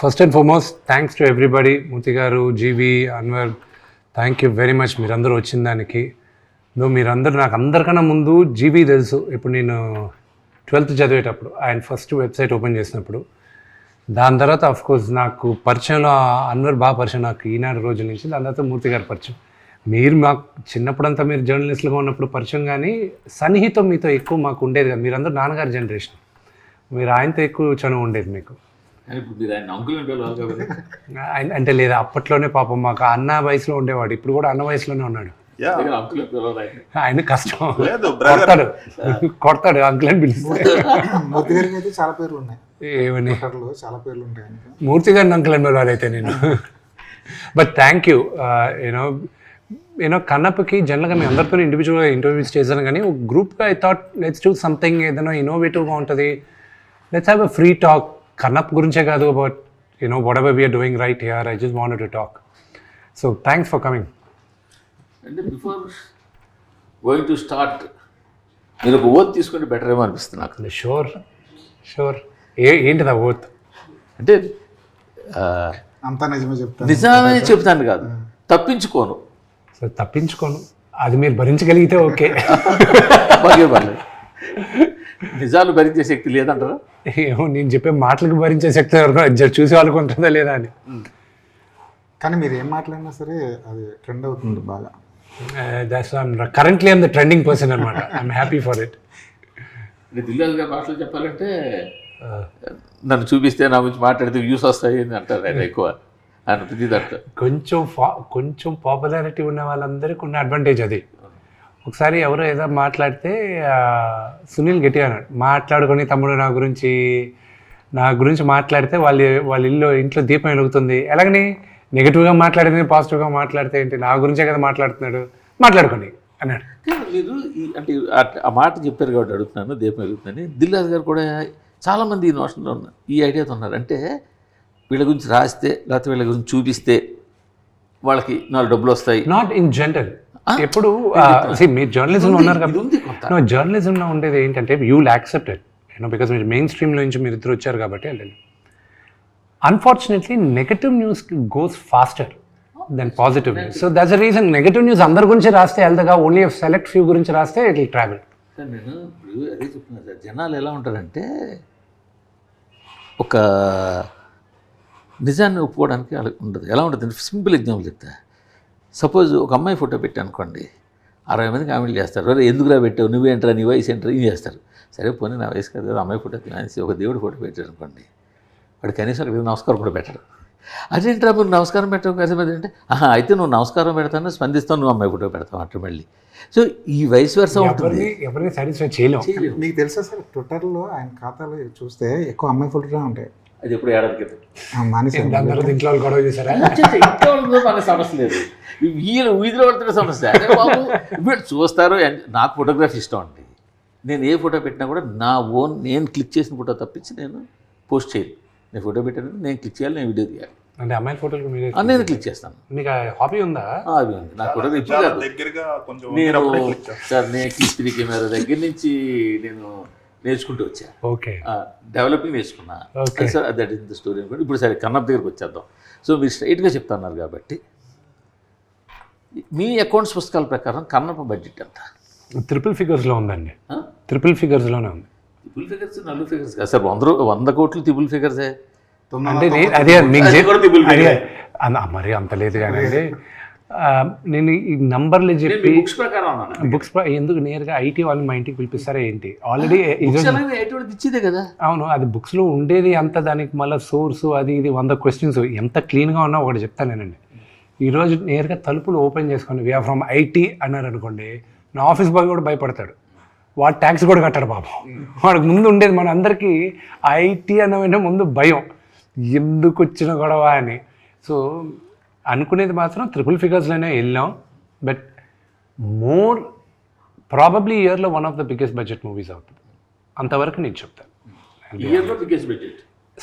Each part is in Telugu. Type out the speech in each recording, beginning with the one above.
First and foremost thanks to everybody, Murthy గారు, GV, Anwar, thank you very much మీరందరూ వచ్చిన దానికి. మీరందరూ నాకు అందరికన్నా ముందు జీవి తెలుసు. ఇప్పుడు నేను 12th చదివేటప్పుడు ఆయన ఫస్ట్ వెబ్సైట్ ఓపెన్ చేసినప్పుడు, దాని తర్వాత అఫ్కోర్స్ నాకు పరిచయంలో అన్వర్ బాగా పరిచయం నాకు ఈనాడు రోజుల నుంచి. దాని తర్వాత మూర్తి గారు పరిచయం. మీరు మాకు చిన్నప్పుడంతా మీరు జర్నలిస్టులుగా ఉన్నప్పుడు పరిచయం, కానీ సన్నిహితం మీతో ఎక్కువ మాకు ఉండేది కదా. మీరందరూ నాన్నగారి జనరేషన్, మీరు ఆయనతో ఎక్కువ చనువు ఉండేది మీకు. ఆయన అంటే లేదా అప్పట్లోనే పాపం మాకు అన్న వయసులో ఉండేవాడు, ఇప్పుడు కూడా అన్న వయసులోనే ఉన్నాడు. ఆయన కష్టం, కొడతాడు అంకుల్ అని పిలుస్తాడు. మూర్తి గారికి అయితే చాలా పేర్లు ఉన్నాయి. ఏమని? చాలా పేర్లు ఉంటాయి మూర్తి గారిని అంకుల్ అని పిలవాలైతే నేను. But thank you. యూనో కన్నప్పకి జనరల్గా మేము అందరితో ఇండివిజువల్గా ఇంటర్వ్యూస్ చేశాను, కానీ ఒక గ్రూప్గా I thought let's do something ఏదైనా ఇన్నోవేటివ్గా ఉంటుంది. Let's have a free talk. Kannappa గురించే కాదు, but you know whatever we're doing right here, I just wanted to talk. So thanks for coming. అంటే బిఫోర్ గోయింగ్ టు స్టార్ట్ మీరు ఒక ఓత్ తీసుకుంటే బెటర్ ఏమో అనిపిస్తుంది నాకు. షూర్. ఏంటిది ఆ ఓత్? అంటే అంతా నిజమే చెప్తాను కాదు, తప్పించుకోను. సో తప్పించుకోను, అది మీరు భరించగలిగితే ఓకే. బాగా పర్లేదు. నిజాలు భరించే శక్తి లేదంటారా? ఏమో, నేను చెప్పే మాటలకు భరించే శక్తి ఎవరికో చూసే వాళ్ళకు ఉంటుందా లేదా అని. కానీ మీరు ఏం మాట్లాడినా సరే అది ట్రెండ్ అవుతుంది బాగా. Currently I'm the trending person అనమాట. I'm happy for it. Dil Raju గారి భాషలో చెప్పాలంటే నన్ను చూపిస్తే నా గురించి మాట్లాడితే వ్యూస్ వస్తాయి అని అంటారు ఆయన ఎక్కువ. ఆయన ప్రతి దాంట్లో కొంచెం పాపులారిటీ ఉన్న వాళ్ళందరికీ ఉన్న అడ్వాంటేజ్ అది. ఒకసారి ఎవరో ఏదో మాట్లాడితే సునీల్ గట్టిగా అన్నాడు, మాట్లాడుకొని తమ్ముడు నా గురించి మాట్లాడితే వాళ్ళ ఇంట్లో దీపం వెలుగుతుంది. ఎలాగని నెగిటివ్గా మాట్లాడితే పాజిటివ్గా మాట్లాడితే ఏంటి, నా గురించే కదా మాట్లాడుతున్నాడు, మాట్లాడుకొని అన్నాడు. మీరు అంటే ఆ మాట చెప్పారు కాబట్టి అడుగుతున్నాను, దీపం వెలుగుతుందని. దిల్రాజు గారు కూడా చాలామంది ఈ నోషన్లో ఉన్నారు, ఈ ఐడియాతో ఉన్నారు. అంటే వీళ్ళ గురించి రాస్తే లేకపోతే వీళ్ళ గురించి చూపిస్తే వాళ్ళకి 4 డబ్బులు వస్తాయి. Not in general. ఎప్పుడు మీరు జర్నలిజంలో ఉన్నారు కాబట్టి, జర్నలిజంలో ఉండేది ఏంటంటే you will accept it, because మీరు మెయిన్ స్ట్రీమ్లో నుంచి మీరు ఇద్దరు వచ్చారు కాబట్టి. Unfortunately negative news goes faster than positive news. So that's the reason negative news అందరి గురించి రాస్తే వెళ్తగా, ఓన్లీ సెలెక్ట్ ఫ్యూ గురించి రాస్తే ఇట్ విల్ ట్రావెల్. సార్ నేను ఇప్పుడు అదే చెప్తున్నాను సార్, జనాలు ఎలా ఉంటారంటే ఒక నిజాన్ని ఒప్పుకోవడానికి అలా ఉండదు. ఎలా ఉంటుంది? సింపుల్ ఎగ్జాంపుల్ చెప్తా. సపోజ్ ఒక అమ్మాయి ఫోటో పెట్టా అనుకోండి, 60 మంది కామెంట్లు చేస్తారు, అరే ఎందుకురా పెట్టావు, నువ్వేంట్రా, నీ వయసు ఏంట్రా, ఇది చేస్తారు. సరే పోనీ నా వయసు కాదు, అమ్మాయి ఫోటో తినేసి ఒక దేవుడు ఫోటో పెట్టాడు అనుకోండి, వాడు కనీసం అక్కడ నమస్కారం కూడా పెట్టాడు. అదేంట్రా మీరు నమస్కారం పెట్టావు కదా అంటే, అయితే నువ్వు నమస్కారం పెడతాను, స్పందిస్తావు, నువ్వు అమ్మాయి ఫోటో పెడతావు అంటే మళ్ళీ. సో ఈ వయసు వరుస ఉంటుంది, ఎవరిని సాటిస్ఫై చేయలేము. మీకు తెలుసా సార్, ట్విట్టర్లో ఆయన ఖాతాలో చూస్తే ఎక్కువ అమ్మాయి ఫోటోనే ఉంటాయి. అది ఎప్పుడు ఏడాదికి ఇంట్లో గొడవ చేశారా? మన సమస్య లేదు, వీధిలో పడుతున్న సమస్య. అదే బాబు ఇప్పుడు చూస్తారు. నాకు ఫోటోగ్రఫీ ఇష్టం అండి. నేను ఏ ఫోటో పెట్టినా కూడా నా ఓన్, నేను క్లిక్ చేసిన ఫోటో తప్పించి నేను పోస్ట్ చేయను. నేను ఫోటో పెట్టాను, నేను క్లిక్ చేయాలి, నేను వీడియో తీయాలి. అంటే అమ్మాయి ఫోటోలు నేను క్లిక్ చేస్తాను. మీకు హాబీ ఉందా? అది ఉంది నాకు. ఫోటో ఇప్పుడు కాదు, నేను క్లిక్ కెమెరా దగ్గర నుంచి నేను నేర్చుకుంటూ వచ్చా. ఓకే, డెవలపింగ్ నేర్చుకున్నా. Sir that is the story అనుకోండి. ఇప్పుడు సరే కన్నప్ప దగ్గరకు వచ్చేద్దాం. సో మీరు స్ట్రైట్గా చెప్తున్నారు కాబట్టి, మీ అకౌంట్స్ పుస్తకాల ప్రకారం కన్నప్ప బడ్జెట్ ఎంత? ట్రిపుల్ ఫిగర్స్లో ఉందండి. ట్రిపుల్ ఫిగర్స్లోనే ఉంది. ట్రిపుల్ ఫిగర్స్, 4 ఫిగర్స్ కాదు సార్. 100 కోట్లు ట్రిపుల్ ఫిగర్సే. అంటే అదే మరి అంత లేదు కానీ నేను ఈ నంబర్లు చెప్పి బుక్స్ ఎందుకు నేరుగా ఐటీ వాళ్ళు మా ఇంటికి పిలిపిస్తారా ఏంటి? ఆల్రెడీ ఇచ్చేదే కదా. అవును, అది బుక్స్లో ఉండేది అంత, దానికి మళ్ళీ సోర్సు అది ఇది 100 క్వశ్చన్స్. ఎంత క్లీన్గా ఉన్నా ఒకటి చెప్తానేనండి. ఈరోజు నేరుగా తలుపులు ఓపెన్ చేసుకొని వీఆర్ ఫ్రమ్ ఐటీ అన్నారు అనుకోండి, నా ఆఫీస్ బాయ్ కూడా భయపడతాడు. వాడు ట్యాక్స్ కూడా కట్టాడు పాపం. వాడికి ముందు ఉండేది మన అందరికీ ఐటీ అన్న ముందు భయం, ఎందుకు వచ్చిన గొడవ అని. సో అనుకునేది మాత్రం ట్రిపుల్ ఫిగర్స్లోనే వెళ్ళాం. బట్ మోర్ ప్రాబబ్లీ ఇయర్లో one of the biggest budget movies అవుతుంది, అంతవరకు నేను చెప్తాను.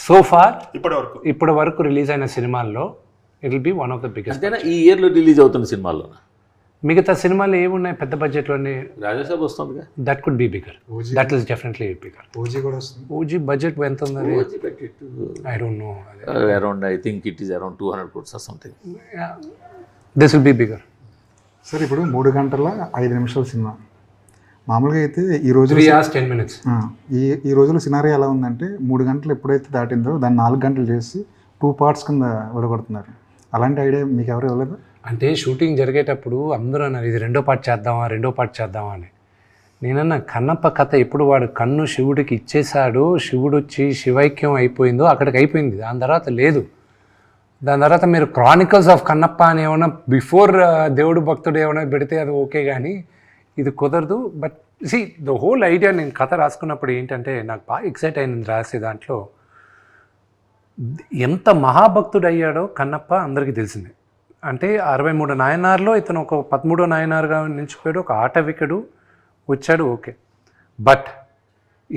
సో ఫార్ ఇప్పటి వరకు రిలీజ్ అయిన సినిమాల్లో it will be one of the biggest. ఈ ఇయర్లో రిలీజ్ అవుతున్న సినిమాల్లో మిగతా సినిమాలు ఏమున్నాయి పెద్ద బడ్జెట్లోనే, రాజాసాబ్ వస్తుందిగా, that could be bigger, OG that is definitely bigger. OG కూడా వస్తుంది. ఓజీ బడ్జెట్ ఎంత ఉంది? I don't know. Around I think it is around 200 crores or something. This will be bigger. Sir ఇప్పుడు 3 గంటల 5 నిమిషాల సినిమా మామూలుగా అయితే ఈ రోజులో 3 hours 10 minutes. ఈ రోజులో సినారీ ఎలా ఉందంటే 3 గంటలు ఎప్పుడైతే దాటిందో దాన్ని 4 గంటలు చేసి 2 parts కింద విడగొడుతున్నారు. అలాంటి ఐడియా మీకు ఎవరు ఇవ్వలేదు? అంటే షూటింగ్ జరిగేటప్పుడు అందరూ అన్నారు ఇది 2వ పార్ట్ చేద్దామా అని. నేనన్నా కన్నప్ప కథ ఎప్పుడు వాడు కన్ను శివుడికి ఇచ్చేశాడు, శివుడు వచ్చి శివైక్యం అయిపోయిందో అక్కడికి అయిపోయింది. దాని తర్వాత లేదు. దాని తర్వాత మీరు క్రానికల్స్ ఆఫ్ కన్నప్ప అని ఏమైనా బిఫోర్ దేవుడు భక్తుడు ఏమైనా పెడితే అది ఓకే, కానీ ఇది కుదరదు. But see the whole idea, నేను కథ రాసుకున్నప్పుడు ఏంటంటే నాకు బాగా ఎక్సైట్ అయింది రాసే దాంట్లో. ఎంత మహాభక్తుడు అయ్యాడో కన్నప్ప అందరికీ తెలిసిందే. అంటే 63 నాయనార్లో ఇతను ఒక 13వ నాయనారుగా నిలిచిపోయాడు, ఒక ఆటవికుడు వచ్చాడు, ఓకే. బట్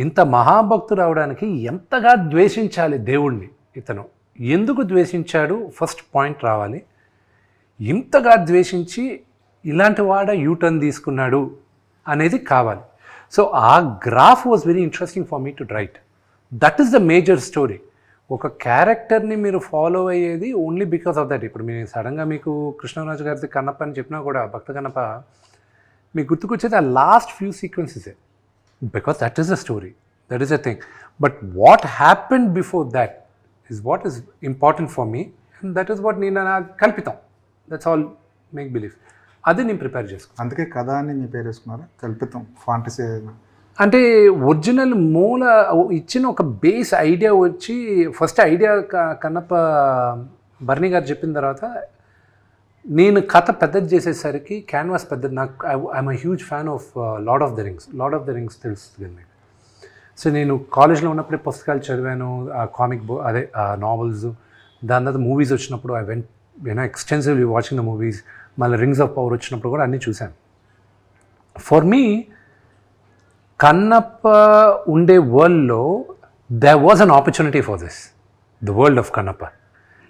ఇంత మహాభక్తుడు అవడానికి ఎంతగా ద్వేషించాలి దేవుణ్ణి, ఇతను ఎందుకు ద్వేషించాడు, ఫస్ట్ పాయింట్ రావాలి. ఇంతగా ద్వేషించి ఇలాంటి వాడ యూటర్న్ తీసుకున్నాడు అనేది కావాలి. సో ఆ graph was very interesting for me to right. That is the major story. ఒక క్యారెక్టర్ని మీరు ఫాలో అయ్యేది ఓన్లీ బికాస్ ఆఫ్ దట్. ఇప్పుడు మీరు సడన్గా మీకు కృష్ణరాజు గారిది కన్నప్ప అని చెప్పినా కూడా, భక్త కన్నప్ప, మీకు గుర్తుకొచ్చేది ఆ లాస్ట్ ఫ్యూ సీక్వెన్సెసే, because that is the story, that is the thing. But what happened before that is what is important for me, and that is what నేను కల్పితం, దట్స్ ఆల్ మేక్ బిలీవ్. అది నేను ప్రిపేర్ చేసుకున్నాను. అందుకే కథ అని మీ పేరు వేసుకున్నారా? కల్పితం, ఫాంటసీ. అంటే ఒరిజినల్ మూల ఇచ్చిన ఒక బేస్ ఐడియా వచ్చి, ఫస్ట్ ఐడియా కన్నప్ప బర్నీ గారు చెప్పిన తర్వాత నేను కథ పెద్దది చేసేసరికి క్యాన్వాస్ పెద్దది. నాకు I'm huge fan of lord of the rings తెలుస్తుంది కదా మీకు. సో నేను కాలేజ్లో ఉన్నప్పుడే పుస్తకాలు చదివాను, కామిక్ బుక్ అదే నావెల్స్. దాని తర్వాత మూవీస్ వచ్చినప్పుడు I went extensively watching the movies. మళ్ళీ రింగ్స్ ఆఫ్ పవర్ వచ్చినప్పుడు కూడా అన్నీ చూశాను. ఫర్ మీ కన్నప్ప ఉండే వరల్డ్లో there was an opportunity for this, the world of Kannappa.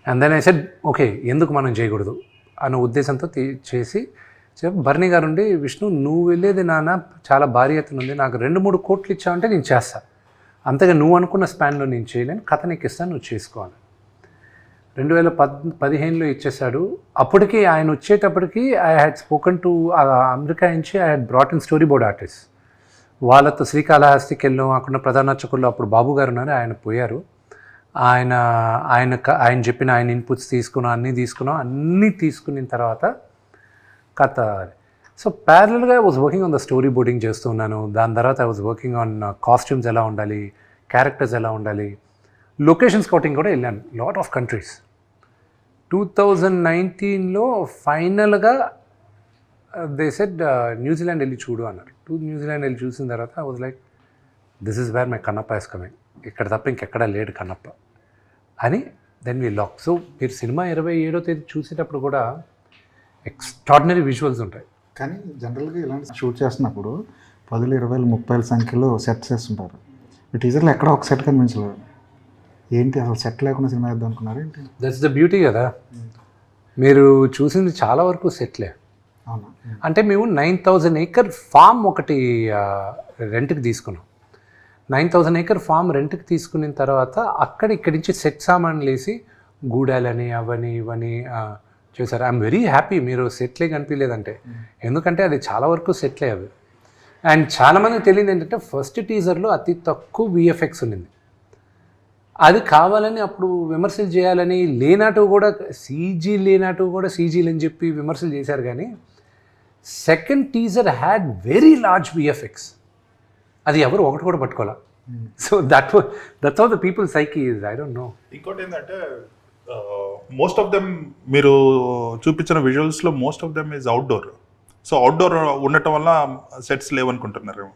And then I said okay, ఎందుకు మనం చేయకూడదు అన్న ఉద్దేశంతో చేసి బర్నీ గారు ఉండి, విష్ణు నువ్వు వెళ్ళేది నాన్న చాలా భారీ ఎత్తున ఉంది, నాకు 2-3 కోట్లు ఇచ్చావంటే నేను చేస్తాను, అంతగా నువ్వు అనుకున్న స్పాన్లో నేను చేయలేను, కథ నీకు ఇస్తాను, నువ్వు చేసుకోవాలి. 2015లో ఇచ్చేశాడు. అప్పటికి ఆయన వచ్చేటప్పటికి I had spoken to America నుంచి I had brought in story board artist. వాళ్ళతో శ్రీకాళహస్తికి వెళ్ళాం. అక్కడ ప్రధాన అర్చకుల్లో అప్పుడు బాబు గారు ఉన్నారు, ఆయన పోయారు. ఆయన చెప్పిన ఆయన ఇన్పుట్స్ తీసుకున్నాం, అన్నీ తీసుకున్న తర్వాత కథ. సో ప్యారలల్గా I was working on the story boarding చేస్తున్నాను. దాని తర్వాత I was working on costumes ఎలా ఉండాలి, క్యారెక్టర్స్ ఎలా ఉండాలి, లొకేషన్ స్కౌటింగ్ కూడా వెళ్ళాను లాట్ ఆఫ్ కంట్రీస్. 2019లో ఫైనల్గా దే సెడ్ న్యూజిలాండ్ వెళ్ళి చూడు అన్నారు. న్యూజిలాండ్ వెళ్ళి చూసిన తర్వాత I was like, this is where my Kannappa is coming, ఇక్కడ తప్ప ఇంకెక్కడా లేడు కన్నప్ప అని. Then we lock. సో మీరు సినిమా 27వ తేదీ చూసేటప్పుడు కూడా ఎక్స్ట్రాడినరీ విజువల్స్ ఉంటాయి. కానీ జనరల్గా ఇలాంటి షూట్ చేస్తున్నప్పుడు 10, 20, 30 సంఖ్యలో సెట్స్ వేస్తుంటారు. ఈ టీజర్లో ఎక్కడ ఒక సెట్ కనిపించలేదు. ఏంటి అసలు సెట్ లేకుండా సినిమా వేద్దాం అనుకున్నారు ఏంటి? దట్స్ ద బ్యూటీ కదా. మీరు చూసింది చాలా వరకు సెట్లే. అవునా? అంటే మేము 9,000 acre ఫామ్ ఒకటి రెంట్కి తీసుకున్నాం. 9,000 acre ఫామ్ రెంట్కి తీసుకున్న తర్వాత ఇక్కడి నుంచి సెట్ సామాన్లు వేసి గూడాలని అవని ఇవని చేశారు. ఐఎమ్ వెరీ హ్యాపీ మీరు సెట్లే కనిపించలేదంటే, ఎందుకంటే అది చాలా వరకు సెట్లే అవి. అండ్ చాలామందికి తెలియదు ఏంటంటే ఫస్ట్ టీజర్లో అతి తక్కువ విఎఫ్ఎక్స్ ఉన్నింది. అది కావాలని అప్పుడు విమర్శలు చేయాలని లేనట్టు కూడా సీజీలు అని చెప్పి విమర్శలు చేశారు. కానీ second teaser had very large VFX. అది ఎవరు ఒకటి కూడా పట్టుకోవాలి. So that's how the people psyche is. I don't know. ఇంకోటి ఏంటంటే మోస్ట్ ఆఫ్ దెమ్ మీరు చూపించిన విజువల్స్లో most of them is outdoor. So outdoor ఉండటం వల్ల సెట్స్ లేవనుకుంటున్నారు.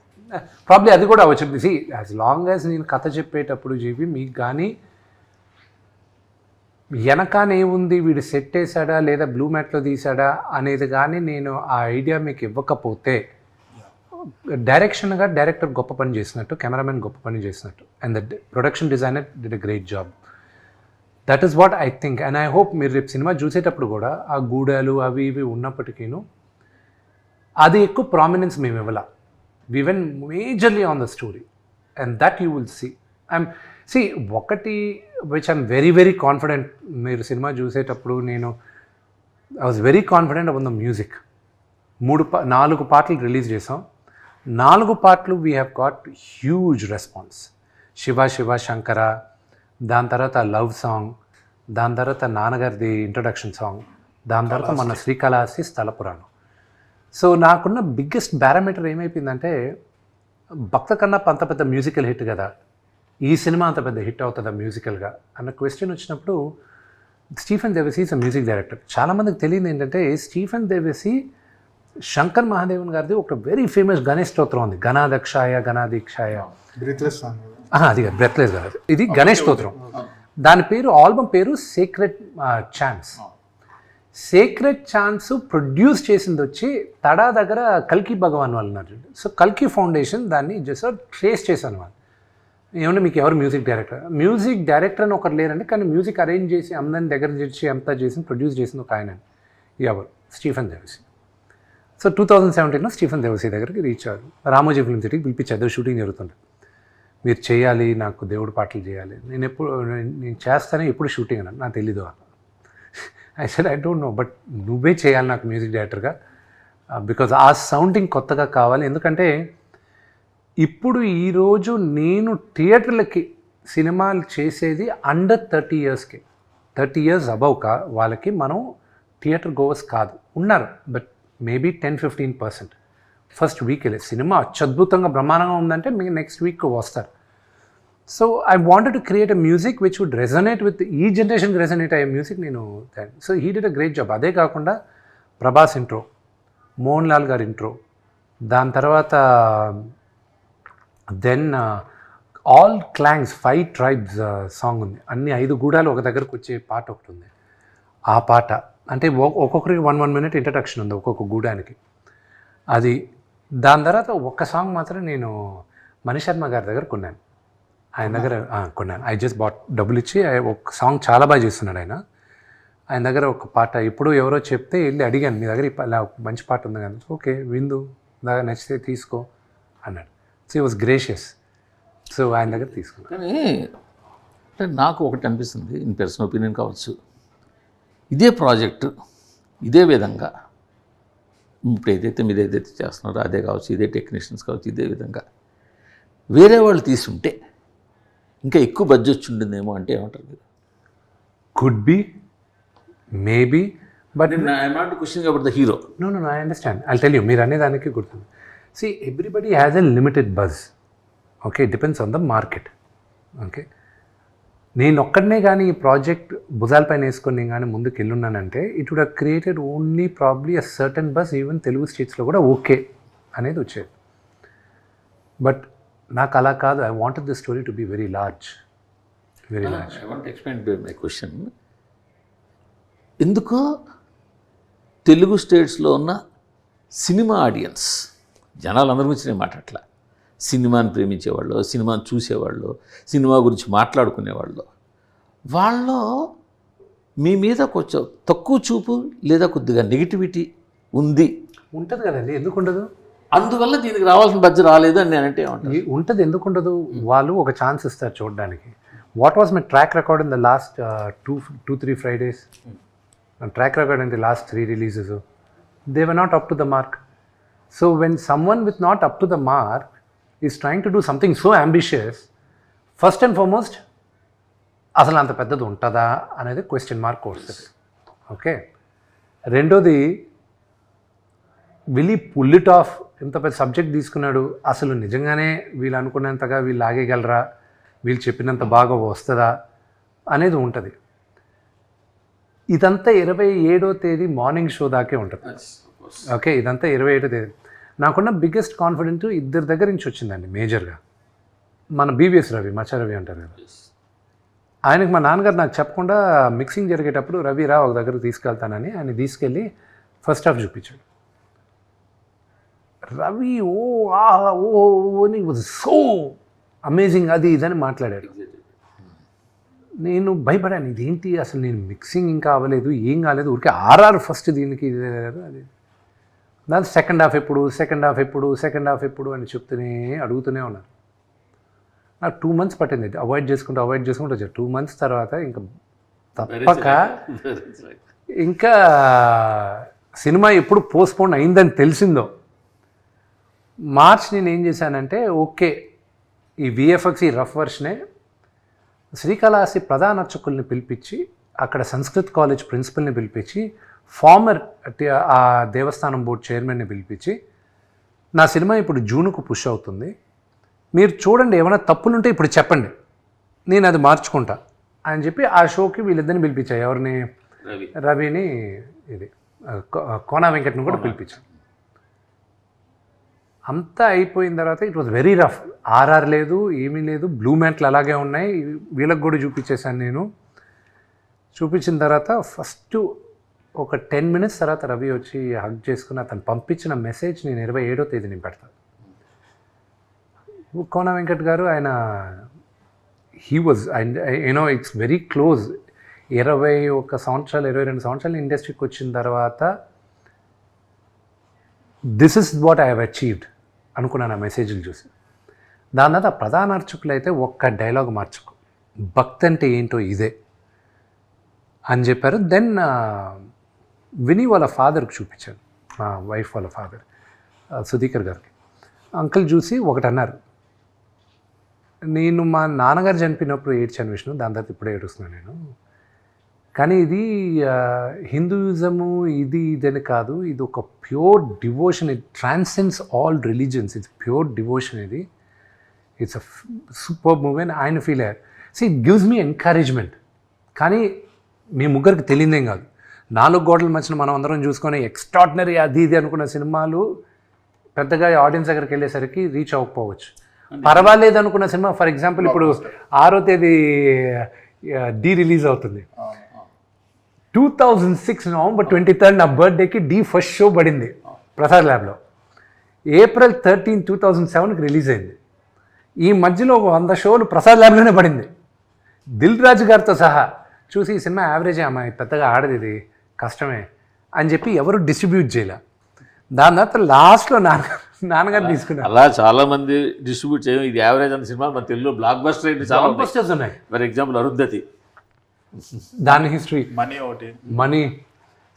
ప్రాబ్లీ అది కూడా అవ్వచ్చు. సి యాజ్ లాంగ్ యాజ్ నేను కథ చెప్పేటప్పుడు చెప్పి మీకు కానీ వెనకానేముంది, వీడు సెట్ వేసాడా లేదా బ్లూ మ్యాట్లో తీసాడా అనేది కానీ నేను ఆ ఐడియా మీకు ఇవ్వకపోతే, డైరెక్టర్ గొప్ప పని చేసినట్టు, కెమెరామెన్ గొప్ప పని చేసినట్టు, and the production designer did a great job. That is what I think. And I hope మీరు రేపు సినిమా చూసేటప్పుడు కూడా ఆ గూడాలు అవి ఇవి ఉన్నప్పటికీను అది ఎక్కువ ప్రామినెన్స్ మేము ఇవ్వాల. We went majorly on the story and that you will see ఒకటి which I'm very very confident. మీరు సినిమా చూసేటప్పుడు I was very confident about the music. 4 పాటలు రిలీజ్ చేసాం. 4 పాటలు we have got huge response. Shiva Shiva Shankara, దాని తర్వాత లవ్ సాంగ్, దాని తర్వాత నాన్నగారిది ఇంట్రడక్షన్ సాంగ్, దాని తర్వాత మన శ్రీకాళహస్తి స్థల పురాణం. సో నాకున్న బిగ్గెస్ట్ పారామీటర్ ఏమైపోయిందంటే, భక్త కన్నా అంత పెద్ద మ్యూజికల్ హిట్ కదా, ఈ సినిమా అంత పెద్ద హిట్ అవుతుందా మ్యూజికల్గా అన్న క్వశ్చన్ వచ్చినప్పుడు, Stephen Devassy is a music director. చాలామందికి తెలియదు ఏంటంటే, స్టీఫెన్ దేవసి శంకర్ మహాదేవన్ గారిది ఒక వెరీ ఫేమస్ గణేష్ స్తోత్రం ఉంది, గణాదక్షాయ గణాదీక్షాయ. Breathless song. అది బ్రెత్లెస్ కాదు, ఇది గణేష్ స్తోత్రం. దాని పేరు, ఆల్బమ్ పేరు sacred chants. Sacred chants produce చేసింది వచ్చి తడా దగ్గర కల్కి భగవాన్ వాళ్ళు ఉన్నారు. సో కల్కి ఫౌండేషన్ దాన్ని జస్ట్ ట్రేస్ చేశాను వాళ్ళు. ఏమన్నా మీకు ఎవరు మ్యూజిక్ డైరెక్టర్ అని ఒకరు లేరండి, కానీ మ్యూజిక్ అరేంజ్ చేసి అందరిని దగ్గర చేసి అంతా చేసి ప్రొడ్యూస్ చేసింది ఒక ఆయన, ఎవరు, స్టీఫెన్ దేవసి. సో 2017లో స్టీఫెన్ దేవసి దగ్గరికి రీచ్ అయ్యారు. రామోజీ ఫిల్మ్ సిటీకి పిలిపించారు, షూటింగ్ జరుగుతుంది. మీరు చేయాలి, నాకు దేవుడి పాటలు చేయాలి. నేను చేస్తానే, ఎప్పుడు షూటింగ్ అన్నాను, నాకు తెలీదు. I said I don't no, but నువ్వే చేయాలి నాకు మ్యూజిక్ డైరెక్టర్గా, బికాజ్ ఆ సౌండింగ్ కొత్తగా కావాలి. ఎందుకంటే ఇప్పుడు ఈరోజు నేను థియేటర్లకి సినిమాలు చేసేది అండర్ 30 yearsకి, 30 years అబవ్ వాళ్ళకి మనం థియేటర్ గోవర్స్ కాదు, ఉన్నారు, బట్ మేబీ 10-15%. ఫస్ట్ వీక్ వెళ్ళే సినిమా అత్యద్భుతంగా బ్రహ్మాండంగా ఉందంటే మీకు నెక్స్ట్ వీక్ వస్తారు. So I wanted to create a music which would resonate with ఈ జనరేషన్కి రెజనేట్ అయ్యే మ్యూజిక్ నేను. So he did a great job. అదే కాకుండా ప్రభాస్ ఇంట్రో, మోహన్ లాల్ గారి ఇంట్రో, దాని తర్వాత దెన్ ఆల్ క్లాంగ్స్ 5 tribes సాంగ్ ఉంది. అన్ని 5 గూడాలు ఒక దగ్గరకు వచ్చే పాట ఒకటి ఉంది. ఆ పాట అంటే ఒక్కొక్కరికి 1 minute ఇంట్రడక్షన్ ఉంది ఒక్కొక్క గూడానికి. అది దాని తర్వాత ఒక్క సాంగ్ మాత్రం నేను మణిశర్మ గారి దగ్గర కొన్నాను, ఆయన దగ్గర కొన్నాను. ఐ జస్ట్ బాట్, డబ్బులు ఇచ్చి. ఒక సాంగ్ చాలా బాగా చేస్తున్నాడు ఆయన దగ్గర ఒక పాట. ఇప్పుడు ఎవరో చెప్తే వెళ్ళి అడిగాను, మీ దగ్గర ఇలా మంచి పాట ఉంది కదా, ఓకే విందు, దాకా నచ్చితే తీసుకో అన్నాడు. సో ఈ వాజ్ గ్రేషియస్. సో ఆయన దగ్గర తీసుకున్నాను. కానీ అంటే నాకు ఒకటి అనిపిస్తుంది, ఇన్ పర్సనల్ ఒపీనియన్ కావచ్చు, ఇదే ప్రాజెక్టు ఇదే విధంగా ఇప్పుడు ఏదైతే మీరు ఏదైతే చేస్తున్నారో అదే కావచ్చు, ఇదే టెక్నీషియన్స్ కావచ్చు, ఇదే విధంగా వేరే వాళ్ళు తీసుంటే ఇంకా ఎక్కువ బడ్జెట్ ఉంటుందేమో అంటే ఏమంటారు మీరు? Could be, maybe, but I'm not questioning about the hero. No I understand. I tell you, మీరు అనేదానికి గుర్తుంది. See everybody has a limited buzz. Okay, depends on the market. Okay, నేను ఒక్కడనే కానీ ఈ ప్రాజెక్ట్ భుజాలపైన వేసుకొని నేను కానీ ముందుకు వెళ్ళున్నానంటే it would have created only probably a certain buzz, even Telugu స్టేట్స్లో కూడా ఓకే అనేది వచ్చేది. బట్ నాకు అలా కాదు. I wanted the story to be very large. I want explain my question. ఎందుకో తెలుగు స్టేట్స్లో ఉన్న సినిమా ఆడియన్స్, జనాలందరి గురించి నేను మాట్లాడట్లా, సినిమాని ప్రేమించేవాళ్ళు, సినిమాని చూసేవాళ్ళు, సినిమా గురించి మాట్లాడుకునేవాళ్ళు, వాళ్ళు మీ మీద కొంచెం తక్కువ చూపు లేదా కొద్దిగా నెగిటివిటీ ఉంది. ఉంటుంది కదండి, ఎందుకు ఉండదు? అందువల్ల దీనికి రావాల్సిన బడ్జెట్ రాలేదు అని నేనంటే ఉంటుంది. ఎందుకు ఉండదు? వాళ్ళు ఒక ఛాన్స్ ఇస్తారు చూడడానికి. What was my track record in the last 2-3 Fridays? Track record in the last 3 releases, they were not up to the mark. So when someone with not up to the mark is trying to do something so ambitious, first and foremost అసలు అంత పెద్దది ఉంటుందా అనేది క్వశ్చన్ మార్క్ వస్తుంది. ఓకే, రెండోది విల్ ఈ పుల్ ఇట్ ఆఫ్? ఇంత పెద్ద సబ్జెక్ట్ తీసుకున్నాడు, అసలు నిజంగానే వీళ్ళు అనుకున్నంతగా వీళ్ళు ఆగేయగలరా, వీళ్ళు చెప్పినంత బాగా వస్తుందా అనేది ఉంటుంది. ఇదంతా 27వ తేదీ మార్నింగ్ షో దాకే ఉంటుంది. ఓకే, ఇదంతా 27వ తేదీ. నాకున్న బిగ్గెస్ట్ కాన్ఫిడెంట్ ఇద్దరి దగ్గర నుంచి వచ్చిందండి మేజర్గా. మన బీవీఎస్ రవి, మచ్చా రవి అంటారు కదా, ఆయనకు మా నాన్నగారు నాకు చెప్పకుండా మిక్సింగ్ జరిగేటప్పుడు రవి రా ఒక దగ్గరకు తీసుకెళ్తానని ఆయన తీసుకెళ్ళి ఫస్ట్ హాఫ్ చూపించాడు. రవి వాజ్ సో అమేజింగ్, అది ఇదని మాట్లాడాడు. నేను భయపడాను, ఇదేంటి అసలు, నేను మిక్సింగ్ ఇంకా అవ్వలేదు, ఏం కాలేదు, ఊరికే ఆర్ఆర్ ఫస్ట్ దీనికి అది దాని సెకండ్ హాఫ్ ఎప్పుడు అని చెప్తూనే అడుగుతూనే ఉన్నారు. నాకు 2 months పట్టింది అవాయిడ్ చేసుకుంటూ వచ్చాను. 2 months తర్వాత ఇంకా తప్పక ఇంకా సినిమా ఎప్పుడు పోస్ట్పోన్ అయిందని తెలిసిందో మార్చ్ నేను ఏం చేశానంటే ఓకే ఈ విఎఫ్ఎక్స్ ఈ రఫ్ వర్షనే శ్రీకాళహస్తి ప్రధాన అర్చకుల్ని పిలిపించి అక్కడ సంస్కృత్ కాలేజ్ ప్రిన్సిపల్ని పిలిపించి ఫార్మర్ ఆ దేవస్థానం బోర్డు చైర్మన్ని పిలిపించి నా సినిమా ఇప్పుడు జూన్కు పుష్ అవుతుంది, మీరు చూడండి ఏమైనా తప్పులుంటే ఇప్పుడు చెప్పండి, నేను అది మార్చుకుంటా అని చెప్పి ఆ షోకి వీళ్ళిద్దరిని పిలిపించాయి. ఎవరిని? రవిని, ఇది కోనా వెంకట్ని కూడా పిలిపించాను. అంతా అయిపోయిన తర్వాత it was very rough. RR లేదు, ఏమీ లేదు, బ్లూ మ్యాట్లు అలాగే ఉన్నాయి. వీళ్ళకి కూడా చూపించేశాను నేను. చూపించిన తర్వాత ఫస్ట్ ఒక 10 minutes తర్వాత రవి వచ్చి హగ్ చేసుకుని అతను పంపించిన మెసేజ్ నేను 27వ తేదీని పెడతాను. కోన వెంకట్ గారు ఆయన he was you know it's very close. 21 సంవత్సరాలు 22 సంవత్సరాలు ఇండస్ట్రీకి వచ్చిన తర్వాత this is what I have achieved అనుకున్నాను ఆ మెసేజ్లు చూసి. దాని తర్వాత ప్రధాన అర్చకులు అయితే ఒక్క డైలాగ్ మార్చుకో, భక్తి అంటే ఏంటో ఇదే అని చెప్పారు. దెన్ విని వాళ్ళ ఫాదర్కి చూపించాను, మా వైఫ్ వాళ్ళ ఫాదర్ సుధీకర్ గారికి. అంకుల్ చూసి ఒకటి అన్నారు, నేను మా నాన్నగారు చనిపోయినప్పుడు ఏడ్చాను విష్ణు, దాని తర్వాత ఇప్పుడే ఏడుస్తున్నాను నేను, కానీ ఇది హిందూయిజము ఇదని కాదు, ఇది ఒక pure devotion, it transcends all religions, it's pure devotion, ఇది ఇట్స్ అ సూపర్ మూవీ అని ఆయన ఫీల్ అయ్యారు. So it gives me encouragement. కానీ మీ ముగ్గురికి తెలియదేం కాదు, 4 గోడల మధ్యన మనం అందరం చూసుకొని ఎక్స్ట్రాడినరీ అది ఇది అనుకున్న సినిమాలు పెద్దగా ఆడియన్స్ దగ్గరికి వెళ్ళేసరికి రీచ్ అవ్వకపోవచ్చు. పర్వాలేదు అనుకున్న సినిమా, ఫర్ ఎగ్జాంపుల్ ఇప్పుడు 6వ తేదీ డి రిలీజ్ అవుతుంది. 2006 November 23rd నా బర్త్డేకి డి ఫస్ట్ షో పడింది ప్రసాద్ ల్యాబ్లో. April 13, 2007కి రిలీజ్ అయింది. ఈ మధ్యలో 100 షోలు ప్రసాద్ ల్యాబ్లోనే పడింది, దిల్ రాజు గారితో సహా. చూసి ఈ సినిమా యావరేజే అమ్మాయి, పెద్దగా ఆడది, ఇది కష్టమే అని చెప్పి ఎవరు డిస్ట్రిబ్యూట్ చేయలే. దాని తర్వాత లాస్ట్లో నాన్నగారు తీసుకున్నారు. అలా చాలామంది డిస్ట్రిబ్యూట్ చేయడం, ఇది యావరేజ్ అన్న సినిమా మన తెలుగులో బ్లాక్ బస్టర్ అయితే చాలా బస్టర్స్ ఉన్నాయి. ఫర్ ఎగ్జాంపుల్ అరుంధతి, దాని history, money.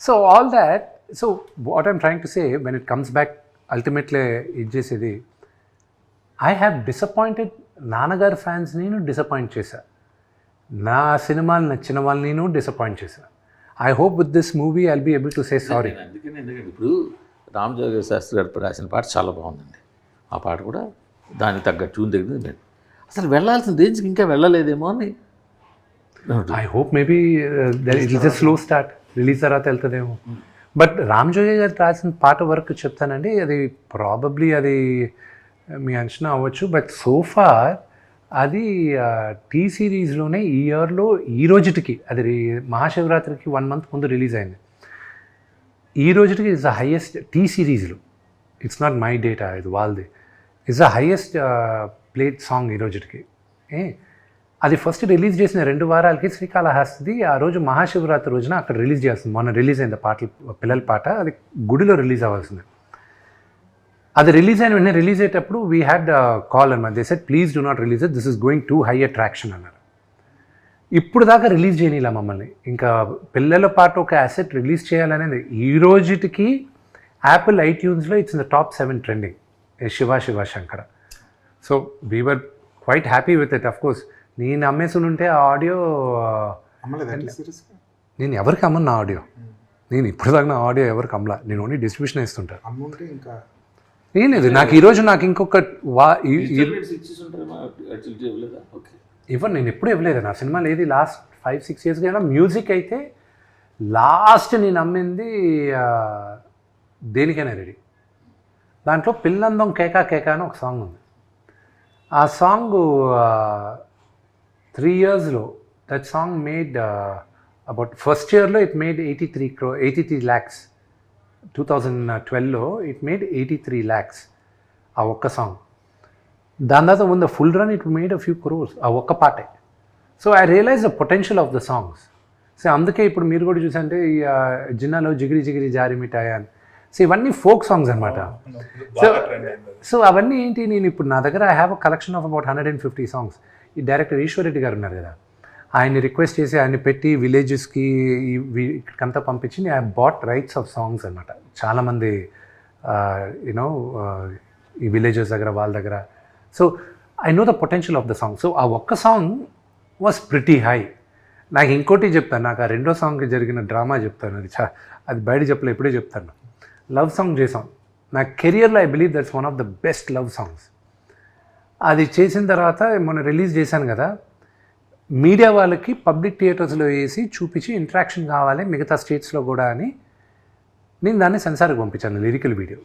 So all that. So what I'm trying to say, when it comes back ultimately ఇది చేసేది, ఐ హ్యావ్ డిసప్పాయింటెడ్ నాన్నగారు ఫ్యాన్స్, నేను డిసప్పాయింట్ చేశా. నా సినిమాలు నచ్చిన వాళ్ళు నేను డిసప్పాయింట్ చేశా. I hope with this movie I'll be able to say sorry. ఎందుకంటే ఇప్పుడు రామజోగ శాస్త్రి గారు రాసిన పాట చాలా బాగుందండి. ఆ పాట కూడా దానికి తగ్గ ట్యూన్ దగ్గర అసలు వెళ్ళాల్సిన రేంజ్కి ఇంకా వెళ్ళలేదేమో అని. I hope maybe it is a slow start, release తర్వాత వెళ్తుందేమో. బట్ రామ్ జోగి గారు రాసిన పాట వరకు చెప్తానండి, అది ప్రాబబ్లీ అది మీ అంచనా అవ్వచ్చు. బట్ సోఫార్ అది టీ సిరీస్లోనే ఈ ఇయర్లో ఈ రోజుటికి, అది మహాశివరాత్రికి 1 month ముందు రిలీజ్ అయింది. ఈ రోజుటికి ఇట్స్ ద హైయెస్ట్ టీ సిరీస్లో, ఇట్స్ నాట్ మై డేటా, ఇది వాళ్ళది, it's the highest played song ఈ రోజుటికి. అది ఫస్ట్ రిలీజ్ చేసిన 2 వారాలకి శ్రీకాళహస్తిది ఆ రోజు మహాశివరాత్రి రోజున అక్కడ రిలీజ్ చేస్తుంది. మొన్న రిలీజ్ అయింది పాటలు, పిల్లల పాట, అది గుడిలో రిలీజ్ అవ్వాల్సింది. అది రిలీజ్ అయిన వెంటనే రిలీజ్ అయ్యేటప్పుడు వీ హ్యాడ్ కాల్ అన్నమాట. They said please do not release it, this is going to high attraction అన్నారు. ఇప్పుడు దాకా రిలీజ్ చేయనిలా మమ్మల్ని. ఇంకా పిల్లల పాట ఒక అసెట్ రిలీజ్ చేయాలనేది ఈ రోజుటికి యాపిల్ ఐట్యూన్స్లో it's in the top 7 trending, Shiva Shankara. So we were quite happy with it. Of course నేను అమ్మేసి ఉంటే ఆ ఆడియో నేను ఎవరికి అమ్మను, నా ఆడియో నేను ఇప్పుడు దాకా నా ఆడియో ఎవరికి అమ్మలా, నేను ఓన్లీ డిస్ట్రిబ్యూషన్ ఇస్తుంటాను. ఏం లేదు నాకు ఈరోజు నాకు ఇంకొక ఇవ్వను, నేను ఎప్పుడు ఇవ్వలేదు నా సినిమాలు ఏది లాస్ట్ 5-6 years అయినా. మ్యూజిక్ అయితే లాస్ట్ నేను అమ్మింది దేనికైనా రెడీ, దాంట్లో పిల్లందం కేకా కేకా అని ఒక సాంగ్ ఉంది. ఆ సాంగ్ 3 yearsలో that song made about first ఇయర్లో ఇట్ మేడ్ 83 lakhs. 2012లో ఇట్ మేడ్ 83 lakhs ఆ ఒక్క సాంగ్. దాని తర్వాత ఉన్న full run it made a few crores ఆ ఒక్క పాటే. So I realise the potential of the songs. సో అందుకే ఇప్పుడు మీరు కూడా చూసంటే జిన్నాలో జిగిరి జిగిరి జారి మిఠాయి అని సో ఇవన్నీ ఫోక్ సాంగ్స్ అనమాట. సో బాగా ట్రెండ్ అయింది. సో అవన్నీ ఏంటి, నేను ఇప్పుడు నా దగ్గర I have a collection of about 150 songs. ఈ డైరెక్టర్ ఈశ్వర్ రెడ్డి గారు ఉన్నారు కదా, ఆయన్ని రిక్వెస్ట్ చేసి ఆయన్ని పెట్టి విలేజెస్కి ఇక్కడికంతా పంపించి I bought rights of songs అనమాట. చాలామంది యూనో ఈ విలేజెస్ దగ్గర వాళ్ళ దగ్గర. So I know the potential of the song. So ఆ ఒక్క సాంగ్ వాస్ ప్రిటీ హై. నాకు ఇంకోటి చెప్తాను, నాకు ఆ రెండో సాంగ్కి జరిగిన డ్రామా చెప్తాను. అది బయట చెప్పలే, ఇప్పుడే చెప్తాను. లవ్ సాంగ్ చేసాం. నా కెరియర్లో I believe that's one of the best love songs. అది చేసిన తర్వాత మొన్న రిలీజ్ చేశాను కదా, మీడియా వాళ్ళకి పబ్లిక్ థియేటర్స్లో వేసి చూపించి ఇంట్రాక్షన్ కావాలి మిగతా స్టేట్స్లో కూడా అని నేను దాన్ని సెన్సార్కి పంపించాను, లిరికల్ వీడియో.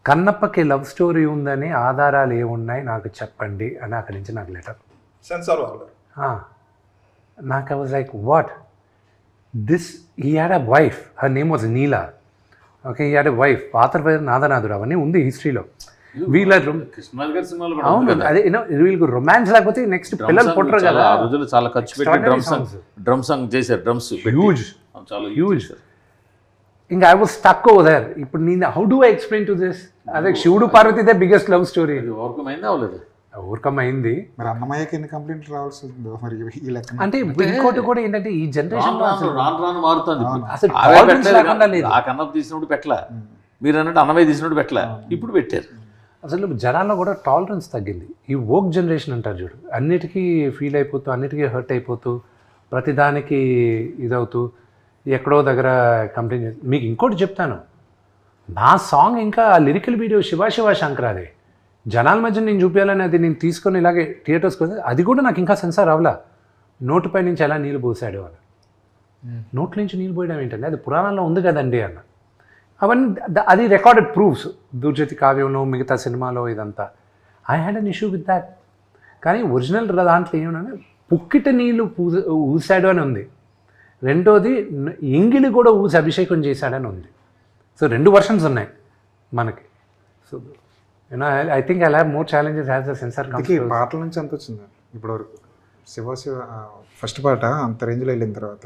కన్నప్పకి లవ్ స్టోరీ ఉందని ఆధారాలు ఏమున్నాయి నాకు చెప్పండి అని అక్కడి నుంచి నాకు లెటర్. సెన్సార్ వాళ్ళు నాకు I was like what this. He had a wife, her name was Neela. Okay, he had a wife. పాత్ర పేరు నాదనాథుడు, అవన్నీ ఉంది హిస్టరీలో. వీళ్ళ కృష్ణరాజు గారి సినిమాలో అవును, అదే వీళ్ళకి రొమాన్స్ లేకపోతే నెక్స్ట్ పిల్లలు పుట్టరు కదా. ఆ రోజుల్లో చాలా ఖర్చు పెట్టి డ్రమ్ సాంగ్ చేశారు. డ్రమ్స్ హ్యూజ్ చాలా హ్యూజ్. ఇంకా I was stuck over there. ఇప్పుడు నేను how do I explain to this? అదే శివుడు పార్వతిదే బిగ్గెస్ట్ లవ్ స్టోరీ. ఓవర్కమ్ అయిందా అవ్వలేదు? ఓవర్కమ్ అయింది. మరి అన్నమయ్యకి ఎన్ని కంప్లైంట్లు రావాల్సి ఉందో మరి ఈ లెక్క. అంటే ఇంకోటి కూడా ఏంటంటే ఈ జనరేషన్ రాను మారుతుంది. అసలు అవే tolerance లేకుండా పెట్టలేదు. లేదు. ఆ కన్నప్ప తీసినప్పుడు పెట్టలా, మీరు అన్నట్టు అన్నమయ్య తీసినప్పుడు పెట్టలా, ఇప్పుడు పెట్టారు. అసలు జనాల్లో కూడా టాలరెన్స్ తగ్గింది. ఈ వోక్ జనరేషన్ అంటారు చూడు, అన్నిటికీ ఫీల్ అయిపోతూ, అన్నిటికీ హర్ట్ అయిపోతూ, ప్రతిదానికి ఇదవుతూ, ఎక్కడో దగ్గర కంప్లైంట్ చేసి. మీకు ఇంకోటి చెప్తాను, నా సాంగ్ ఇంకా లిరికల్ వీడియో శివ శంకరాది జనాల మధ్య నేను చూపించాలని అది నేను తీసుకొని ఇలాగే థియేటర్స్కి వస్తే అది కూడా నాకు ఇంకా సెన్సార్ అవ్వలా. నోటిపై నుంచి ఎలా నీళ్ళు పోసాడు అని. నోట్ల నుంచి నీళ్ళు పోయడం ఏంటంటే అది పురాణాల్లో ఉంది కదండి అన్న. అవన్నీ అది రికార్డెడ్ ప్రూఫ్స్. దుర్జతి కావ్యంలో మిగతా సినిమాలో ఇదంతా. I had an issue with that. కానీ ఒరిజినల్ దాంట్లో ఏమన్నా పుక్కిట నీళ్ళు ఊసాడు అని ఉంది. రెండోది ఎంగిలి కూడా ఊసి అభిషేకం చేశాడని ఉంది. సో 2 వర్షన్స్ ఉన్నాయి మనకి. So you know I think I have more challenges has the censor అందుకే ఈ పాటల నుంచి ఎంత వచ్చింది ఇప్పటివరకు? శివ ఫస్ట్ పాట అంత రేంజ్లో వెళ్ళిన తర్వాత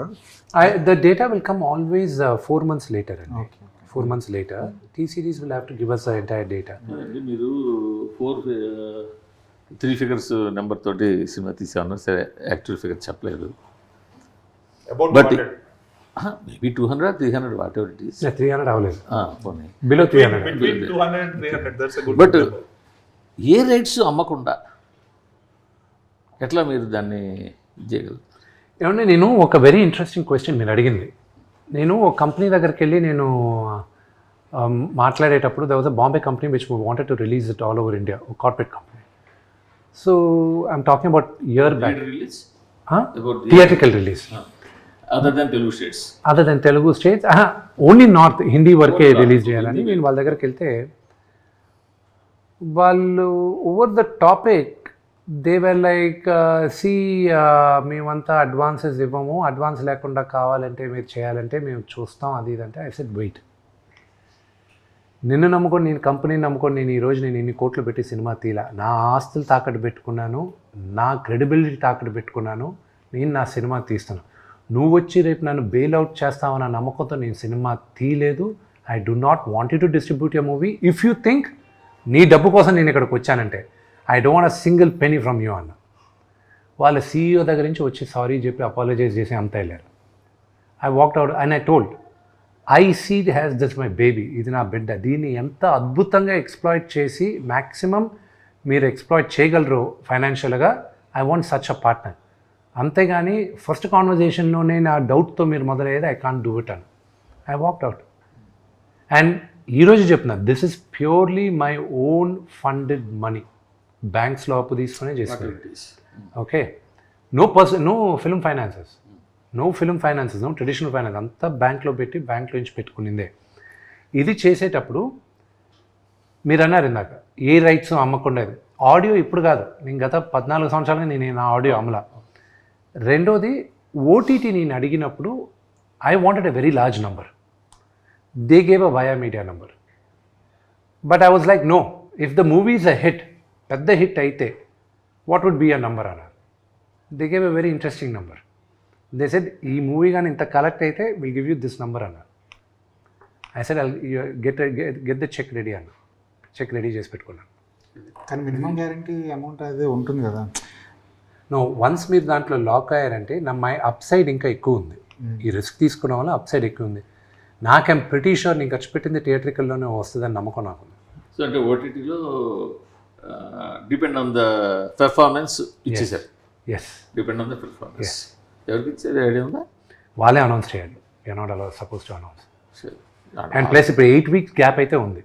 the data will come always 4 months later అండి. Okay. 4 months later T-Series will have to give us the entire data. మీరు 3 figures నెంబర్ తోటి సినిమా తీసాను, సరే యాక్చువల్ ఫిగర్ చెప్పలేదు. About but maybe 200 300 what ever it is. 300 అవ్వలేదు, పోనీ below 300. between 200 and 300, that's a good but number. A rights అమ్మకుండా ఎట్లా మీరు దాన్ని చేయగలరు? ఏమంటే నేను ఒక వెరీ ఇంట్రెస్టింగ్ క్వశ్చన్ మీరు అడిగింది. నేను ఒక కంపెనీ దగ్గరికి వెళ్ళి నేను మాట్లాడేటప్పుడు there was a Bombay company which wanted to release it all over India, a corporate company. So I'm talking about year back. Release About theatrical release. Other than Telugu states. Other than Telugu states, only north Hindi వరకే రిలీజ్ చేయాలని నేను వాళ్ళ దగ్గరికి వెళ్తే వాళ్ళు over the topic they were like see మేమంతా అడ్వాన్సెస్ ఇవ్వము, అడ్వాన్స్ లేకుండా కావాలంటే మీరు చేయాలంటే మేము చూస్తాం అది ఇదంటే. ఐ సెడ్ వెయిట్, నిన్ను నమ్ముకొని నేను కంపెనీని నమ్ముకొని నేను ఈరోజు నేను ఇన్ని కోట్లు పెట్టి సినిమా తీలా, నా ఆస్తులు తాకట్టు పెట్టుకున్నాను, నా క్రెడిబిలిటీ తాకట్టు పెట్టుకున్నాను, నేను నా సినిమా తీస్తాను. నువ్వు వచ్చి రేపు నన్ను బెయిల్అవుట్ చేస్తావన్న నమ్మకంతో నేను సినిమా తీయలేదు. I do not want to distribute your movie if you think నీ డబ్బు కోసం నేను ఇక్కడికి వచ్చానంటే I don't want a single penny from you అన్న. వాళ్ళ CEO దగ్గర నుంచి వచ్చి సారీ చెప్పి అపాలజైజ్ చేసి అంత వెళ్ళారు. I walked out and I told I see has this my baby, ఇది నా బిడ్డ, దీన్ని ఎంత అద్భుతంగా ఎక్స్ప్లాయిట్ చేసి మ్యాక్సిమం మీరు ఎక్స్ప్లాయిట్ చేయగలరు ఫైనాన్షియల్గా, I want such a partner. అంతేగాని ఫస్ట్ కాన్వర్జేషన్లోనే నా డౌట్తో మీరు మొదలయ్యేది ఐ కాంట్ డూ ఇట్ అని. I walked out. అండ్ ఈరోజు చెప్తున్నా this is purely my own funded money, బ్యాంక్స్లో అప్పు తీసుకునే చేసుకునేది. Okay, no film finances, no traditional finance, అంతా బ్యాంక్లో పెట్టి బ్యాంక్లో నుంచి పెట్టుకునిందే. ఇది చేసేటప్పుడు మీరు అన్నారు ఇందాక ఏ రైట్స్ అమ్మకుండా, ఆడియో ఇప్పుడు కాదు, నేను గత 14 సంవత్సరాలుగా నేను నా ఆడియో అమలా. రెండోది ఓటీటీ నేను అడిగినప్పుడు I wanted a very large number, they gave a via media number. But I was like no, if the movie is a hit, పెద్ద హిట్ అయితే what would be a number అన్నారు. They gave a very interesting number. They said ఈ మూవీ కానీ ఇంత కలెక్ట్ అయితే will give you this number అన్నారు. I said get the check ready అన్న. చెక్ రెడీ చేసి పెట్టుకున్నాను. కానీ మినిమం గ్యారంటీ అమౌంట్ అదే ఉంటుంది కదా. నో, వన్స్ మీరు దాంట్లో లాక్ అయ్యారంటే మై అప్ సైడ్ ఇంకా ఎక్కువ ఉంది. ఈ రిస్క్ తీసుకున్న వల్ల అప్ సైడ్ ఎక్కువ ఉంది. నాకేం ప్రిటీ షూర్ నేను ఖర్చు పెట్టింది థియేట్రికల్లోనే వస్తుందని నమ్మకం నాకు. సో అంటే ఓటీటీలో డిపెండ్ ఆన్ ద పెర్ఫార్మెన్స్ ఇచ్చేసారు. Yes, depend on the performance. ఎవరికి ఇచ్చేది ఐడియా ఉందా? వాళ్ళే అనౌన్స్ చేయాలి. You're not allowed suppose to announce. సరే, అండ్ ప్లస్ ఇప్పుడు 8 weeks గ్యాప్ అయితే ఉంది.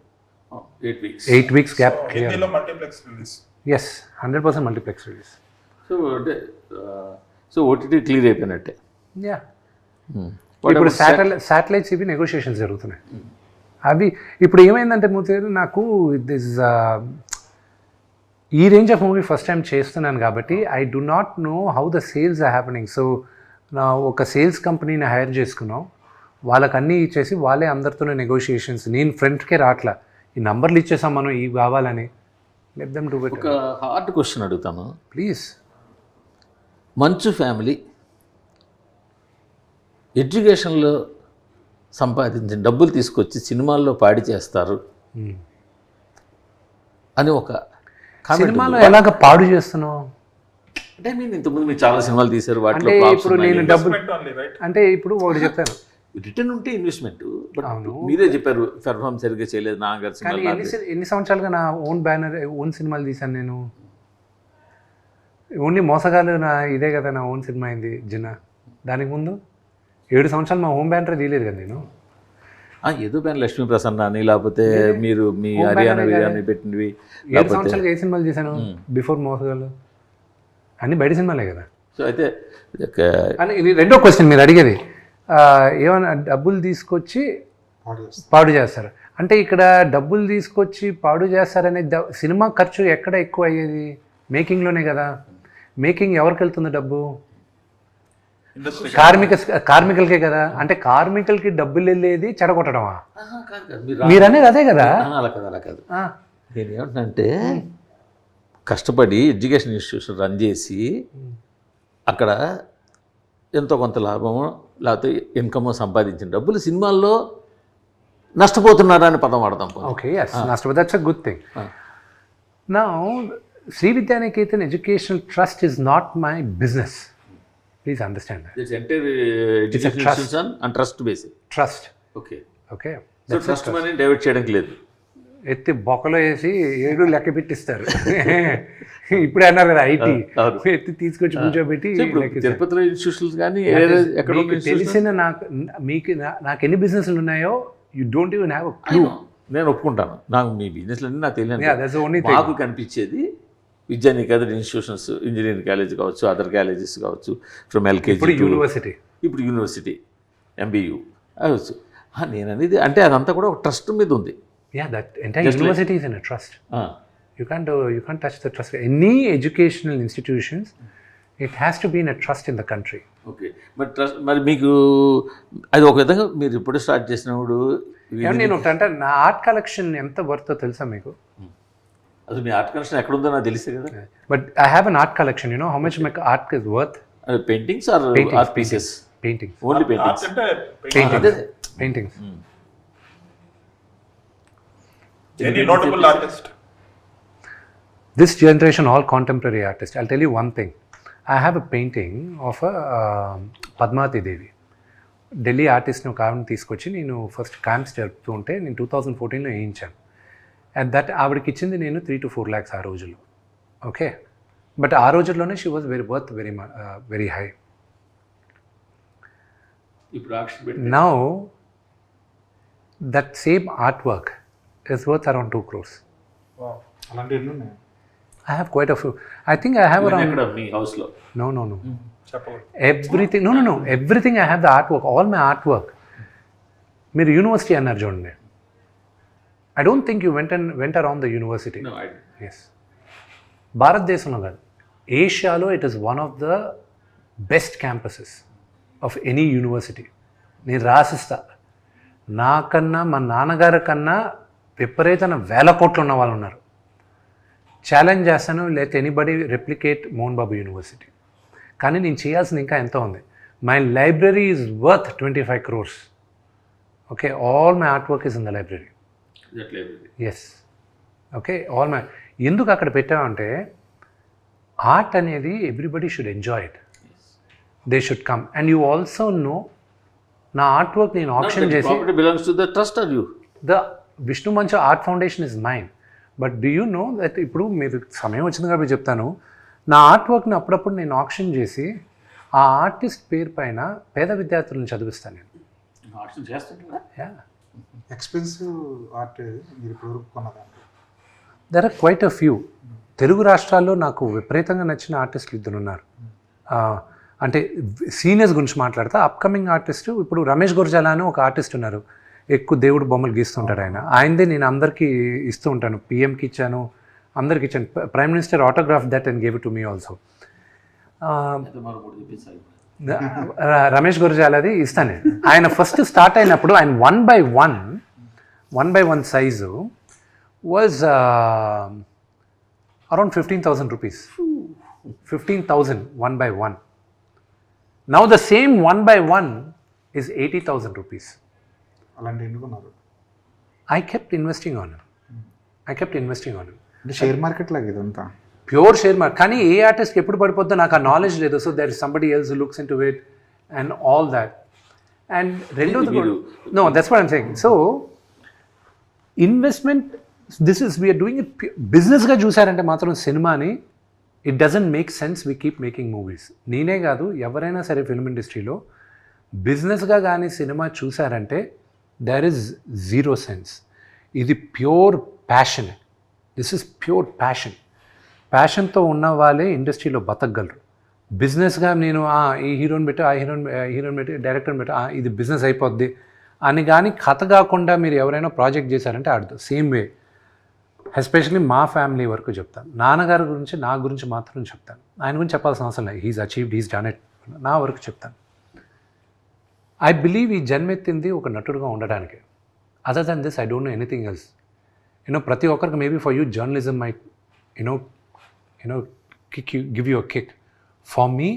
8 weeks. 8 weeks gap. హిందీలో multiplex release. Yes, 100% multiplex release. So అంటే సో ఓటీటీ క్లియర్ అయిపోయినట్టే. యా, ఇప్పుడు శాటిలైట్స్ ఇవి నెగోషియేషన్స్ జరుగుతున్నాయి. అవి ఇప్పుడు ఏమైందంటే మూర్తి నాకు దిస్ ఈ range of movie first time చేస్తున్నాను కాబట్టి I do not know how the sales are happening. So నా ఒక సేల్స్ కంపెనీని హైర్ చేసుకున్నాం. వాళ్ళకి అన్నీ ఇచ్చేసి వాళ్ళే అందరితోనే నెగోషియేషన్స్. నేను ఫ్రెండ్కే రాట్లా, ఈ నంబర్లు ఇచ్చేసాం మనం ఇవి కావాలని. Let them do it. ఒక హార్డ్ క్వశ్చన్ అడుగుతాను ప్లీజ్. మంచు ఫ్యామిలీ ఎడ్యుకేషన్లో సంపాదించిన డబ్బులు తీసుకొచ్చి సినిమాల్లో పాడి చేస్తారు అని ఒక సినిమాలో ఎలాగ పాడు చేస్తున్నావు అంటే మీరు ఇంతకుముందు మీరు చాలా సినిమాలు తీశారు, వాటిలో అంటే ఇప్పుడు నేను డబ్బులు ఓన్లీ రైట్. అంటే ఇప్పుడు ఒకటి చెప్తాను. రిటర్న్ ఉంటే ఇన్వెస్ట్మెంట్. బట్ మీరే చెప్పారు పెర్ఫార్మ్ సరిగ్గా చేయలేదు నాన్నగారు కానీ సినిమా. ఎన్ని సంవత్సరాలుగా నా ఓన్ బ్యానర్ ఓన్ సినిమాలు తీశాను నేను. ఓన్లీ మోసగాలు నా ఇదే కదా నా ఓన్ సినిమా అయింది జిన్నా. దానికి ముందు 7 సంవత్సరాలు మా హోమ్ బ్యానర్ తీయలేదు కదా నేను. ఏదో పైన లక్ష్మీ ప్రసన్న అని లేకపోతే మీరు మీ హర్యానా బిర్యానీ పెట్టినవి 7 సంవత్సరాలుగా ఏ సినిమాలు తీశాను బిఫోర్ మోసగాలు? అన్నీ బయట సినిమాలే కదా. సో అయితే అని ఇది రెండో క్వశ్చన్ మీరు అడిగేది. ఏమైనా డబ్బులు తీసుకొచ్చి పాడు చేస్తారు అంటే ఇక్కడ డబ్బులు తీసుకొచ్చి పాడు చేస్తారనే సినిమా ఖర్చు ఎక్కడ ఎక్కువ అయ్యేది? మేకింగ్లోనే కదా. మేకింగ్ ఎవరికి వెళ్తుంది డబ్బు? కార్మికులకే కదా. అంటే కార్మికులకి డబ్బులు వెళ్ళేది చెడగొట్టడమా? మీరు అనేది అదే కదా. అలా కాదు, అలా కాదు. నేను ఏమంటున్నానంటే కష్టపడి ఎడ్యుకేషన్ ఇన్స్టిట్యూషన్ రన్ చేసి అక్కడ ఎంతో కొంత లాభమో లేకపోతే ఇన్కమో సంపాదించిన డబ్బులు సినిమాల్లో నష్టపోతున్నారా అని పదం వాడతాం. ఓకే, నష్టపోతే that's a good thing. Now Shri Vidyanikethan educational trust is not my business. Please understand that. It's entire education institution and trust based. Trust. Okay. Okay. So trust money divert చేయడానికి లేదు. ఎత్తి బొక్కలో వేసి 7 లెక్క పెట్టిస్తారు. ఇప్పుడే అన్నారు కదా ఐటీ ఎత్తి తీసుకొచ్చి కూర్చోబెట్టి. తిరుపతిలో ఇన్స్టిట్యూషన్స్ కానీ ఎక్కడ తెలిసిన నాకు ఎన్ని బిజినెస్లు ఉన్నాయో you don't even have a clue. నేను ఒప్పుకుంటాను, నాకు మీ బిజినెస్లు అన్నీ నాకు తెలియదు. మాకు కనిపించేది విద్యానికేతన్ ఇన్స్టిట్యూషన్స్, ఇంజనీరింగ్ కాలేజ్ కావచ్చు, అదర్ కాలేజెస్ కావచ్చు, ఫ్రమ్ ఎల్కేజీ యూనివర్సిటీ, ఇప్పుడు యూనివర్సిటీ, ఎంబీయూ అవచ్చు. నేను అనేది అంటే అదంతా కూడా ఒక ట్రస్ట్ మీద ఉంది. Yeah, that entire university is in a trust. You can't touch the trust. Any educational institutions, it has to be in a trust in the country. Okay, మరి ట్రస్ట్ మరి మీకు అది ఒక విధంగా మీరు ఇప్పుడు స్టార్ట్ చేసినప్పుడు నేను అంటే నా ఆర్ట్ కలెక్షన్ ఎంత వర్తో తెలుసా మీకు? అసలు మీ ఆర్ట్ కలెక్షన్ ఎక్కడ ఉందో నాకు తెలిసే కదా. But I have an art collection. You know how much my art is worth? Paintings or art pieces? Paintings, only paintings. Paintings. Any notable artist? This generation, all contemporary artists. I'll tell you one thing. I have a painting of a Padmavati Devi. Delhi ఆర్టిస్ట్ని ఒక ఆవిడని తీసుకొచ్చి నేను ఫస్ట్ క్యాంప్స్ జరుపుతూ ఉంటే నేను 2014లో వేయించాను. అట్ దట్ ఆవిడకి ఇచ్చింది నేను 3 to 4 lakhs ఆ రోజుల్లో. ఓకే, బట్ ఆ రోజుల్లోనే she was very high. Now that same art work is worth around 2 crores. Wow. అలాంటి ఎన్ని ఉన్నాయి? I have quite a few. I think I have around... మీ హౌస్లో? No. Everything. No. Everything I have the artwork. All my artwork. మీరు యూనివర్సిటీ అన్నారు చూడండి. I don't think you went around the university. No, I didn't. Yes. భారతదేశంలో కాదు, ఏషియాలో it is one of the best campuses of any university. నేను రాసిస్తా. నాకన్నా మా నాన్నగారి కన్నా విపరీతమైన 1000 కోట్లు ఉన్న వాళ్ళు ఉన్నారు. ఛాలెంజ్ చేస్తాను, లేకపోతే anybody replicate Mohan Babu university. కానీ నేను చేయాల్సింది ఇంకా ఎంతో ఉంది. My library is worth 25 crores. Okay, all my art work is in the library. Yes, okay, all my. ఎందుకు అక్కడ పెట్టామంటే ఆర్ట్ అనేది everybody should enjoy it, they should come. And you also know నా ఆర్ట్ వర్క్ నేను ఆప్షన్ చేసి belongs to the trust are you? The Vishnu Manchu art foundation is mine. But do you know that ఇప్పుడు మీరు సమయం వచ్చింది కాబట్టి చెప్తాను, నా ఆర్ట్ వర్క్ని అప్పుడప్పుడు నేను ఆప్షన్ చేసి ఆ ఆర్టిస్ట్ పేరు పైన పేద విద్యార్థులను చదివిస్తాను నేను. Yeah. ఎక్స్పెన్సివ్ ఆర్ట్ మీరు ఇప్పుడు కొన్నదా? There are quite a few. Telugu రాష్ట్రాల్లో నాకు విపరీతంగా నచ్చిన ఆర్టిస్టులు ఇద్దరు ఉన్నారు. అంటే సీనియర్స్ గురించి మాట్లాడతా, అప్కమింగ్ ఆర్టిస్ట్ ఇప్పుడు రమేష్ గుర్జాలా అని ఒక ఆర్టిస్ట్ ఉన్నారు, ఎక్కువ దేవుడు బొమ్మలు గీస్తుంటారు. ఆయనదే నేను అందరికీ ఇస్తూ ఉంటాను, పిఎంకి ఇచ్చాను, అందరికి ఇచ్చాను. Prime minister autograph that and gave it to me also. Ramesh గుర్జాలది ఇస్తాను. ఆయన ఫస్ట్ స్టార్ట్ అయినప్పుడు ఆయన 1 by 1 size was around 15,000 rupees. 15,000 1 by 1. Now the same 1 by 1 is 80,000 rupees. అలాంటి ఎన్నుకున్నారు? I kept investing on it. అంటే షేర్ మార్కెట్ లాగా ఇదంతా ప్యూర్ షేర్ మార్కెట్. కానీ ఏ ఆర్టిస్ట్కి ఎప్పుడు పడిపోద్దో నాకు ఆ నాలెడ్జ్ లేదు. So there is somebody else looks into it and అండ్ ఆల్ దాట్. అండ్ రెండోది no, that's what I'm saying. So investment, this is we're doing it బిజినెస్గా చూసారంటే మాత్రం సినిమాని it doesn't make sense we keep making movies. నేనే కాదు, ఎవరైనా సరే ఫిల్మ్ ఇండస్ట్రీలో బిజినెస్గా కానీ సినిమా చూసారంటే దేర్ ఇస్ జీరో సెన్స్. ఇది pure passion. This is pure passion. ప్యాషన్తో ఉన్న వాళ్ళే ఇండస్ట్రీలో బతకగలరు. బిజినెస్గా నేను ఈ హీరోని పెట్టి ఆ హీరోని పెట్టి డైరెక్టర్ని పెట్టి ఇది బిజినెస్ అయిపోద్ది అని కానీ కథ కాకుండా మీరు ఎవరైనా ప్రాజెక్ట్ చేశారంటే ఆడదు. సేమ్ వే ఎస్పెషల్లీ మా ఫ్యామిలీ వరకు చెప్తాను. నాన్నగారి గురించి నా గురించి మాత్రం చెప్తాను, ఆయన గురించి చెప్పాల్సిన అవసరం లేదు. He's achieved, he's done it. నా వరకు చెప్తాను. ఐ బిలీవ్ ఈ జన్మెత్తింది ఒక నటుడుగా ఉండడానికి. Other than this I don't know anything else. ప్రతి ఒక్కరికి maybe for you journalism may give you a kick. For me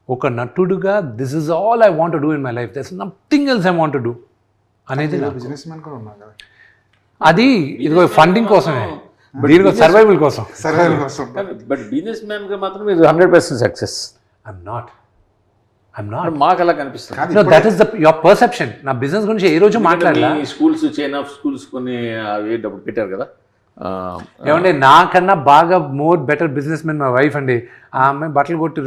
ఒక నటుడుగా this is all I want to do in my life, there is nothing else I want to do అనేది. బిజినెస్ మ్యాన్ కూడా ఉన్నారు కదా, అది ఇదిగో ఫండింగ్ కోసమే, దీనికో సర్వైవల్ కోసం. బట్ బిజినెస్ మ్యాన్గా మాత్రం మీరు 100% సక్సెస్. I'm not. మాకు అలా కనిపిస్తుంది. That is your perception. నా బిజినెస్ గురించి ఏ రోజు మాట్లాడలా. స్కూల్స్, చైన్ ఆఫ్ స్కూల్స్ కొన్ని అవి డబ్బులు పెట్టారు కదా. ఏమంటే నాకన్నా బాగా మోర్ బెటర్ బిజినెస్ మెన్ మా వైఫ్ అండి. ఆ అమ్మాయి బట్టలు కొట్టి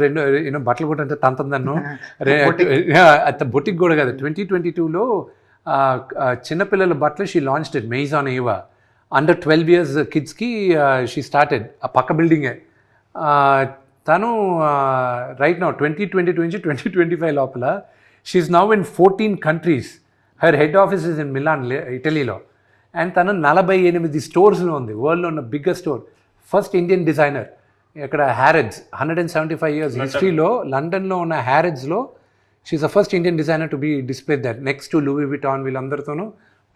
బట్టలు కొట్టి అంటే తంతను బొటిక్ కూడా కదా. 2022లో చిన్నపిల్లల బట్టలు షీ లాంచ్డ్ ఇట్ మెయిజ్ ఆన్ ఏవా. అండర్ 12 years కిడ్స్కి షీ స్టార్టెడ్. ఆ పక్క బిల్డింగే. తను రైట్ నౌ 2022 నుంచి 2025 లోపల she's now in 14 countries. Her head office is in Milan, ఇటలీలో. అండ్ తను 48 స్టోర్స్లో ఉంది, వరల్డ్లో ఉన్న biggest store. First Indian designer. ఇక్కడ హ్యారెడ్స్ 175 years హిస్టరీలో లండన్లో ఉన్న హ్యారెడ్స్లో she's the first Indian designer to be display that next to Louis Vuitton. వీళ్ళందరితోనూ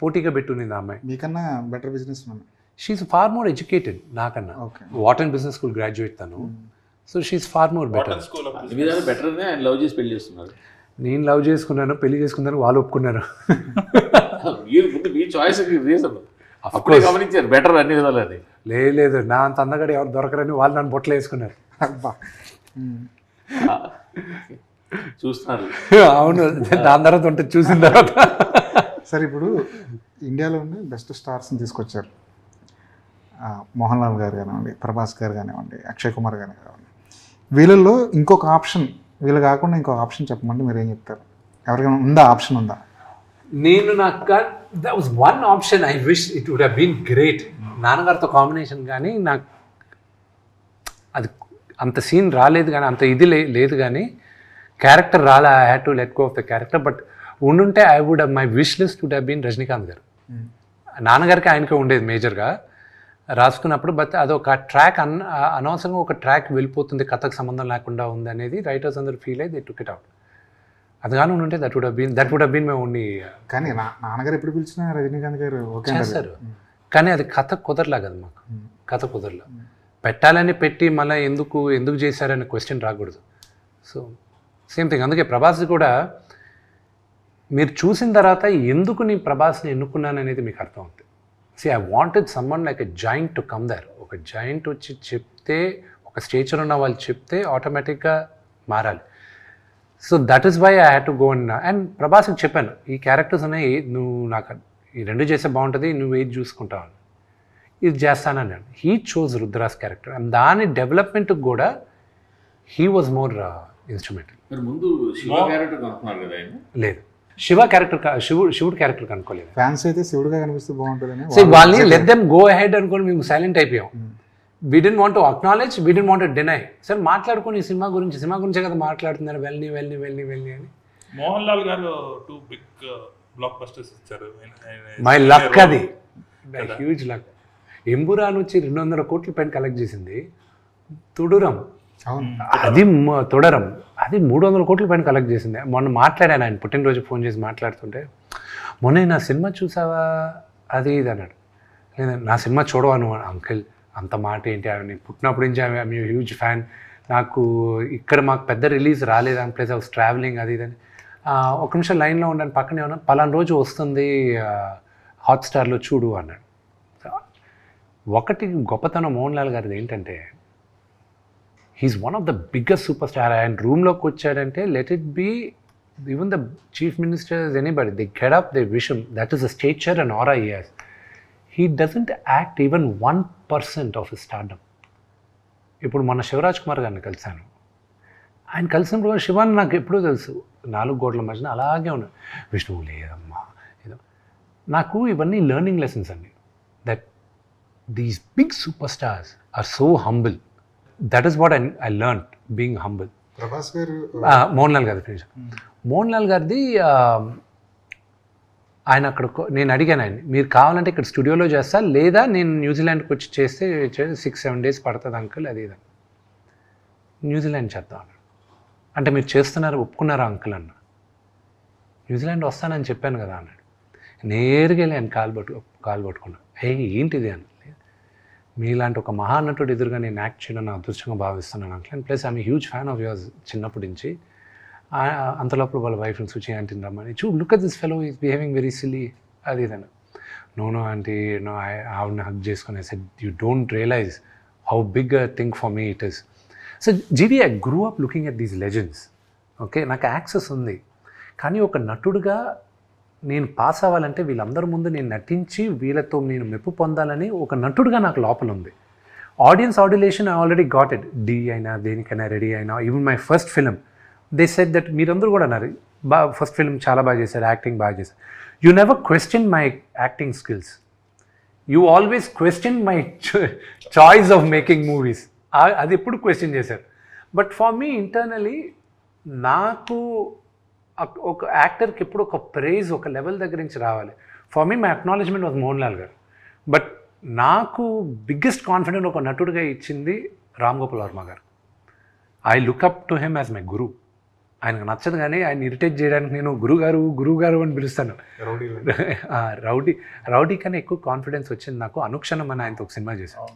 పోటీగా పెట్టునింది ఆ అమ్మాయి. మీకన్నా better business man. She's far more educated నాకన్నా. వాటన్ బిజినెస్ స్కూల్ గ్రాడ్యుయేట్ తను. So she is far more better. బెటర్నే ఆయన లవ్ చేసి పెళ్లి చేస్తున్నారు. నేను లవ్ చేసుకున్నాను, పెళ్లి చేసుకున్నాను, వాళ్ళు ఒప్పుకున్నారు. మీ చాయిస్ రీజన్ గమనించారు బెటర్ అన్ని విధాలని. లేదు, నా అంత అందగాడు ఎవరు దొరకరని వాళ్ళు నన్ను బొట్టలు వేసుకున్నారు. చూస్తున్నారు. అవును, దాని తర్వాత ఉంటుంది చూసిన తర్వాత. సరే, ఇప్పుడు ఇండియాలో ఉండే బెస్ట్ స్టార్స్ని తీసుకొచ్చారు. మోహన్ లాల్ గారు కానివ్వండి, ప్రభాస్ గారు కానివ్వండి, అక్షయ్ కుమార్ గారు కానివ్వండి. వీళ్ళల్లో ఇంకొక ఆప్షన్, వీళ్ళు కాకుండా ఇంకొక ఆప్షన్ చెప్పమంటే మీరు ఏం చెప్తారు? ఎవరికైనా ఉందా ఆప్షన్? ఉందా? నేను నాకు that was one option. I wish it would have been great. నాన్నగారితో కాంబినేషన్, కానీ నాకు అది అంత సీన్ రాలేదు, కానీ అంత ఇది లేదు, కానీ క్యారెక్టర్ రాలే. I had to let go of the character. But ఉండుంటే I would my wish list would have been Rajinikanth గారు. నాన్నగారికి ఆయనకే ఉండేది మేజర్గా రాసుకున్నప్పుడు. బట్ అదొక ట్రాక్ అనవసరంగా ఒక ట్రాక్ వెళ్ళిపోతుంది, కథకు సంబంధం లేకుండా ఉంది అనేది రైటర్స్ అందరూ ఫీల్ అయ్యి దే టుక్ ఇట్ అవుట్. అది కానీ ఉంటే that would have been my only. కానీ నాన్నగారు ఎప్పుడు పిలిచినా రజనీకాంత్ గారు ఓకే చేస్తారు, కానీ అది కథ కుదరలా కదా మాకు. కథ కుదరలా. పెట్టాలని పెట్టి మళ్ళీ ఎందుకు చేశారనే క్వశ్చన్ రాకూడదు. So same thing. అందుకే ప్రభాస్ కూడా మీరు చూసిన తర్వాత ఎందుకు నీ ప్రభాస్ని ఎన్నుకున్నాను అనేది మీకు అర్థం అవుతుంది. I wanted someone like a giant to come there. ఒక జాయింట్ వచ్చి చెప్తే, ఒక స్టేచర్ ఉన్న వాళ్ళు చెప్తే ఆటోమేటిక్గా మారాలి. So that is why I had to go and ప్రభాస్కి చెప్పాను, ఈ క్యారెక్టర్స్ ఉన్నాయి, నువ్వు నాకు ఈ రెండు చేస్తే బాగుంటుంది, నువ్వు ఏది చూసుకుంటావు అని. ఇది చేస్తానన్నాను. He chose Rudra's character and దాని డెవలప్మెంట్కి కూడా హీ వాజ్ మోర్ ఇన్స్ట్రుమెంటల్. ముందు శివ క్యారెక్టర్ అనుకున్నారు కదా ఆయన? లేదు, శివ క్యారెక్టర్ శివుడు క్యారెక్టర్ కనుక్కోలేదు. ఫ్యాన్స్ అయితే శివుడుగా కనిపిస్తే బాగుంటుందని సో వాళ్ళని లెట్ దెమ్ గో అహెడ్ అనుకోని మేము సైలెంట్ అయిపోయాం. We didn't want to acknowledge, we didn't want to deny. Sir మాట్లాడుకొని ఈ సినిమా గురించే కదా మాట్లాడుతున్నారు, వెళ్ళి అని. మోహన్ లాల్ గారు 2 బిగ్ బ్లాక్ బస్టర్స్ ఇచ్చారు. మై లక్, అది హ్యూజ్ లక్. ఎంబురాన్ వచ్చి 200 కోట్ల పైన కలెక్ట్ చేసింది. తుడురం అది తొడరం అది 300 కోట్ల పైన కలెక్ట్ చేసింది. మొన్న మాట్లాడాను, ఆయన పుట్టినరోజు ఫోన్ చేసి మాట్లాడుతుంటే, మొన్న నా సినిమా చూసావా అది ఇది అన్నాడు. లేదా నా సినిమా చూడవాను అంకిల్, అంత మాట ఏంటి, ఆయన పుట్టినప్పటి నుంచి ఐఎమ్ హ్యూజ్ ఫ్యాన్, నాకు ఇక్కడ మాకు పెద్ద రిలీజ్ రాలేదు అని, ప్లస్ ఐ వాస్ ట్రావెలింగ్ అది ఇదని. ఒక నిమిషం లైన్లో ఉండాలని పక్కనే ఉన్నా, పలానా రోజు వస్తుంది హాట్స్టార్లో చూడు అన్నాడు. ఒకటి గొప్పతనం మోహన్ లాల్ గారిది ఏంటంటే, he is one of the biggest super star. ఆయన రూమ్లోకి వచ్చాడంటే let it be even the chief ministers, anybody, they get up, they wish him, that is the stature and aura he has. He doesn't act even 1% of his stardom. ఇప్పుడు మొన్న శివరాజ్ కుమార్ గారిని కలిశాను. ఆయన కలిసినప్పుడు శివాన్ నాకు ఎప్పుడూ తెలుసు, 4 గోడల మధ్యన అలాగే ఉన్నాడు. విష్ణువు లేదమ్మా ఏదో. నాకు ఇవన్నీ లెర్నింగ్ లెసన్స్ అండి. That these big super stars are so humble. That is what I learn, being humble. Prabhas garu Mohan Lal గారి ఫినిష్. మోహన్ లాల్ గారిది ఆయన అక్కడ నేను అడిగాను ఆయన, మీరు కావాలంటే ఇక్కడ స్టూడియోలో చేస్తా, లేదా నేను న్యూజిలాండ్కి వచ్చి చేస్తే 6-7 days పడుతుంది అంకుల్ అది ఇది. న్యూజిలాండ్ చేద్దాం అన్నాడు. అంటే మీరు చేస్తున్నారు, ఒప్పుకున్నారా అంకుల్ అన్న. న్యూజిలాండ్ వస్తానని చెప్పాను కదా అన్నాడు. నేరుగా వెళ్ళి ఆయన కాలు పట్టుకున్నాను. ఏంటిది అని. మీలాంటి ఒక మహానటుడు ఎదురుగా నేను యాక్ట్ చేయడం నా అదృష్టంగా భావిస్తున్నాను uncle. And plus I'm huge fan of yours చిన్నప్పటి నుంచి. అంతలోపల వాళ్ళ వైఫ్ని చూచి ఆంటీని రమ్మని, look at this fellow is behaving very silly అది ఇదని. నో ఆంటీ, నో ఆవిడని హక్ చేసుకుని I said, you don't realise how big a thing for me it is. So Jeevi, I grew up looking at these legends. Okay, నాకు యాక్సెస్ ఉంది, కానీ ఒక నటుడుగా నేను పాస్ అవ్వాలంటే వీళ్ళందరి ముందు నేను నటించి వీళ్ళతో నేను మెప్పు పొందాలని ఒక నటుడుగా నాకు లోపల ఉంది. Audience adulation I already got it. డీ అయినా దేనికైనా రెడీ అయినా, even my first film they said that, మీరందరూ కూడా అన్నారు ఫస్ట్ ఫిల్మ్ చాలా బాగా చేశారు, యాక్టింగ్ బాగా చేశారు. You never question my acting skills, you always question my choice of making movies. అది ఎప్పుడు క్వశ్చన్ చేశారు. బట్ ఫర్ మీ ఇంటర్నలీ, నాకు ఒక యాక్టర్కి ఎప్పుడు ఒక ప్రైజ్ ఒక లెవెల్ దగ్గర నుంచి రావాలి. For me my acknowledgement was Mohan Lal గారు. బట్ నాకు బిగ్గెస్ట్ కాన్ఫిడెంట్ ఒక నటుడిగా ఇచ్చింది రామ్ గోపాల్ వర్మ గారు. I look up to him as my guru. ఆయనకు నచ్చదు కానీ ఆయన ఇరిటేట్ చేయడానికి నేను గురువుగారు అని పిలుస్తాను. రౌడీ కన్నా ఎక్కువ కాన్ఫిడెన్స్ వచ్చింది నాకు అనుక్షణం అని ఆయనతో ఒక సినిమా చేశాను.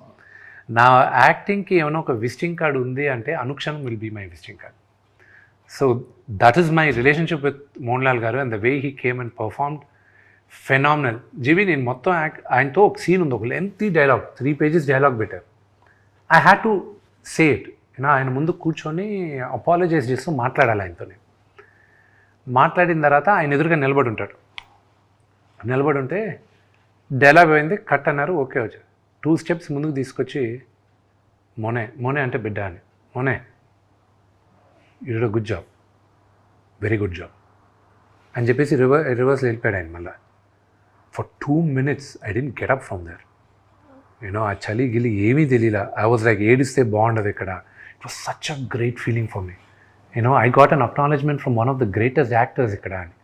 నా యాక్టింగ్కి ఏమైనా ఒక విజిటింగ్ కార్డు ఉంది అంటే అనుక్షణం will be my visiting card. So that is my relationship with Mohan Lal గారు and the way he came and performed phenomenal. జీవి, నేను మొత్తం ఆయనతో ఒక సీన్ ఉంది, ఒక లెంతీ డైలాగ్, 3 pages డైలాగ్ పెట్టారు. I had to say it. ఆయన ముందు కూర్చొని అపాలజైజ్ చేస్తూ మాట్లాడాలి ఆయనతో. మాట్లాడిన తర్వాత ఆయన ఎదురుగా నిలబడి ఉంటాడు. నిలబడి ఉంటే డైలాగ్ అయింది, కట్ అన్నారు, ఓకే వచ్చారు. 2 steps ముందుకు తీసుకొచ్చి, మోనే అంటే బిడ్డ అని, మోనే you did a good job, very good job అని చెప్పేసి రివర్స్ వెళ్ళిపోయాడు ఆయన. మళ్ళీ for 2 minutes I didn't get up from there. ఆ చలి గిలి ఏమీ తెలియలా. ఐ వాజ్ లైక్, ఏడిస్తే బాగుండదు ఇక్కడ. It was such a great feeling for me. I got an acknowledgement from one of the greatest actors ఇక్కడ అని.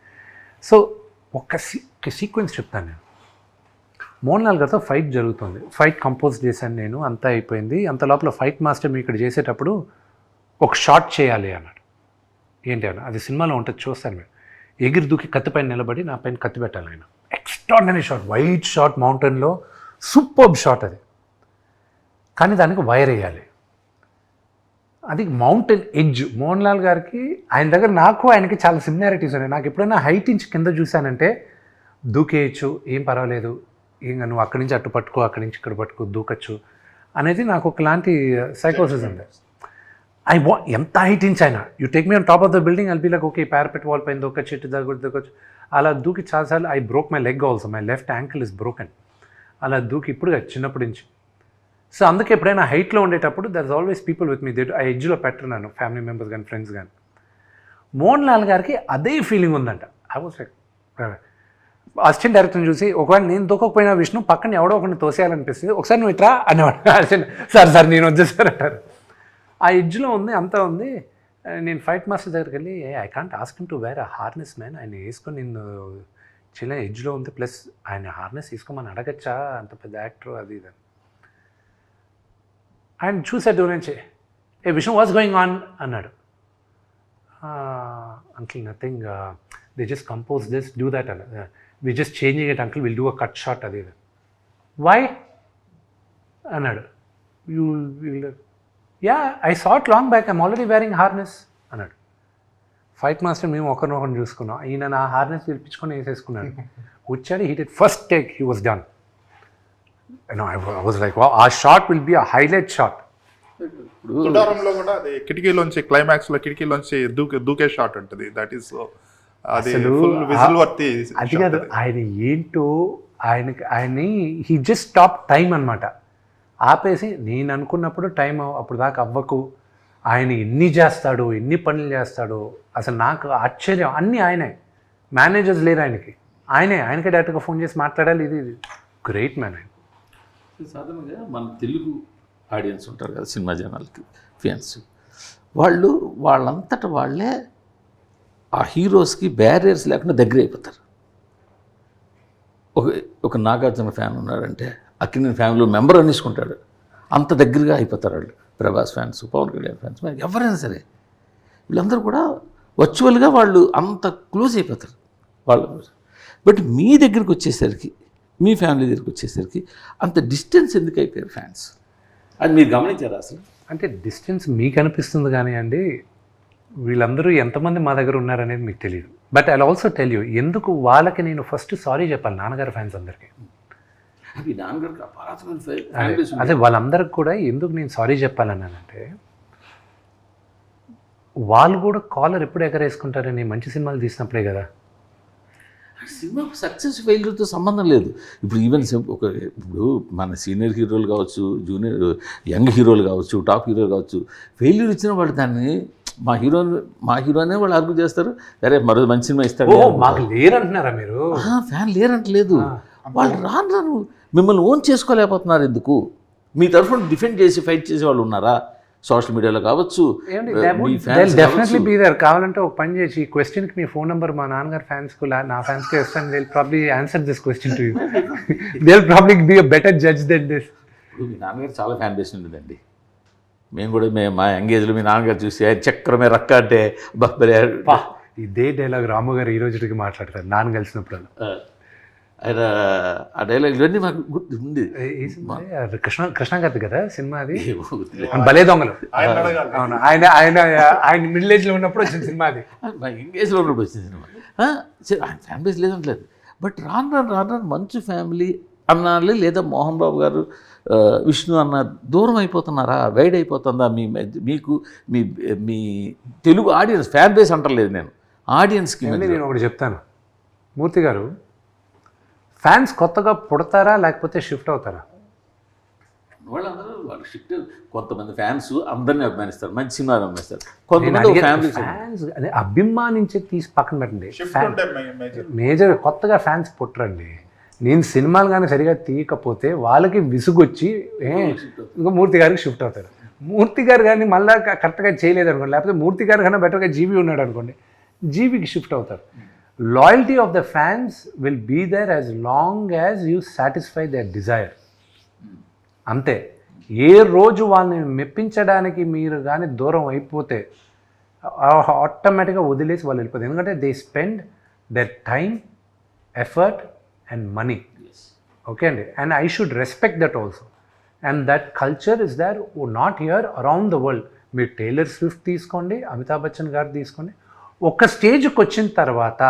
సో ఒక సీక్వెన్స్ చెప్తాను నేను. మోహన్ లాల్ గారితో ఫైట్ జరుగుతుంది, ఫైట్ కంపోజ్ చేశాను నేను, అంతా అయిపోయింది. అంత లోపల ఫైట్ మాస్టర్ మీ ఇక్కడ చేసేటప్పుడు ఒక షాట్ చేయాలి అన్నాడు. ఏంటి అన్న, అది సినిమాలో ఉంటుంది, చూస్తాను మీరు. ఎగిరి దూకి కత్తి పైన నిలబడి నా పైన కత్తి పెట్టాలి ఆయన. ఎక్స్ట్రాడినరీ షాట్, వైట్ షాట్, మౌంటైన్లో సూపర్బ్ షాట్ అది. కానీ దానికి వైర్ వేయాలి. అది మౌంటైన్ ఎడ్జ్. మోహన్ లాల్ గారికి ఆయన దగ్గర ఆయనకి చాలా సిమిలారిటీస్ ఉన్నాయి. నాకు ఎప్పుడైనా హైట్ నుంచి కింద చూశానంటే దూకేయచ్చు, ఏం పర్వాలేదు, ఇంకా నువ్వు అక్కడి నుంచి అటు పట్టుకో, అక్కడి నుంచి ఇక్కడ పట్టుకో, దూకచ్చు అనేది నాకు ఒకలాంటి సైకోసిస్ ఉంది. ఎంత హైట్ నుంచి అయినా you take me on top of the building, I'll be like okay parapet wall పైన దూకొచ్చు, ఇటు దూకొచ్చు. అలా దూకి చాలాసార్లు I broke my leg also, my left ankle is broken. అలా దూకి ఇప్పుడు చిన్నప్పటి నుంచి. సో అందుకే ఎప్పుడైనా హైట్లో ఉండేటప్పుడు there is always people with me, ఆ ఎడ్జ్లో పెట్టరు నన్ను, ఫ్యామిలీ మెంబర్స్ కానీ ఫ్రెండ్స్ కానీ. మోహన్ లాల్ గారికి అదే ఫీలింగ్ ఉందంట. ఐ వాస్ లైక్ అసిస్టెంట్ డైరెక్టర్ని చూసి ఒకవేళ నేను దూకపోయినా విష్ణు పక్కన ఎవడో ఒకరిని తోసేయాలనిపిస్తుంది, ఒకసారి నువ్వు ఇట్రా అనేవాడు. అసిస్టెంట్ సార్ నేను వచ్చేసారు అంటారు. ఆ ఎడ్జ్లో ఉంది, అంతా ఉంది. నేను ఫైట్ మాస్టర్ దగ్గరికి వెళ్ళి I can't ask him to wear a harness man, ఆయన వేసుకొని నేను చిన్న ఎడ్జ్లో ఉంది, ప్లస్ ఆయన హార్నెస్ తీసుకోమని అడగచ్చా, అంత పెద్ద యాక్టర్ అది ఇది. ఆయన చూసే దూరం నుంచి ఏ విష్ణు వాట్స్ గోయింగ్ ఆన్ అన్నాడు. Uncle nothing, they just compose this do that అన్న, we just changing it uncle, will do a cut shot అది ఇది. వై అన్నాడు. You will yeah I sat long back, I'm already wearing harness అన్నాడు. ఫైట్ మాస్టర్ మేము ఒకరినొకరిని చూసుకున్నాం. ఈయన నా హార్నెస్ పిలిపించుకొని వేసేసుకున్నాడు. వచ్చాడు, he did first take, he was done. I was like ఆ shot will be a highlight shot. తుడారంలో కూడా అది కిటికీలోంచి క్లైమాక్స్ లో కిటికీలోంచి దూకే షాట్ ఉంటుంది. దట్ ఈస్ అది ఫుల్ విజిల్ వర్తి. అది కాదు, ఆయన ఏంటో ఆయన్ని హీ జస్ట్ స్టాప్ టైం అనమాట. ఆపేసి నేను అనుకున్నప్పుడు టైం అప్పుడు దాకా అవ్వకు, ఆయన ఎన్ని చేస్తాడు, ఎన్ని పనులు చేస్తాడు, అసలు నాకు ఆశ్చర్యం. అన్నీ ఆయనే, మేనేజర్స్ లేరు ఆయనకి, ఆయనకే డైరెక్ట్గా ఫోన్ చేసి మాట్లాడాలి. ఇది గ్రేట్ మ్యాన్ ఆయన. సాధారణంగా మన తెలుగు ఆడియన్స్ ఉంటారు కదా, సినిమా జనాలకి ఫ్యాన్స్, వాళ్ళంతట వాళ్ళే ఆ హీరోస్కి బ్యారియర్స్ లేకుండా దగ్గర అయిపోతారు. ఒక నాగార్జున ఫ్యాన్ ఉన్నాడంటే అక్కినేని ఫ్యామిలీ మెంబర్ అనేసుకుంటాడు, అంత దగ్గరగా అయిపోతారు వాళ్ళు. ప్రభాస్ ఫ్యాన్స్, పవన్ కళ్యాణ్ ఫ్యాన్స్, ఎవరైనా సరే వీళ్ళందరూ కూడా వర్చువల్గా వాళ్ళు అంత క్లోజ్ అయిపోతారు వాళ్ళు. బట్ మీ దగ్గరికి వచ్చేసరికి, మీ ఫ్యామిలీ దగ్గరికి వచ్చేసరికి అంత డిస్టెన్స్ ఎందుకు అయిపోయారు ఫ్యాన్స్? అది మీరు గమనించారా అసలు? అంటే డిస్టెన్స్ మీకు అనిపిస్తుంది కానీ అండి, వీళ్ళందరూ ఎంతమంది మా దగ్గర ఉన్నారనేది మీకు తెలియదు. But I also tell you, ఎందుకు వాళ్ళకి నేను ఫస్ట్ సారీ చెప్పాలి నాన్నగారి ఫ్యాన్స్ అందరికీ. అదే వాళ్ళందరికి కూడా ఎందుకు నేను సారీ చెప్పాలన్నానంటే, వాళ్ళు కూడా కాలర్ ఎప్పుడు ఎగరేసుకుంటారని మంచి సినిమాలు తీసినప్పుడే కదా. సినిమా సక్సెస్ ఫెయిల్యూర్తో సంబంధం లేదు. ఇప్పుడు ఈవెన్ ఇప్పుడు మన సీనియర్ హీరోలు కావచ్చు, జూనియర్ యంగ్ హీరోలు కావచ్చు, టాప్ హీరోలు కావచ్చు, ఫెయిల్యూర్ ఇచ్చిన వాళ్ళు దాన్ని మా హీరోనే వాళ్ళు ఆర్గ్యూ చేస్తారు, అరే మరో మంచి సినిమా ఇస్తాడు. మాకు లేరంటున్నారా మీరు? ఫ్యాన్ లేరంటలేదు, వాళ్ళు రాను మిమ్మల్ని ఓన్ చేసుకోలేకపోతున్నారు. ఎందుకు? మీ తరఫున డిఫెండ్ చేసి ఫైట్ చేసే వాళ్ళు ఉన్నారా? సోషల్ మీడియాలో కావచ్చు, డెఫినెట్లీ బీ దేర్. కావాలంటే ఒక పని చేసి ఈ క్వశ్చన్కి మీ ఫోన్ నెంబర్ మా నాన్నగారు ఫ్యాన్స్కు, నా ఫ్యాన్స్కి ఇస్తాను. They will probably answer this question to you. They will probably be a better judge than this. మీ నాన్నగారు చాలా ఫ్యాన్ బేస్ ఉండేదండి. మేము కూడా మా ఎంగేజ్లో మీ నాన్నగారు చూసి ఆయన చక్రమే రక్క అంటే బహ్బలే. ఇదే డైలాగ్ రాము గారు ఈ రోజుకి మాట్లాడతారు నాన్న కలిసినప్పుడు. ఆయన ఆ డైలాగ్ ఇవన్నీ మాకు గుర్తు ఉంది. కృష్ణ గారి కదా సినిమా అది, భలే దొంగలు. అవును, ఆయన మిడిల్ ఏజ్లో ఉన్నప్పుడు వచ్చిన సినిమా అది. మా ఎంగేజ్లో ఉన్నప్పుడు వచ్చిన సినిమా. ఆయన ఫ్యాన్ బేస్ లేదంటలేదు. బట్ రాను మంచు ఫ్యామిలీ అన్నాలి, లేదా మోహన్ బాబు గారు, విష్ణు అన్న దూరం అయిపోతున్నారా, వైడ్ అయిపోతుందా మీకు మీ తెలుగు ఆడియన్స్? ఫ్యాన్ బేస్ అంటలేదు నేను, ఆడియన్స్కి. నేను ఒకటి చెప్తాను, మూర్తి గారు, ఫ్యాన్స్ కొత్తగా పుడతారా లేకపోతే షిఫ్ట్ అవుతారా? వాళ్ళు షిఫ్ట్. కొంతమంది ఫ్యాన్స్ అందరినీ అభిమానిస్తారు, మంచి సినిమాలు అభిమానిస్తారు. కొంతమంది ఫ్యాన్స్ అభిమానించి తీసి పక్కన పెట్టండి, మేజర్ కొత్తగా ఫ్యాన్స్ పుట్టరండి. నేను సినిమాలు కానీ సరిగా తీయకపోతే వాళ్ళకి విసుగొచ్చి ఇంకా మూర్తి గారికి షిఫ్ట్ అవుతారు. మూర్తి గారు కానీ మళ్ళీ కరెక్ట్గా చేయలేదు అనుకోండి, లేకపోతే మూర్తి గారు కన్నా బెటర్గా జీవి ఉన్నాడు అనుకోండి, జీవికి షిఫ్ట్ అవుతారు. Loyalty of the fans will be there as long as you satisfy their desire. అంతే. ఏ రోజు వాళ్ళని మెప్పించడానికి మీరు కానీ దూరం అయిపోతే ఆటోమేటిక్గా వదిలేసి వాళ్ళు వెళ్ళిపోతారు. ఎందుకంటే they spend their time, effort and money. Okay అండి, and I should respect that also. And that culture is there not here, around the world. మీరు టేలర్ స్విఫ్ట్ తీసుకోండి, అమితాబ్ బచ్చన్ గారు తీసుకోండి. ఒక స్టేజ్కి వచ్చిన తర్వాత,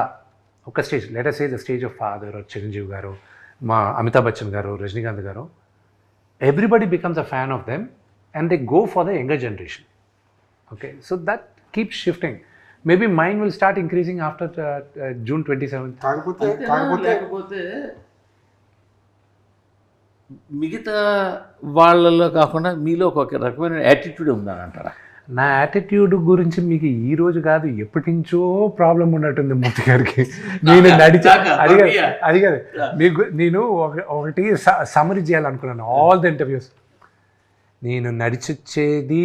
ఒక stage letter say the stage of father, Chiranjeevi గారు, మా అమితాబ్ బచ్చన్ గారు, రజనీకాంత్ గారు, everybody becomes a fan of them and they go for the younger generation. Okay, so that keeps shifting. Maybe mind will start increasing after June 27th. లేకపోతే మిగతా వాళ్ళలో కాకుండా మీలో ఒక రకమైన యాటిట్యూడ్ ఉందని అంటారా? నా యాటిట్యూడ్ గురించి మీకు ఈ రోజు కాదు, ఎప్పటి నుంచో ప్రాబ్లం ఉన్నట్టుంది మూర్తి గారికి. నేను అది కాదు మీకు, నేను ఒకటి సమరీ చేయాలనుకున్నాను ఆల్ ద ఇంటర్వ్యూస్. నేను నడిచొచ్చేది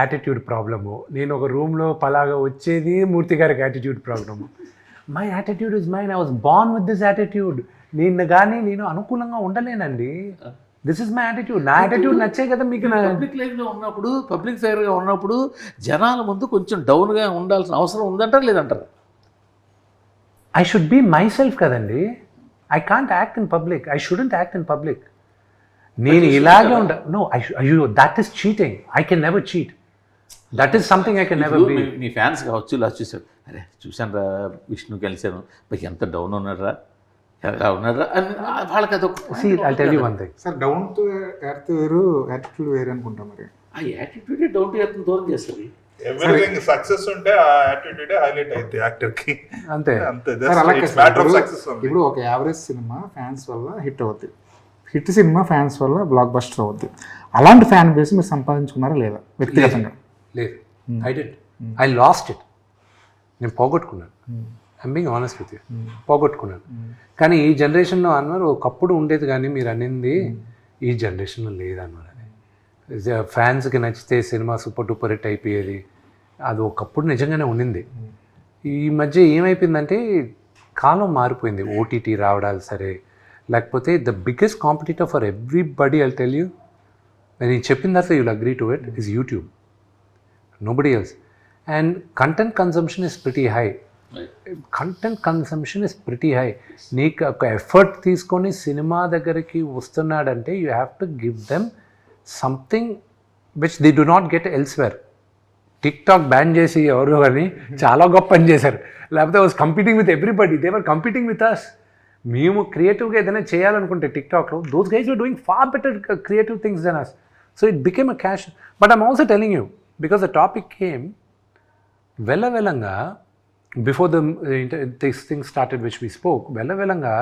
యాటిట్యూడ్ ప్రాబ్లము, నేను ఒక రూమ్లో పలాగా వచ్చేది మూర్తి గారికి attitude problem. My attitude is mine, I was born with this attitude. నేను అనుకూలంగా ఉండలేనండి. This is my attitude. నా యాటిట్యూడ్ నచ్చే కదా మీకు. పబ్లిక్ లైఫ్లో ఉన్నప్పుడు, పబ్లిక్ ఫైర్గా ఉన్నప్పుడు జనాల ముందు కొంచెం డౌన్గా ఉండాల్సిన అవసరం ఉందంటారు లేదంటారు? I should be myself కదండి. I can't act in public, I shouldn't act in public. నేను ఇలాగే నో, అయ్యో that is cheating. I can never cheat. That is something I can never be. మీ ఫ్యాన్స్ కావచ్చు, ఇలా చూసారు, అరే చూశాను రా విష్ణు కలిశాను, ఎంత డౌన్ ఉన్నారా, ఎలా ఉన్నారా అని వాళ్ళకి అదొక. See, I'll tell you one thing. Sir down to earth వేరు, యాటిట్యూడ్ వేరు అనుకుంటా. మరి ఆ యాటిట్యూడ్ డౌన్ టు ఎర్త్ దూరం చేస్తుంది. ఎవ్రీథింగ్ సక్సెస్ ఉంటే ఆ యాటిట్యూడ్ హైలైట్ అయింది యాక్టర్ కి. అంతే అంతే. సార్ అలాగే It's matter of success only. ఇప్పుడు ఒక యావరేజ్ సినిమా ఫ్యాన్స్ వల్ల హిట్ అవుద్ది, హిట్ సినిమా ఫ్యాన్స్ వల్ల బ్లాక్ బస్టర్ అవుద్ది. అలాంటి ఫ్యాన్ బేస్ మీరు సంపాదించుకున్నారా లేదా వ్యక్తిగతంగా? లేదు, I did. I lost it. నేను పోగొట్టుకున్నాను. I'm being honest with you, పోగొట్టుకున్నాను. కానీ ఈ జనరేషన్లో అన్నారు ఒకప్పుడు ఉండేది, కానీ మీరు అనింది ఈ జనరేషన్లో లేదన్నారు. అది ఫ్యాన్స్కి నచ్చితే సినిమా సూపర్ డూపర్ హిట్ అయిపోయేది, అది ఒకప్పుడు నిజంగానే ఉండింది. ఈ మధ్య ఏమైపోయిందంటే కాలం మారిపోయింది. ఓటీటీ రావడాలు సరే, లేకపోతే the biggest competitor for everybody, I'll tell you, నేను చెప్పిన తర్వాత you'll agree to it, is YouTube. Nobody else. And content consumption is pretty high. Content consumption is pretty high. నీకు ఒక ఎఫర్ట్ తీసుకొని సినిమా దగ్గరికి వస్తున్నాడంటే you have to give them something which they do not get elsewhere. TikTok ban చేసి ఎవరు కానీ చాలా గొప్ప పని చేశారు. లేకపోతే was competing with everybody, they were competing with us. మేము క్రియేటివ్గా ఏదైనా చేయాలనుకుంటే టిక్టాక్లో, those guys were doing far better creative things than us. So it became a cash. But I'm also telling you, because the topic came వెళ్ళంగా before this thing started which we spoke, వెళ్ళంగా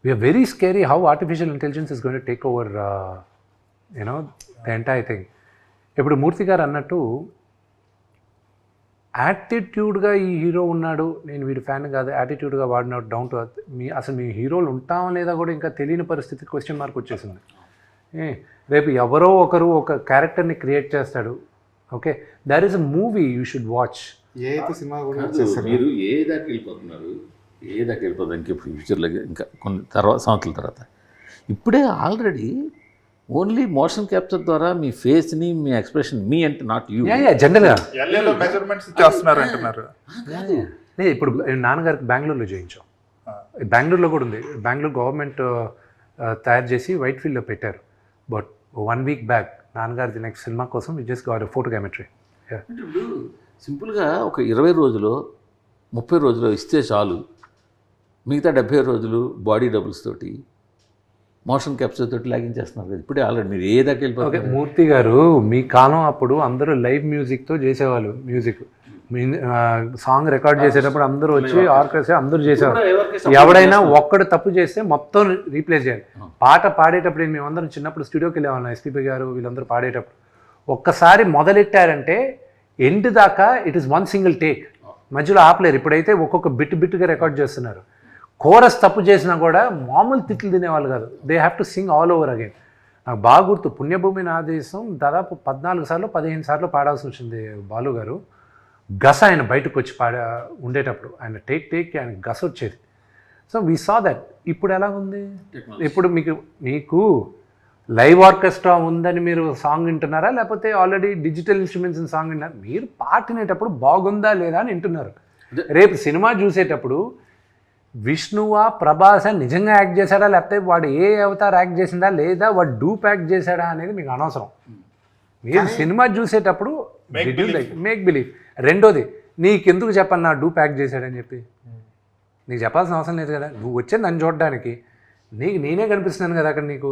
we are very scary how artificial intelligence is going to take over the entire thing. ఇప్పుడు మూర్తి గారు అన్నట్టు యాటిట్యూడ్గా ఈ హీరో ఉన్నాడు, నేను వీడి ఫ్యాన్ కాదు, యాటిట్యూడ్గా వాడినాడు, డౌన్ టు అర్త్. అసలు మీ హీరోలు ఉంటామా లేదా కూడా ఇంకా తెలియని పరిస్థితి, క్వశ్చన్ మార్క్ వచ్చేసింది. రేపు ఎవరో ఒకరు ఒక క్యారెక్టర్ని క్రియేట్ చేస్తాడు. Okay, there is a movie you should watch. ఏ అయితే సినిమా కూడా మీరు ఏ దాకా వెళ్ళిపోతున్నారు, ఏ దాకా వెళ్ళిపోతుంది ఇంకా ఫ్యూచర్లో, ఇంకా కొన్ని సంవత్సరాల తర్వాత. ఇప్పుడే ఆల్రెడీ ఓన్లీ మోషన్ క్యాప్చర్ ద్వారా మీ ఫేస్ని, మీ ఎక్స్ప్రెషన్, మీ అంటే నాట్ యూ, జనరల్గా ఎల్ఏలో మెజర్మెంట్స్ చేస్తున్నారు అంటున్నారు. లేదు, ఇప్పుడు నాన్నగారికి బెంగళూరులో చేయించాం. బెంగళూరులో కూడా ఉంది. బెంగళూరు గవర్నమెంట్ తయారు చేసి వైట్ ఫీల్డ్లో పెట్టారు. బట్ 1 week బ్యాక్ నాన్నగారిది నెక్స్ట్ సినిమా కోసం వి జస్ట్ గాట్ ఫోటోగ్రామెట్రీ. ఇప్పుడు సింపుల్గా ఒక 20 రోజులు 30 రోజులు ఇస్తే చాలు, మిగతా 70 రోజులు బాడీ డబుల్స్ తోటి, మోషన్ క్యాప్చర్ తోటి లాగించేస్తున్నారు కదా ఇప్పుడే ఆల్రెడీ. మీరు ఏ దాకా వెళ్ళిపోతారు? ఓకే, మూర్తి గారు మీ కాలం అప్పుడు అందరూ లైవ్ మ్యూజిక్తో చేసేవాళ్ళు. మ్యూజిక్ సాంగ్ రికార్డ్ చేసేటప్పుడు అందరూ వచ్చి ఆర్కెస్ట్రా అందరూ చేసేవారు. ఎవడైనా ఒక్కడు తప్పు చేస్తే మొత్తం రీప్లేస్ చేయాలి. పాట పాడేటప్పుడు మేమందరం చిన్నప్పుడు స్టూడియోకి వెళ్ళేవాళ్ళం, ఎస్పీపీ గారు వీళ్ళందరూ పాడేటప్పుడు. ఒక్కసారి మొదలెట్టారంటే ఎండ్ దాకా ఇట్ ఈస్ 1 single టేక్, మధ్యలో ఆపలేరు. ఇప్పుడైతే ఒక్కొక్క బిట్గా రికార్డ్ చేస్తున్నారు. కోరస్ తప్పు చేసినా కూడా మామూలు తిట్లు తినేవాళ్ళు కాదు. They have to sing all over again. నాకు బాగా గుర్తు, పుణ్యభూమి నా దేశం దాదాపు 14 సార్లు 15 సార్లు పాడాల్సి వచ్చింది బాలు గారు. గస ఆయన బయటకు వచ్చి ఉండేటప్పుడు ఆయన టేక్ ఆయన గస వచ్చేది. So we saw that. ఇప్పుడు ఎలా ఉంది? ఇప్పుడు మీకు లైవ్ ఆర్కెస్ట్రా ఉందని మీరు సాంగ్ వింటున్నారా, లేకపోతే ఆల్రెడీ డిజిటల్ ఇన్స్ట్రుమెంట్స్ సాంగ్ వింటున్నారు? మీరు పాట వినేటప్పుడు బాగుందా లేదా అని వింటున్నారు. రేపు సినిమా చూసేటప్పుడు విష్ణువా ప్రభాస నిజంగా యాక్ట్ చేశాడా, లేకపోతే వాడు ఏ అవతార్ యాక్ట్ చేసిందా, లేదా వాడు డూప్ యాక్ట్ చేశాడా అనేది మీకు అనవసరం. మీరు సినిమా చూసేటప్పుడు మేక్ బిలీవ్. రెండోది, నీకెందుకు చెప్పాలి నా డూ ప్యాక్ చేశాడని చెప్పి? నీకు చెప్పాల్సిన అవసరం లేదు కదా, నువ్వు వచ్చే నన్ను చూడడానికి, నీకు నేనే కనిపిస్తున్నాను కదా అక్కడ నీకు.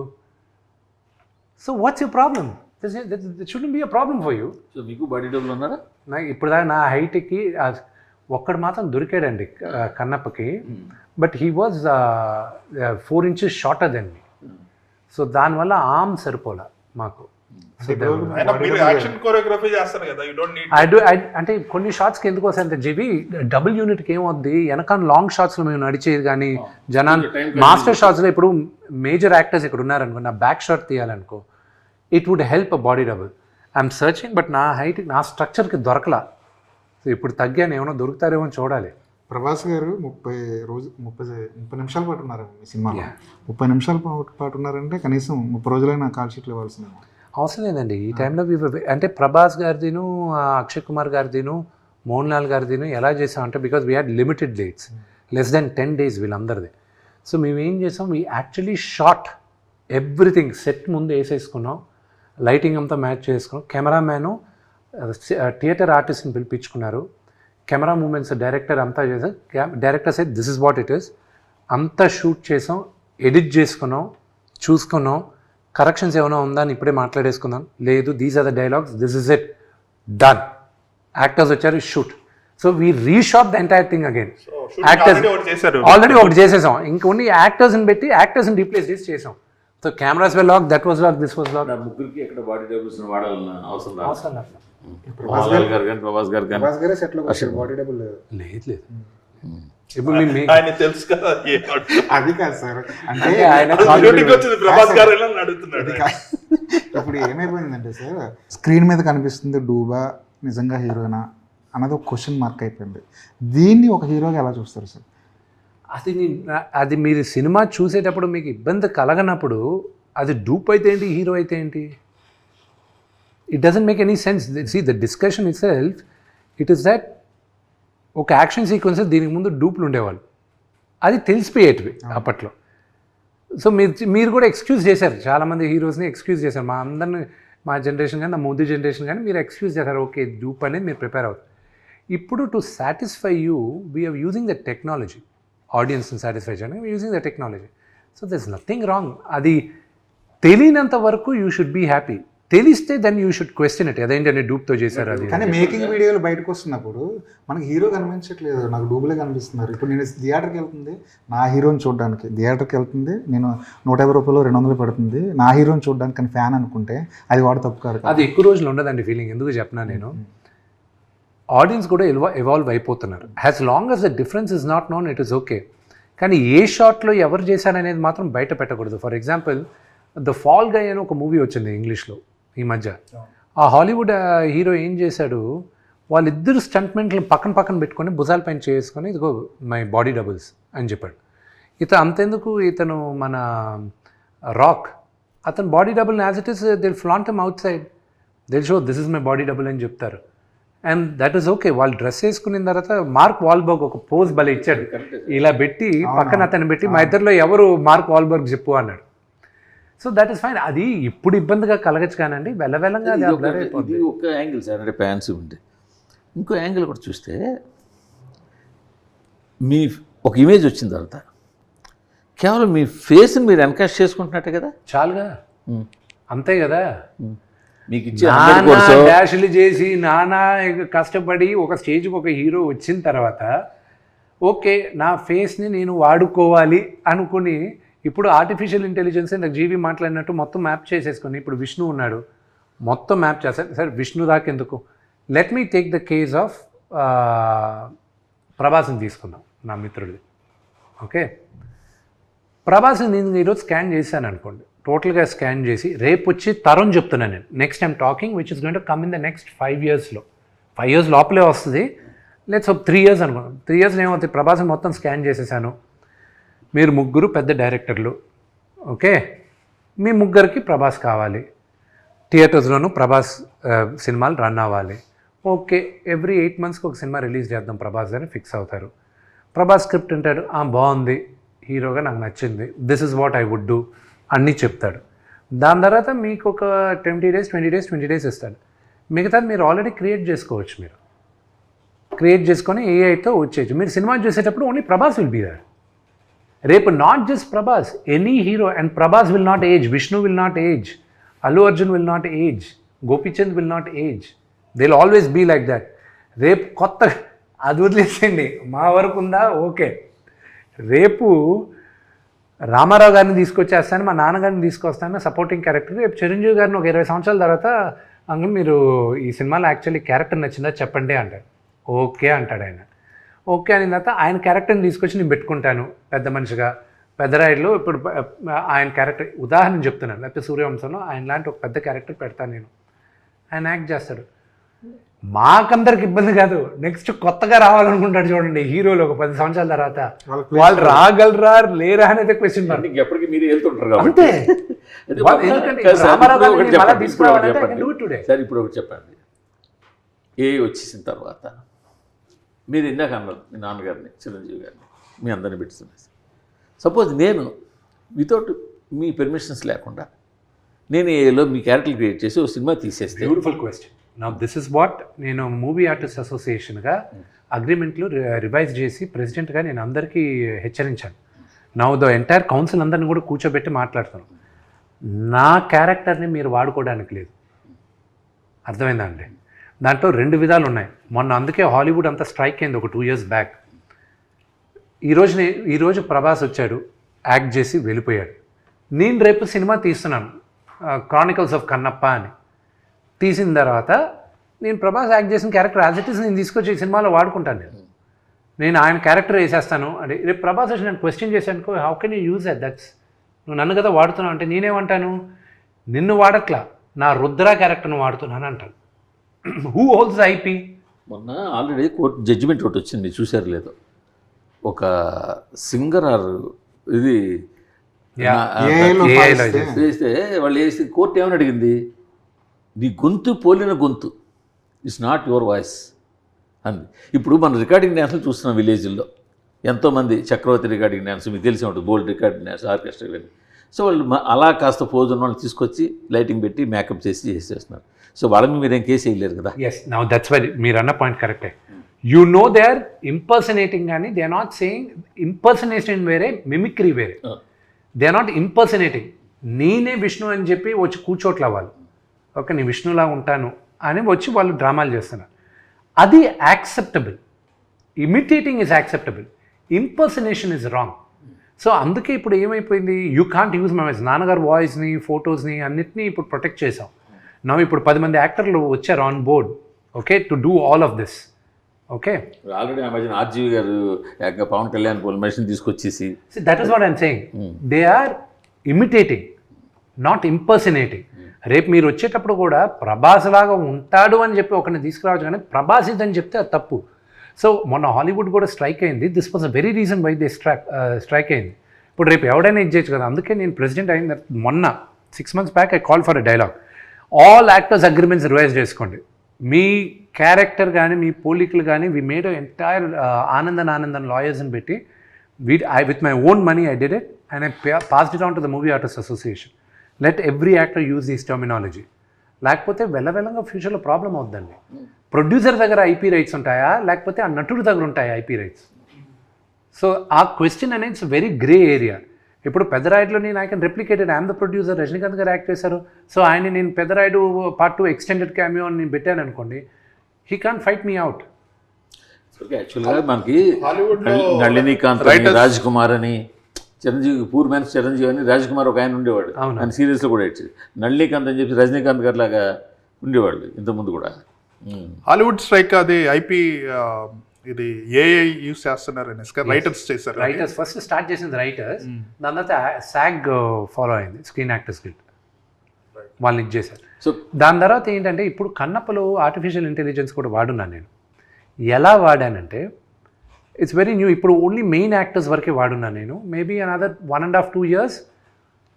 So what's you problem? Shouldn't be a problem for you. So మీకు బాడీ డబుల్ ఉన్నారా? నాకు ఇప్పుడు దాకా నా హైట్కి ఒక్కడు మాత్రం దొరికాడండి కన్నప్పకి, but he was 4 inches shorter than me. So దానివల్ల ఆర్మ్ సరిపోలే మాకు. అయినా మీరు యాక్షన్ కోరియోగ్రఫీ చేస్తారు కదా, యూ డోంట్ నీడ్. అంటే కొన్ని షార్ట్స్కి ఎందుకు వస్తాయంటే జీవి డబుల్ యూనిట్కి ఏమవుద్ది, వెనకాల లాంగ్ షార్ట్స్లో మేము నడిచేది కానీ జనాలు మాస్టర్ షార్ట్స్లో ఇప్పుడు మేజర్ యాక్టర్స్ ఇక్కడ ఉన్నారనుకో, నా బ్యాక్ షాట్ తీయాలనుకో, it would help a body double. I'm searching, but నా హైట్ నా స్ట్రక్చర్కి దొరకలా. సో ఇప్పుడు తగ్గాను, ఏమైనా దొరుకుతారేమో అని చూడాలి. ప్రభాస్ గారు 30 నిమిషాల పాటు ఉన్నారండి మీ సినిమాలో. 30 నిమిషాల పాటు ఉన్నారంటే కనీసం 30 రోజులైనా కాల్ షీట్లు ఇవ్వాల్సిందే. అవసరం లేదండి ఈ టైంలో. అంటే ప్రభాస్ గారిదిను, అక్షయ్ కుమార్ గారిదిను, మోహన్ లాల్ గారిదిను ఎలా చేసామంటే, because we had limited dates, less than 10 days వీళ్ళందరిది. సో మేము ఏం చేసాం, we actually shot everything. Set ముందు వేసేసుకున్నాం, లైటింగ్ అంతా మ్యాచ్ చేసుకున్నాం. కెమెరామ్యాను థియేటర్ ఆర్టిస్ట్ని పిలిపించుకున్నారు, కెమెరా మూమెంట్స్ డైరెక్టర్ అంతా చేసాం. Director set this is what it is. అంతా షూట్ చేసాం, ఎడిట్ చేసుకున్నాం, చూసుకున్నాం. కరెక్షన్స్ ఏమైనా ఉందా అని ఇప్పుడే మాట్లాడేసుకుందాం. లేదు, these are the dialogues, this is it, done. Actors వచ్చారు, shoot. So we reshot the entire thing again. Actors already ఒకటి చేసేసాం, ఇంకొన్ని యాక్టర్స్ని పెట్టి యాక్టర్స్ని రీప్లేస్ చేసి చేసాం. So cameras were lock, that was lock, this was lock. ముగ్గురికి ఎక్కడ బాడీ డబుల్స్ వాడాలన్న అవసరం అవసరం లేదు. ప్రభాస్ గారు కానీ గారే సెట్లో బాడీ డబుల్ లేదు. ఇప్పుడు ఆయన తెలుసు కదా, అది కాదు సార్. అంటే ప్రభాస్ గారు అడుగుతున్నాడు. ఇప్పుడు ఏమైపోయిందంటే సార్, స్క్రీన్ మీద కనిపిస్తుంది డూబా నిజంగా హీరోనా అన్నది ఒక క్వశ్చన్ మార్క్ అయిపోయింది. దీన్ని ఒక హీరోగా ఎలా చూస్తారు సార్? అది మీరు సినిమా చూసేటప్పుడు మీకు ఇబ్బంది కలగనప్పుడు అది డూప్ అయితే ఏంటి, హీరో అయితే ఏంటి? It doesn't make any sense. See the discussion itself, it is that ఒక యాక్షన్ సీక్వెన్సెస్ దీనికి ముందు డూప్లు ఉండేవాళ్ళు, అది తెలిసిపోయేటివి అప్పట్లో. సో మీరు కూడా ఎక్స్క్యూజ్ చేశారు, చాలామంది హీరోస్ని ఎక్స్క్యూజ్ చేశారు. మా అందరిని, మా జనరేషన్ కానీ, నా ముందు జనరేషన్ కానీ మీరు ఎక్స్క్యూజ్ చేశారు. ఓకే, డూప్ అనేది మీరు ప్రిపేర్ అవుతారు. ఇప్పుడు to satisfy you we're using the technology. ఆడియన్స్ని సాటిస్ఫై చేయడానికి using the technology. So there is nothing wrong. అది తెలియనంత వరకు యూ షుడ్ బీ హ్యాపీ. తెలిస్తే then you should question it, అదేంటంటే డూప్తో చేశారు అది. కానీ మేకింగ్ వీడియోలు బయటకు వస్తున్నప్పుడు మనకి హీరో కనిపించట్లేదు, నాకు డూబులే కనిపిస్తున్నారు. ఇప్పుడు నేను థియేటర్కి వెళ్తుంది నా హీరోని చూడడానికి, థియేటర్కి వెళ్తుంది నేను 150 రూపాయలు 200 పడుతుంది నా హీరోని చూడడానికి, కానీ ఫ్యాన్ అనుకుంటే అది వాడు తప్పు కాదు. అది ఎక్కువ రోజులు ఉండదండి ఫీలింగ్. ఎందుకు చెప్పినా నేను, ఆడియన్స్ కూడా ఎవాల్వ్ అయిపోతున్నారు. As long as the difference is not known, it is okay. కానీ ఏ షాట్లో ఎవరు చేశారనేది మాత్రం బయట పెట్టకూడదు. ఫర్ ఎగ్జాంపుల్, ద ఫాల్ గై అని ఒక మూవీ వచ్చింది ఇంగ్లీష్లో ఈ మధ్య. ఆ హాలీవుడ్ హీరో ఏం చేశాడు, వాళ్ళిద్దరు స్టంట్మెంట్లు పక్కన పెట్టుకొని భుజాల పైన చేసుకొని, ఇదిగో మై బాడీ డబుల్స్ అని చెప్పాడు. అంతెందుకు, ఇతను మన రాక్, అతను body double as it is they'll flaunt them outside, they'll show this is my body double అని చెప్తారు. And that is okay. వాళ్ళు డ్రెస్ వేసుకున్న తర్వాత మార్క్ వాల్బర్గ్ ఒక పోజ్ భలే ఇచ్చాడు, ఇలా పెట్టి పక్కన అతను పెట్టి, మా ఇద్దరిలో ఎవరు మార్క్ వాల్బర్గ్ చెప్పు అన్నాడు. So that is fine. అది ఇప్పుడు ఇబ్బందిగా కలగచ్చు కానండి, వెళ్ళంగా ఇది ఒక యాంగిల్ సార్, అంటే ఫ్యాన్స్ ఉంటే. ఇంకో యాంగిల్ కూడా చూస్తే, మీ ఒక ఇమేజ్ వచ్చిన తర్వాత కేవలం మీ ఫేస్ని మీరు ఎన్కాస్ట్ చేసుకుంటున్నట్టే కదా, చాలుగా, అంతే కదా. మీకు ఇచ్చే డాష్లు చేసి నానా కష్టపడి ఒక స్టేజ్కి ఒక హీరో వచ్చిన తర్వాత, ఓకే నా ఫేస్ని నేను వాడుకోవాలి అనుకుని, ఇప్పుడు ఆర్టిఫిషియల్ ఇంటెలిజెన్స్ నాకు జీవి మాట్లాడినట్టు మొత్తం మ్యాప్ చేసేసుకొని, ఇప్పుడు విష్ణు ఉన్నాడు, మొత్తం మ్యాప్ చేస్తాను. సరే విష్ణు దాకెందుకు, let me take the case of ప్రభాస్ని తీసుకుందాం, నా మిత్రుడిది. ఓకే, ప్రభాస్ని నేను ఈరోజు స్కాన్ చేశాను అనుకోండి, టోటల్గా స్కాన్ చేసి రేపు వచ్చి తరుణ్ చెప్తున్నాను నేను, next time talking which is going to come in the next 5 yearsలో, 5 years లోపలే వస్తుంది. లెట్స్ 3 years అనుకోండి. 3 yearsలో ఏమవుతుంది, ప్రభాస్ని మొత్తం స్కాన్ చేసేసాను. మీరు ముగ్గురు పెద్ద డైరెక్టర్లు, ఓకే, మీ ముగ్గురికి ప్రభాస్ కావాలి, థియేటర్స్లోనూ ప్రభాస్ సినిమాలు రన్ అవ్వాలి. ఓకే, ఎవ్రీ 8 monthsకి ఒక సినిమా రిలీజ్ చేద్దాం ప్రభాస్ అని ఫిక్స్ అవుతారు. ప్రభాస్ స్క్రిప్ట్ అంటాడు, బాగుంది, హీరోగా నాకు నచ్చింది, this is what I would do అన్నీ చెప్తాడు. దాని తర్వాత మీకు ఒక 20 డేస్ ఇస్తాడు. మిగతాది మీరు ఆల్రెడీ క్రియేట్ చేసుకోవచ్చు. మీరు క్రియేట్ చేసుకొని ఏఐతో వచ్చేయచ్చు. మీరు సినిమా చూసేటప్పుడు only Prabhas will be there. రేపు not just Prabhas, any hero. And Prabhas will not age, Vishnu will not age, Allu Arjun will not age, Gopichand will not age. They will always be like that. రేపు కొత్త అది వదిలేసేయండి, మా వరకు ఉందా ఓకే. రేపు రామారావు గారిని తీసుకొచ్చేస్తాను, మా నాన్నగారిని తీసుకొస్తాను సపోర్టింగ్ క్యారెక్టర్. రేపు చిరంజీవి గారిని ఒక 20 సంవత్సరాల తర్వాత అంకుల్ మీరు ఈ సినిమాలో యాక్చువల్లీ క్యారెక్టర్ నచ్చిందా చెప్పండి అంటాడు. ఓకే అంటాడు ఆయన. ఓకే అయిన తర్వాత ఆయన క్యారెక్టర్ని తీసుకొచ్చి నేను పెట్టుకుంటాను పెద్ద మనిషిగా. పెద్దరాయుడులో ఇప్పుడు ఆయన క్యారెక్టర్ ఉదాహరణ చెప్తున్నాను, లేకపోతే సూర్యవంశంలో ఆయన లాంటి ఒక పెద్ద క్యారెక్టర్ పెడతాను నేను, ఆయన యాక్ట్ చేస్తాడు. మాకందరికి ఇబ్బంది కాదు. నెక్స్ట్ కొత్తగా రావాలనుకుంటాడు చూడండి హీరోలు ఒక 10 సంవత్సరాల తర్వాత, వాళ్ళు రాగలరా లేరా అనేది క్వశ్చన్ మార్క్. ఎప్పటికీ మీరు వెళ్తుంటారు అంతే. సార్ ఇప్పుడు ఒకటి చెప్పండి, ఏ వచ్చేసిన తర్వాత మీరు ఇందాక అన్నారు మీ నాన్నగారిని చిరంజీవి గారిని మీ అందరిని పెట్టుతున్నారు. సపోజ్ నేను వితౌట్ మీ పర్మిషన్స్ లేకుండా నేను ఏలో మీ క్యారెక్టర్ క్రియేట్ చేసి ఒక సినిమా తీసేస్తే. Beautiful question. నా దిస్ ఇస్ వాట్ నేను మూవీ ఆర్టిస్ట్ అసోసియేషన్గా అగ్రిమెంట్లు రివైజ్ చేసి ప్రెసిడెంట్గా నేను అందరికీ హెచ్చరించాను. నా ద ఎంటైర్ కౌన్సిల్ అందరిని కూడా కూర్చోబెట్టి మాట్లాడుతాను. నా క్యారెక్టర్ని మీరు వాడుకోవడానికి లేదు. అర్థమైందా అండి? దాంట్లో 2 విధాలు ఉన్నాయి. మొన్న అందుకే హాలీవుడ్ అంతా స్ట్రైక్ అయింది ఒక 2 years బ్యాక్. ఈరోజు ప్రభాస్ వచ్చాడు, యాక్ట్ చేసి వెళ్ళిపోయాడు. నేను రేపు సినిమా తీస్తున్నాను క్రానికల్స్ ఆఫ్ కన్నప్ప అని. తీసిన తర్వాత నేను ప్రభాస్ యాక్ట్ చేసిన క్యారెక్టర్ యాజ్ ఇట్ ఈస్ నేను తీసుకొచ్చి ఈ సినిమాలో వాడుకుంటాను. నేను ఆయన క్యారెక్టర్ వేసేస్తాను అంటే రేపు ప్రభాస్ వచ్చి నేను క్వశ్చన్ చేశానుకో, how can you use that's నువ్వు నన్ను కదా వాడుతున్నావు అంటే నేనేమంటాను, నిన్ను వాడట్లా నా రుద్ర క్యారెక్టర్ను వాడుతున్నాను అంటాను. Who holds IP? మొన్న ఆల్రెడీ కోర్టు జడ్జిమెంట్ ఒకటి వచ్చింది, చూసారు లేదో. ఒక సింగర్ ఆర్ ఇది వేస్తే వాళ్ళు వేసి కోర్టు ఏమని అడిగింది, నీ గొంతు పోలిన గొంతు ఇట్స్ నాట్ యువర్ వాయిస్ అంది. ఇప్పుడు మనం రికార్డింగ్ డ్యాన్స్లు చూస్తున్నాం విలేజ్ల్లో, ఎంతోమంది చక్రవర్తి రికార్డింగ్ డ్యాన్స్ మీకు తెలిసి ఉంటుంది, బోల్డ్ రికార్డింగ్ డ్యాన్స్, ఆర్కెస్ట్రా ఇవన్నీ. సో వాళ్ళు అలా కాస్త పోజ్ ఉన్న వాళ్ళని తీసుకొచ్చి లైటింగ్ పెట్టి మేకప్ చేసేస్తున్నారు. సో వాళ్ళని మీరేం కేసు వేయలేరు కదా. ఎస్, నౌ దట్స్ వై మీరు అన్న పాయింట్ కరెక్టే. You know they are impersonating కానీ they are not saying. Impersonation వేరే, మిమిక్రీ వేరే. They are not impersonating. నేనే విష్ణు అని చెప్పి వచ్చి కూర్చోట్ల వాళ్ళు, ఓకే నేను విష్ణులా ఉంటాను అని వచ్చి వాళ్ళు డ్రామాలు చేస్తున్నారు. అది acceptable. Imitating is acceptable, impersonation is wrong. So అందుకే ఇప్పుడు ఏమైపోయింది, you can't use my voice. నాన్నగారు వాయిస్ని, ఫొటోస్ని అన్నిటినీ ఇప్పుడు ప్రొటెక్ట్ చేసాం. నా ఇప్పుడు 10 మంది యాక్టర్లు వచ్చారు on board, okay, to do all of this. Okay, already ఆ మధ్యన ఆర్జీవి గారు పవన్ కళ్యాణ్ మనిషిని తీసుకొచ్చేసి, that is what I'm saying. They are imitating, not impersonating. రేపు మీరు వచ్చేటప్పుడు కూడా ప్రభాస్ లాగా ఉంటాడు అని చెప్పి ఒకరిని తీసుకురావచ్చు, కానీ ప్రభాస్ ఇదని చెప్తే అది తప్పు. సో మొన్న హాలీవుడ్ కూడా స్ట్రైక్ అయింది. This was a very reason why they strike అయింది. ఇప్పుడు రేపు ఎవడైనా ఇచ్చేయచ్చు కదా. అందుకే నేను ప్రెసిడెంట్ అయిన మొన్న 6 months back I call for a dialogue. All actors agreements revise చేసుకోండి. మీ క్యారెక్టర్ కానీ మీ పోలికలు కానీ వి మేడ్ ఎంటైర్ ఆనందన్ లాయర్స్ని పెట్టి with my own money I did it and I passed it on to the movie artist association. Let every actor use this terminology. లేకపోతే వెళ్ళగా ఫ్యూచర్లో ప్రాబ్లం అవుతుందండి. ప్రొడ్యూసర్ దగ్గర ఐపీ రైట్స్ ఉంటాయా, లేకపోతే ఆ నటుడి దగ్గర ఉంటాయా ఐపీ రైట్స్? సో ఆ క్వశ్చన్ అనేది ఇట్స్ వెరీ గ్రే ఏరియా. ఇప్పుడు పెద్దరాయుడులో నేను I can replicated, I'm the producer, Rajinikanth గారు యాక్ట్ చేశారు. సో ఆయన నేను పెద్దరాయుడు Part 2 ఎక్స్టెండెడ్ క్యామియో అని నేను పెట్టాను అనుకోండి, he can't fight me out. యాక్చువల్గా మనకి నళినీకాంత్ అని, రాజ్ కుమార్ అని, చిరంజీవి పూర్ మ్యాన్స్ చిరంజీవి అని రాజ్ కుమార్ ఒక ఆయన ఉండేవాడు, ఆయన సీరియల్స్లో కూడా ఇచ్చేది. నళినీకాంత్ అని చెప్పి రజనీకాంత్ గారు లాగా ఉండేవాళ్ళు ఇంతకుముందు కూడా. హాలీవుడ్ స్ట్రైక్ అది ఐపీ ఇది ఏఐ యూస్ చేస్తున్నారు రైటర్స్ చేశారు. రైటర్స్ ఫస్ట్ స్టార్ట్ చేసింది రైటర్స్, దాని తర్వాత SAG ఫాలో అయింది, స్క్రీన్ యాక్టర్స్ గిల్డ్, వాళ్ళని ఇచ్చేసారు. సో దాని తర్వాత ఏంటంటే ఇప్పుడు కన్నప్పలో ఆర్టిఫిషియల్ ఇంటెలిజెన్స్ కూడా వాడున్నాను నేను. ఎలా వాడానంటే ఇట్స్ వెరీ న్యూ. ఇప్పుడు ఓన్లీ మెయిన్ యాక్టర్స్ వరకే వాడున్నాను నేను. మేబీ అనదర్ 1.5-2 years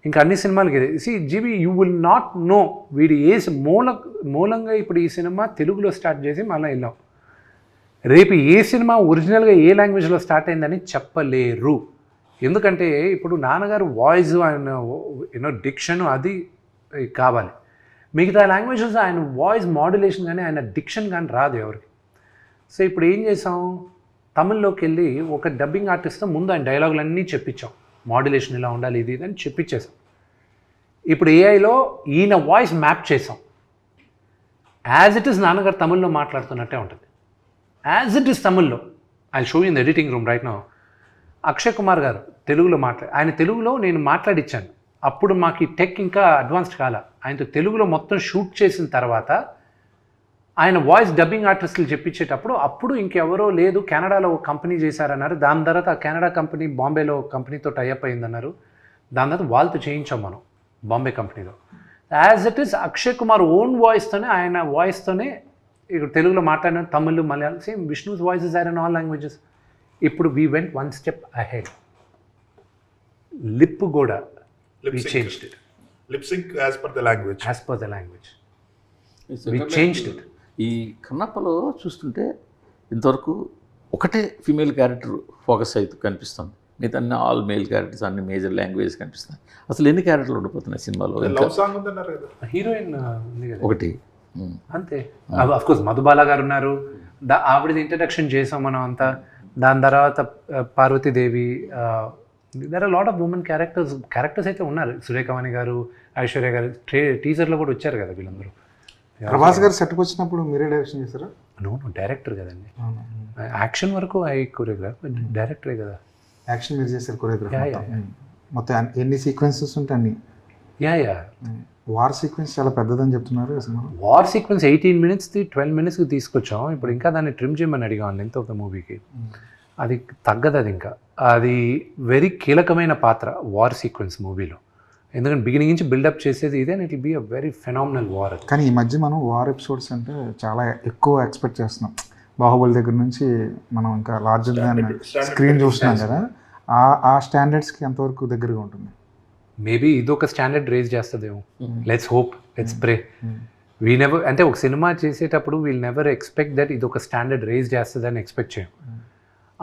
ఇంకా అన్ని సినిమాలకి. Jeevi you will not know వీడి మూలంగా ఇప్పుడు ఈ సినిమా తెలుగులో స్టార్ట్ చేసి మళ్ళీ వెళ్ళాం. రేపు ఏ సినిమా ఒరిజినల్గా ఏ లాంగ్వేజ్లో స్టార్ట్ అయిందని చెప్పలేరు. ఎందుకంటే ఇప్పుడు నాన్నగారు వాయిస్ ఆయన డిక్షన్ అది కావాలి. మిగతా లాంగ్వేజెస్ ఆయన వాయిస్ మాడ్యులేషన్ కానీ ఆయన డిక్షన్ కానీ రాదు ఎవరికి. సో ఇప్పుడు ఏం చేసాం, తమిళ్లోకి వెళ్ళి ఒక డబ్బింగ్ ఆర్టిస్ట్తో ముందు ఆయన డైలాగులన్నీ చెప్పించాం, మాడ్యులేషన్ ఇలా ఉండాలి ఇది అని చెప్పించేసాం. ఇప్పుడు ఏఐలో ఈయన వాయిస్ మ్యాప్ చేసాం. యాజ్ ఇట్ ఈస్ నాన్నగారు తమిళ్లో మాట్లాడుతున్నట్టే ఉంటుంది, యాజ్ ఇట్ ఈస్ తమిళ్లో. I show in the editing room right now. Akshay Kumar గారు తెలుగులో ఆయన తెలుగులో నేను మాట్లాడిచ్చాను. అప్పుడు మాకు ఈ టెక్ ఇంకా అడ్వాన్స్డ్ కాల. ఆయనతో తెలుగులో మొత్తం షూట్ చేసిన తర్వాత ఆయన వాయిస్ డబ్బింగ్ ఆర్టిస్టులు చెప్పించేటప్పుడు అప్పుడు ఇంకెవరో లేదు, కెనడాలో ఒక కంపెనీ చేశారన్నారు. దాని తర్వాత ఆ కెనడా కంపెనీ బాంబేలో కంపెనీతో టైఅప్ అయిందన్నారు. దాని తర్వాత వాళ్ళతో చేయించాం మనం బాంబే కంపెనీలో. As it is Akshay Kumar own వాయిస్తోనే, ఆయన వాయిస్తోనే ఇక్కడ తెలుగులో మాట్లాడిన Tamil, Malayalam same. Vishnu's voices are in all languages. ఇప్పుడు we went one step ahead. Lip కూడా we changed it. Lip sync as per the language. As per the language. We changed it. ఈ కన్నప్పలో చూస్తుంటే ఇంతవరకు ఒకటే ఫీమేల్ క్యారెక్టర్ ఫోకస్ అయితే కనిపిస్తుంది, మిగతా అన్ని ఆల్ మేల్ క్యారెక్టర్స్, అన్ని మేజర్ లాంగ్వేజ్ కనిపిస్తున్నాయి. అసలు ఎన్ని క్యారెక్టర్లు ఉండిపోతున్నాయి సినిమాలో? లవ్ సాంగ్ ఉందన్నారు కదా, హీరోయిన్ ఉంది కదా ఒకటి అంతే. అఫ్ కోర్స్ మధుబాల గారు ఉన్నారు, ఆవిడది ఇంట్రడక్షన్ చేసాం మనం అంతా. దాని తర్వాత Parvatidevi, there are lot of women characters అయితే ఉన్నారు. సురేఖవాణి గారు, ఐశ్వర్య గారు టీజర్లో కూడా వచ్చారు కదా వీళ్ళందరూ. ప్రభాస్ గారు సెట్కి వచ్చినప్పుడు మీరే డైరెక్షన్ చేశారా? నో డైరెక్టర్ కదండి. యాక్షన్ వరకు ఐ కొరియోగ్రాఫ్, డైరెక్టరే కదా. యాక్షన్ మీరు చేశారు, కొరియోగ్రాఫ్ మొత్తం ఎన్ని సీక్వెన్సెస్ ఉంటాయి అన్ని? యా వార్ సీక్వెన్స్ చాలా పెద్దదని చెప్తున్నారు. వార్ సీక్వెన్స్ 18 minutes 12 minutes తీసుకొచ్చాం. ఇప్పుడు ఇంకా దాన్ని ట్రిమ్ చేయమని అడిగాం లెంత్ ఆఫ్ ద మూవీకి. అది తగ్గదు, అది ఇంకా అది వెరీ కీలకమైన పాత్ర వార్ సీక్వెన్స్ మూవీలో. ఎందుకంటే బిగినింగ్ నుంచి బిల్డప్ చేసేది ఇదే, and it will be a very phenomenal war. కానీ ఈ మధ్య మనం వార్ ఎపిసోడ్స్ అంటే చాలా ఎక్కువ ఎక్స్పెక్ట్ చేస్తున్నాం. బాహుబలి దగ్గర నుంచి మనం ఇంకా లార్జర్ దాన్ స్క్రీన్ చూస్తున్నాం కదా. ఆ స్టాండర్డ్స్కి ఎంతవరకు దగ్గరగా ఉంటుంది? మేబీ ఇదొక స్టాండర్డ్ రేజ్ చేస్తుందేమో. Let's hope, let's pray. We never, అంటే ఒక సినిమా చేసేటప్పుడు వీల్ నెవర్ ఎక్స్పెక్ట్ దట్ ఇది ఒక స్టాండర్డ్ రేజ్ చేస్తుందని ఎక్స్పెక్ట్ చేయం.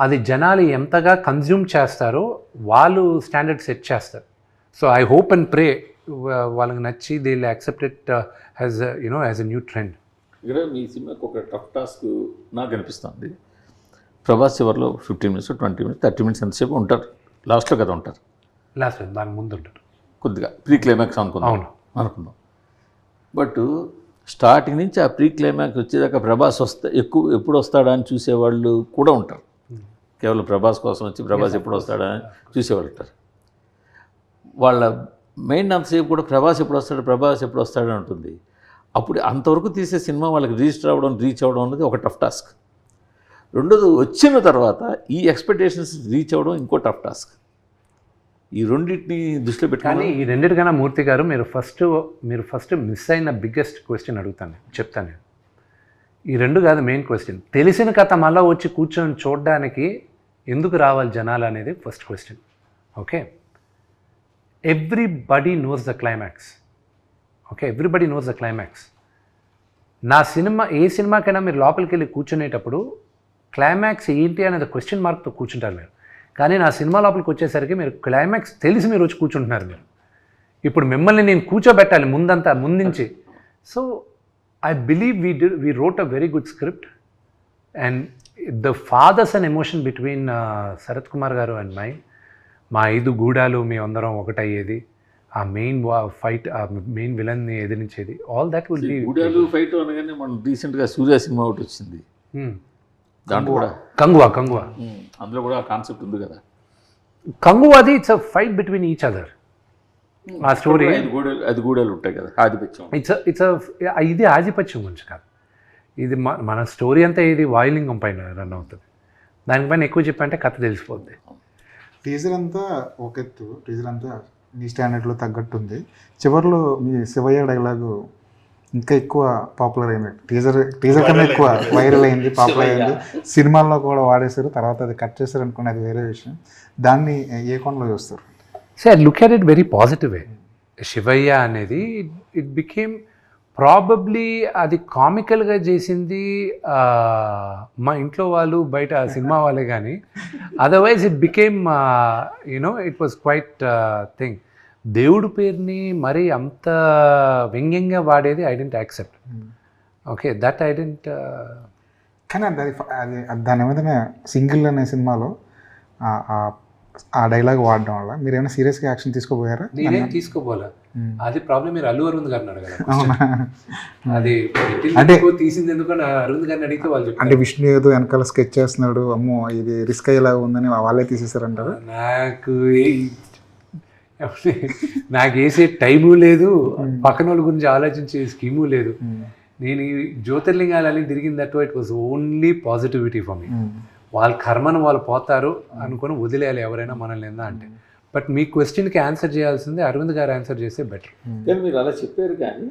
అది జనాలు ఎంతగా కన్జ్యూమ్ చేస్తారో వాళ్ళు స్టాండర్డ్ సెట్ చేస్తారు. So I hope and pray వాళ్ళకి నచ్చి they will accept it as as a new trend. ఇక్కడ మీ సినిమాకి ఒక టఫ్ టాస్క్ నాకు అనిపిస్తుంది. ప్రభాస్ చివరిలో 15 minutes 20 minutes 30 minutes ఎంతసేపు ఉంటారు, లాస్ట్లో కదా ఉంటారు, లాస్ట్ దాని ముందు ఉంటారు కొద్దిగా ప్రీ క్లైమాక్స్ అనుకుందాం. బట్ స్టార్టింగ్ నుంచి ఆ ప్రీ క్లైమాక్స్ వచ్చేదాకా ప్రభాస్ ఎప్పుడు వస్తాడా అని చూసేవాళ్ళు కూడా ఉంటారు. కేవలం ప్రభాస్ కోసం వచ్చి ప్రభాస్ ఎప్పుడు వస్తాడా అని చూసేవాళ్ళు ఉంటారు. వాళ్ళ మెయిన్ అంతసేపు కూడా ప్రభాస్ ఎప్పుడు వస్తాడని ఉంటుంది. అప్పుడు అంతవరకు తీసే సినిమా వాళ్ళకి రీచ్ అవ్వడం అనేది ఒక టఫ్ టాస్క్. రెండోది వచ్చిన తర్వాత ఈ ఎక్స్పెక్టేషన్స్ రీచ్ అవ్వడం ఇంకో టఫ్ టాస్క్. ఈ రెండింటిని దృష్టిలో పెట్టుకొని, ఈ రెండింటికన్నా మూర్తి గారు మీరు ఫస్ట్ మిస్ అయిన బిగ్గెస్ట్ క్వశ్చన్ చెప్తాను నేను. ఈ రెండు కాదు మెయిన్ క్వశ్చన్. తెలిసిన కథ మళ్ళీ వచ్చి కూర్చొని చూడడానికి ఎందుకు రావాలి జనాలు అనేది first question. Okay, everybody knows the climax. Okay, everybody knows the climax. నా సినిమా, ఏ సినిమాకైనా మీరు లోపలికి వెళ్ళి కూర్చునేటప్పుడు క్లైమాక్స్ ఏంటి అనేది క్వశ్చన్ మార్క్తో కూర్చుంటారు మీరు. కానీ నా సినిమా లోపలికి వచ్చేసరికి మీరు క్లైమాక్స్ తెలిసి మీరు వచ్చి కూర్చుంటున్నారు మీరు. ఇప్పుడు మిమ్మల్ని నేను కూర్చోబెట్టాలి ముందుంచి. So I believe we wrote a very good script, and the fathers and emotion between Sarath Kumar garu and మా 5 గూడాలు మీ అందరం ఒకటయ్యేది, ఆ మెయిన్ ఫైట్, ఆ మెయిన్ విలన్ని ఎదిరించేది, ఆల్ దట్ విల్ బి. గూడాలు ఫైట్ అనగానే మనం రీసెంట్గా సూర్య సినిమా ఒకటి వచ్చింది, దాంట్లో కూడా కంగువా అందులో కూడా ఆ కాన్సెప్ట్ ఉంది కదా. కంగువాది it's a fight between each other. ఆ స్టోరీ అది గూడాలు ఉంటాయి కదా, ఆధిపత్యం. ఇది ఆధిపత్యం గురించి కాదు, ఇది మన స్టోరీ అంతా ఇది వాయులింగం పైన రన్ అవుతుంది. దానిపైన ఎక్కువ చెప్పంటే కథ తెలిసిపోద్ది. టీజర్ అంతా ఒక ఎత్తు, టీజర్ అంతా మీ స్టాండర్డ్లో తగ్గట్టు ఉంది. చివరిలో మీ శివయ్య డైలాగు ఇంకా ఎక్కువ పాపులర్ అయింది. టీజర్ కన్నా ఎక్కువ వైరల్ అయింది, పాపులర్ అయింది. సినిమాల్లో కూడా వాడేశారు, తర్వాత అది కట్ చేశారు అనుకుని అది వేరే విషయం. దాన్ని ఏ కోణంలో చూస్తారు? So I look at it very positive way. Shivayya అనేది ఇట్ బికేమ్ ప్రాబబ్లీ అది కామికల్గా చేసింది మా ఇంట్లో వాళ్ళు, బయట సినిమా వాళ్ళే. కానీ otherwise it became it was quite thing. దేవుడి పేరుని మరీ అంత వ్యంగ్యంగా వాడేది I didn't accept. Okay, that I didn't. కానీ అది దాని ఏమైనా సింగిల్ అనే సినిమాలో ఆ డైలాగ్ వాడడం వల్ల మీరు ఏమైనా సీరియస్గా యాక్షన్ తీసుకోపోయారా? నేనేం తీసుకోపోలే. అది ప్రాబ్లం మీరు అల్లు అరవింద్ గారిని అడగాలి. అవునా? అది అంటే తీసింది ఎందుకని అరవింద్ గారిని అడిగితే వాళ్ళు చెప్తారు. అంటే విష్ణు ఏదో వెనకాల స్కెచ్ చేస్తున్నాడు, అమ్మో ఇది రిస్క్ అయ్యేలా ఉందని వాళ్ళే తీసేసారంటారు. నాకు వేసే టైము లేదు, పక్కన వాళ్ళ గురించి ఆలోచించే స్కీము లేదు. నేను ఈ జ్యోతిర్లింగాలని తిరిగిన that it was only positivity for me. వాళ్ళ కర్మను వాళ్ళు పోతారు అనుకుని వదిలేయాలి ఎవరైనా మనల్ని ఏందా అంటే. బట్ మీ క్వశ్చన్కి ఆన్సర్ చేయాల్సింది అరవింద్ గారు ఆన్సర్ చేస్తే బెటర్. కానీ మీరు అలా చెప్పారు, కానీ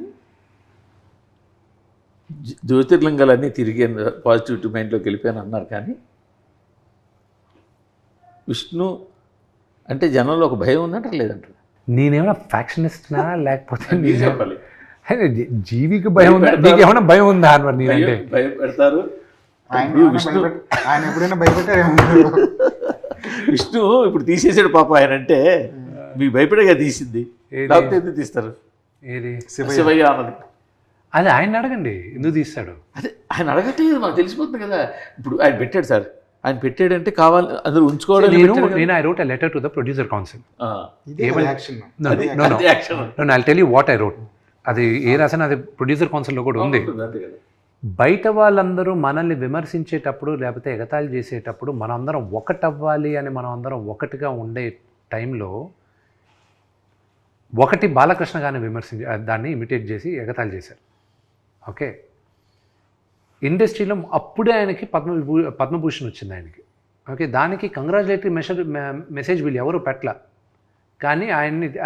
జ్యోతిర్లింగాలన్నీ తిరిగి పాజిటివిటీ మైండ్లోకి వెళ్ళిపోయాను అన్నారు. కానీ విష్ణు అంటే జనంలో ఒక భయం ఉన్నట్టు లేదంటారు. నేనేమైనా ఫ్యాక్షనిస్ట్నా లేకపోతే జీవికి భయం ఉందా? నీకు ఏమైనా భయం ఉందా అని నేనంటే భయపెడతారు. ఆయన ఎప్పుడైనా భయపెట్టారు? విష్ణు ఇప్పుడు తీసేసాడు పాప ఆయన అంటే మీకు భయపడేగా తీసింది, లేకపోతే ఎందుకు తీస్తారు? ఏది శివయ్య అన్నది అది ఆయన అడగండి, ఎందుకు తీస్తాడు? అదే ఆయన అడగట్లేదు, మాకు తెలిసిపోతుంది కదా. ఇప్పుడు ఆయన పెట్టాడు సార్, ఆయన పెట్టాడంటే కావాలి అందరూ ఉంచుకోవడం. నేను I wrote a letter to the producer council. I tell you what I wrote. అది ఏ రాసిన అది ప్రొడ్యూసర్ కౌన్సిల్లో కూడా ఉంది. బయట వాళ్ళందరూ మనల్ని విమర్శించేటప్పుడు లేకపోతే ఎగతాళి చేసేటప్పుడు మనందరం ఒకటవ్వాలి అని మనం అందరం ఒకటిగా ఉండే టైంలో ఒకటి బాలకృష్ణ గారిని దాన్ని ఇమిటేట్ చేసి ఎగతాళి చేశారు. ఓకే, ఇండస్ట్రీలో అప్పుడే ఆయనకి పద్మభూషణ్ వచ్చింది ఆయనకి. ఓకే, దానికి కంగ్రాచులేటరీ మెసేజ్ వీళ్ళు ఎవరు పెట్టల, కానీ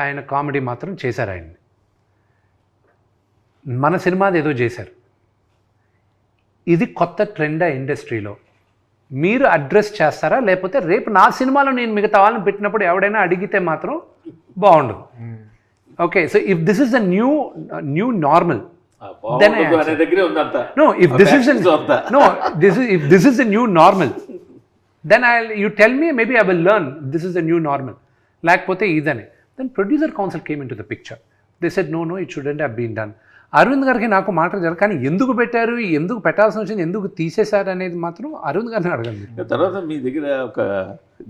ఆయన కామెడీ మాత్రం చేశారు. ఆయన్ని మన సినిమాది ఏదో చేశారు. ఇది కొత్త ట్రెండ్ ఇండస్ట్రీలో. మీరు అడ్రస్ చేస్తారా, లేకపోతే రేపు నా సినిమాలో నేను మిగతా వాళ్ళని పెట్టినప్పుడు ఎవడైనా అడిగితే మాత్రం బాగుండదు. Okay, so if this is the new normal, then I no, if this is the new normal, then you tell me, maybe I will learn this is the new normal. లేకపోతే ఇదని. Then producer council came into the picture. They said no, it shouldn't have been done. Arvind గారికి నాకు మాట్లాడారు, కానీ ఎందుకు పెట్టారు, ఎందుకు పెట్టాల్సి వచ్చింది, ఎందుకు తీసేశారు అనేది మాత్రం అరవింద్ గారిని అడగండి. తర్వాత మీ దగ్గర ఒక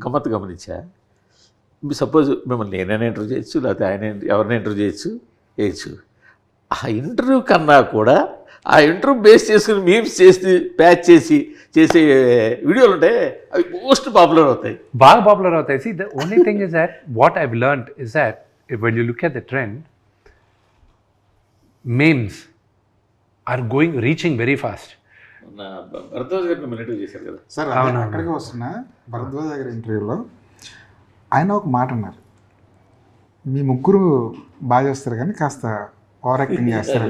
గమ్మత్తు గమనించా. సపోజ్ మిమ్మల్ని నేనైనా ఇంటర్వ్యూ చేయొచ్చు, లేకపోతే ఆయన ఎవరైనా ఇంటర్వ్యూ చేయొచ్చు. ఆ ఇంటర్వ్యూ కన్నా కూడా ఆ ఇంటర్వ్యూ బేస్ చేసుకుని మీమ్స్ చేసి ప్యాచ్ చేసే వీడియోలు ఉంటాయి, అవి మోస్ట్ పాపులర్ అవుతాయి, బాగా పాపులర్ అవుతాయి. See, the only thing is that what I've learned is that when you look at the trend, memes are reaching very fast. Bharadwaj గారు మిమ్మల్ని ఇంటర్వ్యూ చేశారు కదా సార్, అక్కడికి వస్తున్న భరద్వాజ్ గారి ఇంటర్వ్యూలో ఆయన ఒక మాట అన్నారు, మీ ముగ్గురు బాగా చేస్తారు కానీ కాస్త ఓవర్ యాక్టింగ్ చేస్తారు.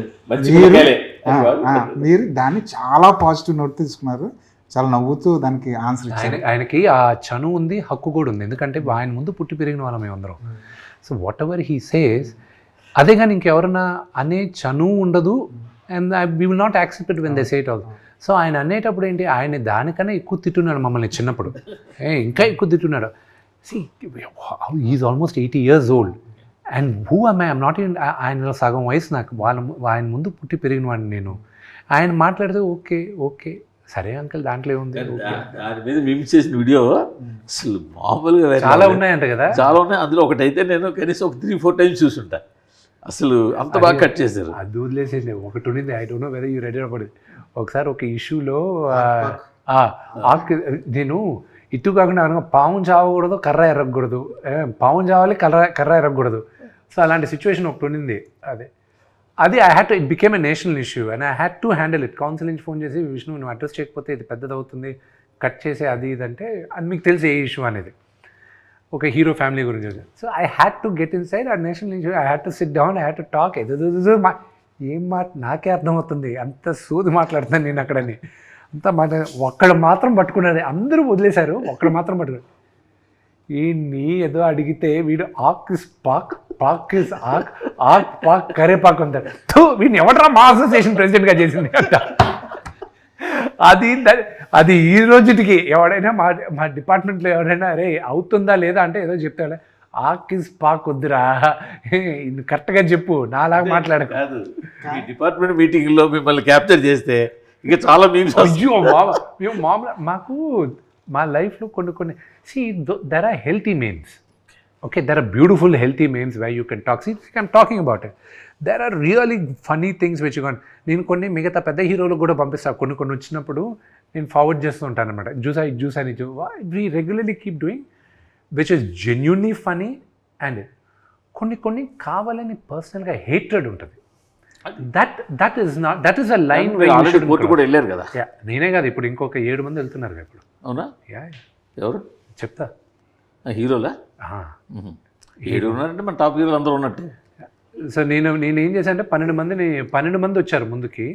మీరు దాన్ని చాలా పాజిటివ్ నోట్ తీసుకున్నారు, చాలా నవ్వుతూ దానికి ఆన్సర్ ఇచ్చారు. ఆయనకి ఆ చనువు ఉంది, హక్కు కూడా ఉంది, ఎందుకంటే ఆయన ముందు పుట్టి పెరిగిన వాళ్ళం మేమందరం. So what ever he says, అదే కానీ ఇంకెవరన్నా అనే చనువు ఉండదు. And we will not accept it when they say it also. So ఆయన అనేటప్పుడు ఏంటి, ఆయన దానికన్నా ఎక్కువ తిట్టున్నాడు మమ్మల్ని చిన్నప్పుడు, ఇంకా ఎక్కువ తిట్టున్నాడు. See, he's almost 80 years old. And who am I? I'm not even, ఆయన సగం వయసు నాకు, ఆయన ముందు పుట్టి పెరిగిన వాడిని నేను. ఆయన మాట్లాడితే ఓకే సరే అంకల్, దాంట్లో ఏముంది. దాని మీద మేము చేసిన వీడియో అసలు మామూలుగా చాలా ఉన్నాయంట కదా. చాలా ఉన్నాయి, అందులో ఒకటైతే నేను కనీసం ఒక 3-4 టైమ్స్ చూసుంటా. అసలు అంత బాగా కట్ చేశారు. అది వదిలేసేది ఒకటి ఉండింది, I don't know whether you ready అవ్వదు. ఒకసారి ఒక ఇష్యూలో నేను ఇటు కాకుండా పాము చావకూడదు, కర్ర ఎరగకూడదు, పాము చావాలి, కర్ర ఎరగకూడదు. సో అలాంటి సిచ్యువేషన్ ఒకటి ఉండింది. అది I had to, it became a national issue and I had to handle it. Council నుంచి ఫోన్ చేసి, విష్ణు నువ్వు అడ్రస్ చేయకపోతే ఇది పెద్దదవుతుంది, కట్ చేసే అది ఇదంటే, అది మీకు తెలిసి ఏ ఇష్యూ అనేది ఒక హీరో ఫ్యామిలీ గురించి. So I had to get inside ఆ national issue. I had to sit down, I had to talk. ఏం మాట నాకే అర్థమవుతుంది, అంత సూది మాట్లాడుతున్నాను నేను అక్కడని. అంత మాట ఒక్కడ మాత్రం పట్టుకున్నది, అందరూ వదిలేశారు, ఒక్కడ మాత్రం పట్టుకున్నాడు. నీ ఏదో అడిగితే వీడు ఆక్ ఇస్ పాక్, పాక్ ఇస్ ఆక్, ఆక్ పాక్ కరేపాక్ ఉంటాడు. వీడిని ఎవడరా మా అసోసియేషన్ ప్రెసిడెంట్గా చేసింది అంట. అది ఈ రోజుకి ఎవడైనా మా డిపార్ట్మెంట్లో ఎవరైనా అరే అవుతుందా లేదా అంటే ఏదో చెప్తాడు, ఆకిస్ పాక్ వద్దురా, కరెక్ట్గా చెప్పు, నాలాగా మాట్లాడక. కాదు, ఈ డిపార్ట్మెంట్ మీటింగ్లో మిమ్మల్ని క్యాప్చర్ చేస్తే ఇక చాలా మీమ్స్ అయ్యో బాబా, మేము మామూలు మాకు మా లైఫ్లో కొన్ని see there are healthy memes. Okay, there are beautiful healthy memes why you can talk. See I'm talking about it. There are really funny things which can. నేను కొన్ని మిగతా పెద్ద హీరోలకు కూడా పంపిస్తాను. కొన్ని వచ్చినప్పుడు నేను ఫార్వర్డ్ చేస్తూ ఉంటాను అనమాట. జ్యూస్ అని we regularly keep doing which is genuinely funny. And కొన్ని కావాలని పర్సనల్గా హేట్రెడ్ ఉంటుంది. That is a line already court కూడా వెళ్ళారు కదా. నేనే కాదు, ఇప్పుడు ఇంకొక 7 మంది వెళ్తున్నారు కదా ఇప్పుడు. అవునా? యా, ఎవరు చెప్తా. హీరోలా? 7 ఉన్నారంటే మన టాప్ హీరోలు అందరూ ఉన్నట్టే. సో నేను ఏం చేశాను అంటే 12 మంది వచ్చారు ముందుకి,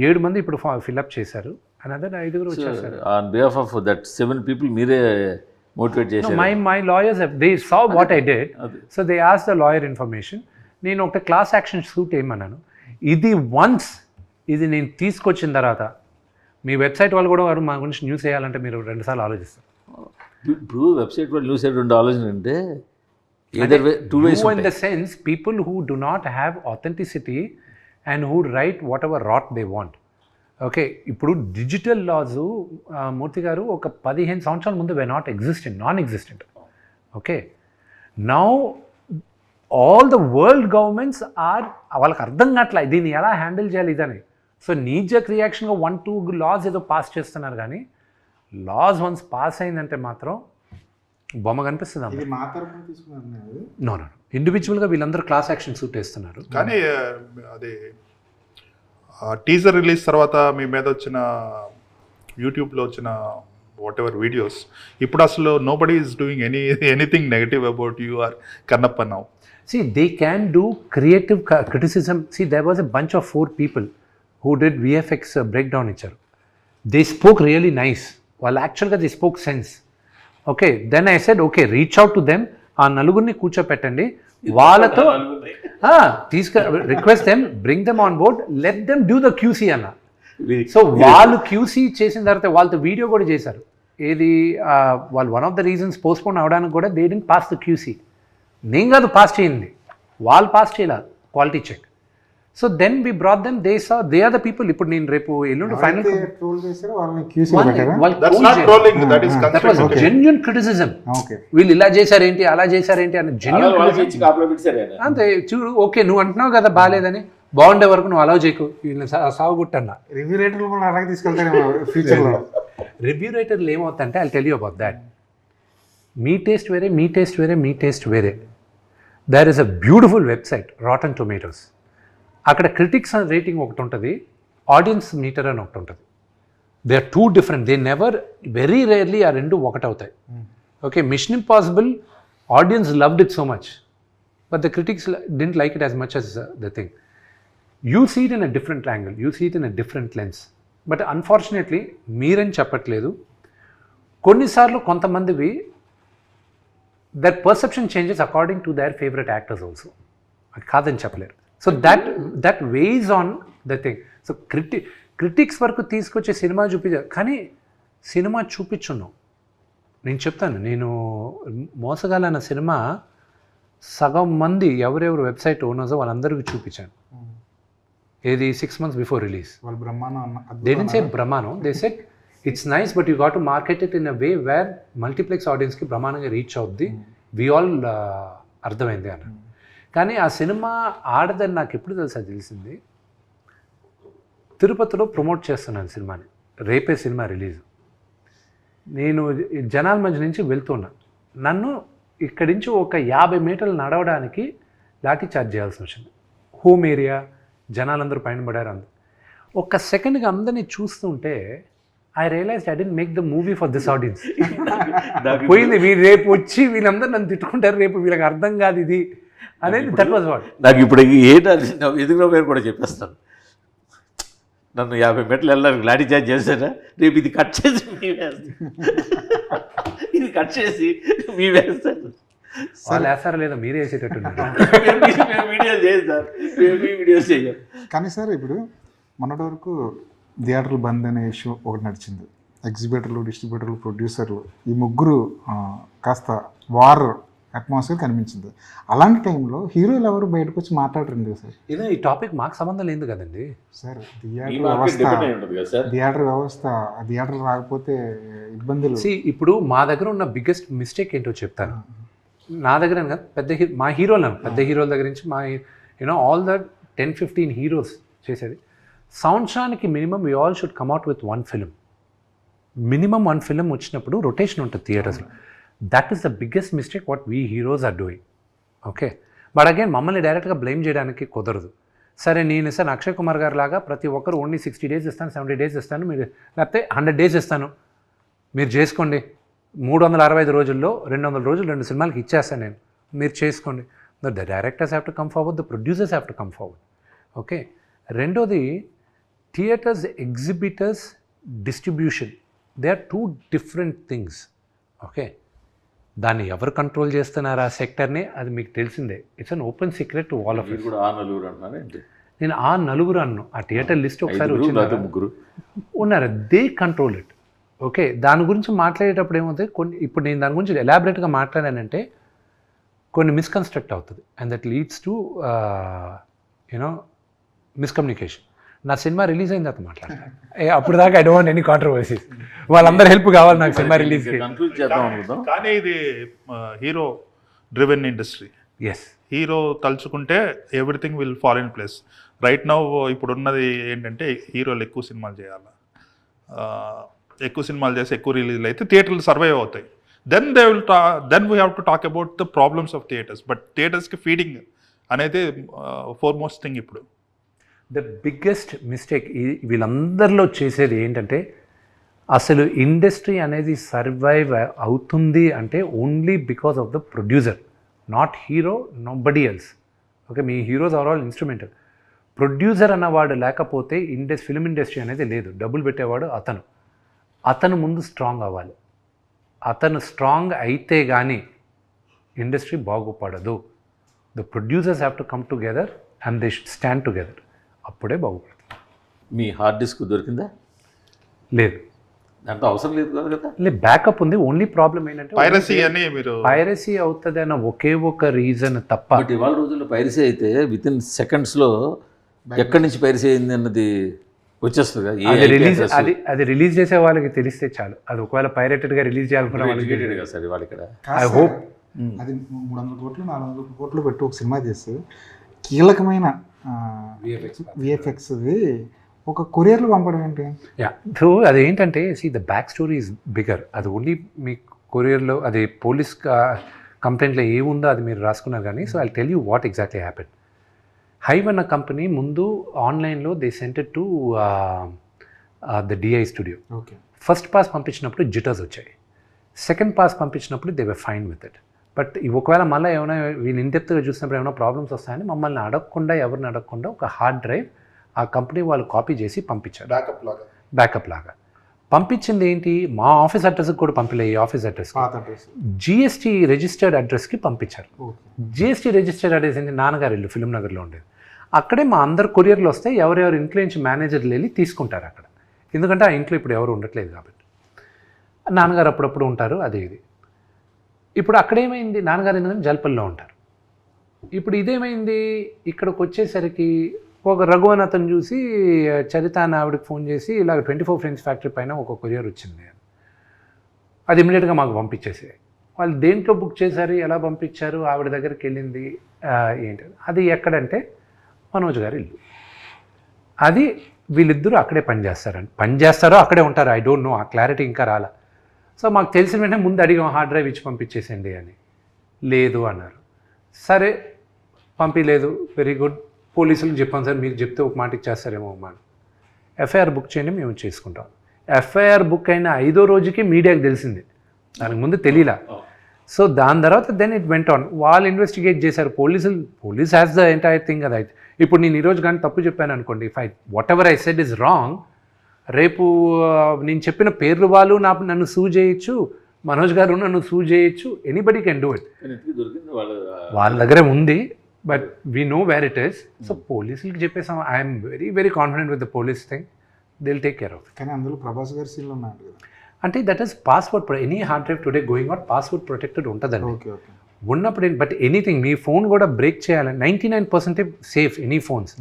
7 మంది ఇప్పుడు ఫిల్అప్ చేశారు, అనదర్ 5 వచ్చేసారు. On behalf of that 7 people మీరే మోటివేట్ చేశారు. My lawyers they saw what I did, so they ask the lawyer information. నేను ఒక క్లాస్ యాక్షన్ సూట్ ఏమన్నాను, ఇది నేను తీసుకొచ్చిన తర్వాత మీ వెబ్సైట్ వాళ్ళు కూడా మా గురించి న్యూస్ వేయాలంటే మీరు 2 సార్లు ఆలోచిస్తారు. ఇప్పుడు వెబ్సైట్ వాళ్ళు న్యూస్ సైడ్ 2 ఆలోచన అంటే either way, 2 ways in the sense people who do not have authenticity and who write whatever rot they want. Okay, ఇప్పుడు డిజిటల్ లాస్ మూర్తి గారు ఒక 15 సంవత్సరాల ముందు were non existent. Okay, now all the world governments are, వాళ్ళకి అర్థం కావట్లే దీన్ని ఎలా హ్యాండిల్ చేయాలి ఇదని. సో నీజక్ రియాక్షన్గా 1-2 లాస్ ఏదో పాస్ చేస్తున్నారు, కానీ లాస్ వన్స్ పాస్ అయిందంటే మాత్రం బొమ్మ కనిపిస్తుంది. ఇది మా తరపున తీసుకున్నాను. నో ఇండివిజువల్గా వీళ్ళందరూ క్లాస్ యాక్షన్ సూట్ వేస్తున్నారు. కానీ అది టీజర్ రిలీజ్ తర్వాత మీ మీద వచ్చిన యూట్యూబ్లో వచ్చిన వాట్ ఎవర్ వీడియోస్, ఇప్పుడు అసలు nobody is doing anything negative about you or Kannappa now. See, they can do creative criticism. See, there was a bunch of 4 people who did VFX breakdown ఇచ్చారు. They spoke really nice. Well, actually they spoke sense. Okay, then I said, okay, reach out to them. ఆ నలుగురిని కూర్చోపెట్టండి, వాళ్ళతో request them, bring them on board, let them do the QC అన్న. సో వాళ్ళు క్యూసీ చేసిన తర్వాత వాళ్ళతో వీడియో కూడా చేశారు. ఏది వాళ్ళు one of the reasons postpone అవడానికి కూడా they didn't pass the QC. నేను కాదు పాస్ చేయింది, వాళ్ళు పాస్ చేయలేదు quality check. So then we brought them, they saw they are the people. ఇప్పుడు నేను రేపు ఎల్లుండి ఫైనల్ ట్రోల్ చేశారు వాళ్ళని క్యూసీలో పెట్టారా? That's not trolling, that is constructive. Genuine criticism. Okay, వీళ్ళు ఇలా చేశారేంటి అలా చేశారేంటి అని జెన్యున్ అంతే. చూడు, ఓకే నువ్వు అంటున్నావు కదా బాగాలేదని, బాగుండే వరకు నువ్వు అలౌ చేయకు, వీళ్ళని సాగుగుట్టన్నా. రివ్యూ రేటర్లు కూడా అలాగే తీసుకెళ్తారేమో ఫ్యూచర్లో. రివ్యూ రైటర్లు ఏమవుతుందంటే I tell you about that. మీ టేస్ట్ వేరే, మీ టేస్ట్ వేరే, మీ టేస్ట్ వేరే. There is a beautiful website Rotten Tomatoes. అక్కడ క్రిటిక్స్ రేటింగ్ ఒకటి ఉంటుంది, ఆడియన్స్ మీటర్ అని ఒకటి ఉంటుంది. They are 2 different. They never, very rarely ఆ 2 ఒకటవుతాయి. Okay, Mission Impossible audience loved it so much, but the critics didn't like it as much as the thing. You see it in a different angle, you see it in a different lens. But unfortunately మీరని చెప్పట్లేదు, కొన్నిసార్లు కొంతమందివి that perception changes according to their favourite actors also. అది కాదని చెప్పలేరు. So that weighs on the thing. So critics వరకు తీసుకొచ్చే సినిమా చూపించారు, కానీ సినిమా చూపించున్నాం. నేను చెప్తాను, నేను మోసగాలన్న సినిమా సగం మంది ఎవరెవరు వెబ్సైట్ ఓనర్స్ వాళ్ళందరికీ చూపించాను. ఏది 6 months బిఫోర్ రిలీజ్. వాళ్ళు బ్రహ్మాండం. They didn't say Brahmano. They said it's nice, but you got to market it in a way where multiplex audience కి బ్రహ్మాండంగా రీచ్ అవుద్ది. వి ఆల్ అర్థమైంది అన్న. కానీ ఆ సినిమా ఆడదని నాకు ఎప్పుడు తెలిసింది, తిరుపతిలో ప్రమోట్ చేస్తున్నాను సినిమాని, రేపే సినిమా రిలీజ్. నేను జనాల మధ్య నుంచి వెళ్తున్నా, నన్ను ఇక్కడి నుంచి ఒక 50 మీటర్లు నడవడానికి లాఠీ చార్జ్ చేయాల్సి వచ్చింది. హోమ్ ఏరియా, జనాలందరూ పైన పడారు. ఒక్క సెకండ్గా అందరినీ చూస్తుంటే I realise I didn't make the movie for this audience. పోయింది, వీళ్ళు రేపు వచ్చి వీళ్ళందరూ నన్ను తిట్టుకుంటారు, రేపు వీళ్ళకి అర్థం కాదు ఇది అనేది. That was what. నాకు ఇప్పుడు ఎదుగులో పేరు కూడా చెప్పేస్తాను. నన్ను 50 మీటర్లు వెళ్ళడానికి లాఠీ చార్జ్ చేస్తారా, రేపు ఇది కట్ చేసి మీ వేస్తాను, ఇది కట్ చేసి మీ వేస్తాను. వాళ్ళు వేస్తారా లేదా మీరే వేసేటట్టున్నారు. వీడియోస్ చేస్తారు, వీడియోస్ చేయం. కానీ సార్ ఇప్పుడు మొన్నటి వరకు థియేటర్లు బంద్ అనే ఇష్యూ ఒకటి నడిచింది. ఎగ్జిబిటర్లు, డిస్ట్రిబ్యూటర్లు, ప్రొడ్యూసర్లు ఈ ముగ్గురు కాస్త వార్ అట్మాస్ఫియర్ కనిపించింది. అలాంటి టైంలో హీరోలు ఎవరు బయటకు వచ్చి మాట్లాడరండి సార్. ఇది ఈ టాపిక్ మాకు సంబంధం లేదు కదండి. సార్ ఈ మార్కెట్ డిపెండ్ అయి ఉంటుంది కదా సార్. థియేటర్ రాకపోతే ఇబ్బందులు. ఇప్పుడు మా దగ్గర ఉన్న బిగ్గెస్ట్ మిస్టేక్ ఏంటో చెప్తాను. నా దగ్గర అని కాదు, మా హీరోలు పెద్ద హీరోల దగ్గర నుంచి మా ఆల్ ద 10-15 హీరోస్ చేసేది సంవత్సరానికి minimum we all should come out with 1 film. Minimum 1 film వచ్చినప్పుడు రొటేషన్ ఉంటుంది థియేటర్స్లో. That is the biggest mistake what we heroes are doing. Okay, but again మమ్మల్ని డైరెక్ట్గా బ్లేమ్ చేయడానికి కుదరదు. సరే నేను ఇస్తాను అక్షయ్ కుమార్ గారు లాగా ప్రతి ఒక్కరు ఓన్లీ 60 days ఇస్తాను, 70 days ఇస్తాను, మీరు లేకపోతే 100 days ఇస్తాను, మీరు చేసుకోండి, 365 రోజుల్లో 200 రోజులు 2 సినిమాలకి ఇచ్చేస్తాను నేను, మీరు చేసుకోండి. The directors have to come forward, the producers have to come forward. Okay, రెండోది theatres, exhibitors, distribution, they are 2 different things. Okay, దాన్ని ఎవరు కంట్రోల్ చేస్తున్నారు ఆ సెక్టర్ని, అది మీకు తెలిసిందే. It's an open secret to all of మీరు కూడా ఆ నలుగురు అంటున్నారు ఏంటి? నేను ఆ నలుగురు అన్ను, ఆ థియేటర్ లిస్ట్ ఒకసారి లేకపోతే ముగ్గురు ఉన్నారు, దే కంట్రోల్ ఇట్. ఓకే, దాని గురించి మాట్లాడేటప్పుడు ఏమవుతుంది, ఇప్పుడు నేను దాని గురించి ఎలాబరేట్గా మాట్లాడానంటే కొన్ని మిస్కన్స్ట్రక్ట్ అవుతుంది, and that leads to miscommunication. నా సినిమా రిలీజ్ అయిన తర్వాత మాట్లాడతాను, అప్పుడు దాకా I don't want any controversies. వాళ్ళందరూ హెల్ప్ కావాలి నాకు సినిమా రిలీజ్కి. కన్క్లూడ్ చేద్దాం అనుకుందాం. కానీ ఇది hero driven industry. Yes, hero తలుచుకుంటే everything will fall in place. Right now ఇప్పుడు ఉన్నది ఏంటంటే హీరోలు ఎక్కువ సినిమాలు చేయాలి, ఎక్కువ సినిమాలు చేసి ఎక్కువ రిలీజ్లు అయితే థియేటర్లు సర్వైవ్ అవుతాయి. Then then we have to talk about the problems of theatres. But థియేటర్స్కి ఫీడింగ్ అనేది ఫోర్మోస్ట్ థింగ్ ఇప్పుడు. ద బిగ్గెస్ట్ మిస్టేక్ వీళ్ళందరిలో చేసేది ఏంటంటే, అసలు ఇండస్ట్రీ అనేది సర్వైవ్ అవుతుంది అంటే only because of the producer, not hero, nobody else. Okay, మీ heroes are all instrumental. Producer అన్నవాడు లేకపోతే ఫిల్మ్ ఇండస్ట్రీ అనేది లేదు. డబ్బులు పెట్టేవాడు అతను ముందు స్ట్రాంగ్ అవ్వాలి. అతను స్ట్రాంగ్ అయితే కానీ ఇండస్ట్రీ బాగుపడదు. The producers have to come together and they should stand together, అప్పుడే బాగుపడుతుంది. మీ హార్డ్ డిస్క్ దొరికిందా? లేదు, దాంట్లో అవసరం లేదు కదా. లేదు, బ్యాకప్ ఉంది. ఓన్లీ ప్రాబ్లం ఏంటంటే పైరసీ అని మీరు పైరసీ అవుతుంది అన్న ఒకే ఒక రీజన్ తప్ప. బట్ ఇవాళ రోజుల్లో పైరసీ అయితే విత్ ఇన్ సెకండ్స్లో ఎక్కడి నుంచి పైరసీ అయింది అన్నది వచ్చేస్తుంది కదా. అది రిలీజ్ చేసే వాళ్ళకి తెలిస్తే చాలు. అది ఒకవేళ పైరేటెడ్గా రిలీజ్ చేయాలనుకున్న వాళ్ళకి కదా సార్ ఇవాళ ఇక్కడ. ఐ హోప్ అది 300 కోట్లు 400 కోట్లు పెట్టి ఒక సినిమా చేస్తే కీలకమైన విఎఫ్ఎక్స్ది ఒక కొరియర్లో పంపడం ఏంటి? సో అదేంటంటే the back story is bigger. అది ఓన్లీ మీ కొరియర్లో అది పోలీస్ కంప్లైంట్లో ఏముందో అది మీరు రాసుకున్నారు కానీ. So I tell you what exactly happen. Hive అన్న కంపెనీ ముందు ఆన్లైన్లో they sent it to the DI studio. Okay, first pass పంపించినప్పుడు జిటర్స్ వచ్చాయి, సెకండ్ పాస్ పంపించినప్పుడు they were fine with it. But ఒకవేళ మళ్ళీ ఏమైనా వీళ్ళు ఇండెప్త్గా చూసినప్పుడు ఏమైనా ప్రాబ్లమ్స్ వస్తాయని మమ్మల్ని అడగకుండా, ఎవరిని అడగకుండా ఒక హార్డ్ డ్రైవ్ ఆ కంపెనీ వాళ్ళు కాపీ చేసి పంపించారు, బ్యాకప్ లాగా. పంపించింది ఏంటి, మా ఆఫీస్ అడ్రస్కి కూడా పంపిలే, ఈ ఆఫీస్ అడ్రస్ జిఎస్టీ రిజిస్టర్డ్ అడ్రస్కి పంపించారు. జిఎస్టీ రిజిస్టర్డ్ అడ్రస్ ఏంటి, నాన్నగారి ఇల్లు ఫిల్మ్ నగర్లో ఉండేది. అక్కడే మా అందరు కొరియర్లు వస్తే ఎవరెవరు ఇంట్లో నుంచి మేనేజర్లు వెళ్ళి తీసుకుంటారు అక్కడ, ఎందుకంటే ఆ ఇంట్లో ఇప్పుడు ఎవరు ఉండట్లేదు కాబట్టి. నాన్నగారు అప్పుడప్పుడు ఉంటారు, అది ఇది. ఇప్పుడు అక్కడేమైంది, నాన్నగారు ఎందుకంటే జల్పల్లో ఉంటారు. ఇప్పుడు ఇదేమైంది, ఇక్కడికి వచ్చేసరికి ఒక రఘు అని అతను చూసి చరిత అని ఆవిడకి ఫోన్ చేసి ఇలాగ 24 ఫ్రెండ్స్ ఫ్యాక్టరీ పైన ఒక కొరియర్ వచ్చింది, అది ఇమీడియట్గా మాకు పంపించేసి. వాళ్ళు దేంట్లో బుక్ చేశారు, ఎలా పంపించారు, ఆవిడ దగ్గరికి వెళ్ళింది ఏంటి, అది ఎక్కడంటే మనోజ్ గారి ఇల్లు. అది వీళ్ళిద్దరూ అక్కడే పనిచేస్తారో అక్కడే ఉంటారు, ఐ డోంట్ నో, ఆ క్లారిటీ ఇంకా రాలా. సో మాకు తెలిసిన వెంటనే ముందు అడిగాం హార్డ్ డ్రైవ్ ఇచ్చి పంపించేసేయండి అని. లేదు అన్నారు. సరే పంపించలేదు, వెరీ గుడ్. పోలీసులకు చెప్పాను సార్, మీకు చెప్తే ఒక మాట ఇచ్చేస్తారేమో అమ్మా. ఎఫ్ఐఆర్ బుక్ చేయండి, మేము చేసుకుంటాం. ఎఫ్ఐఆర్ బుక్ అయిన 5వ రోజుకి మీడియాకి తెలిసింది, దానికి ముందు తెలియలా. సో దాని తర్వాత దెన్ ఇట్ వెంట్ ఆన్, వాళ్ళు ఇన్వెస్టిగేట్ చేశారు. Police has the entire thing. అది అయితే ఇప్పుడు నేను ఈరోజు కానీ తప్పు చెప్పాను అనుకోండి, what ever I said is wrong, రేపు నేను చెప్పిన పేర్లు వాళ్ళు నన్ను సూ చేయొచ్చు, మనోజ్ గారు నన్ను సూ చేయొచ్చు, ఎనీబడి కెన్ డూ ఇట్. వాళ్ళ దగ్గరే ఉంది, but we know where it is. So పోలీసులకి చెప్పేసాం, I'm very very confident with the police thing, they will take care of. కానీ అందులో ప్రభాస్ గారి సీన్లు ఉన్నాయి కదా, అంటే that is password, any hard drive today going out password protected ఉంటుందండి. ఉన్నప్పుడు బట్ ఎనీథింగ్ మీ ఫోన్ కూడా బ్రేక్ చేయాలని 99% safe any phones.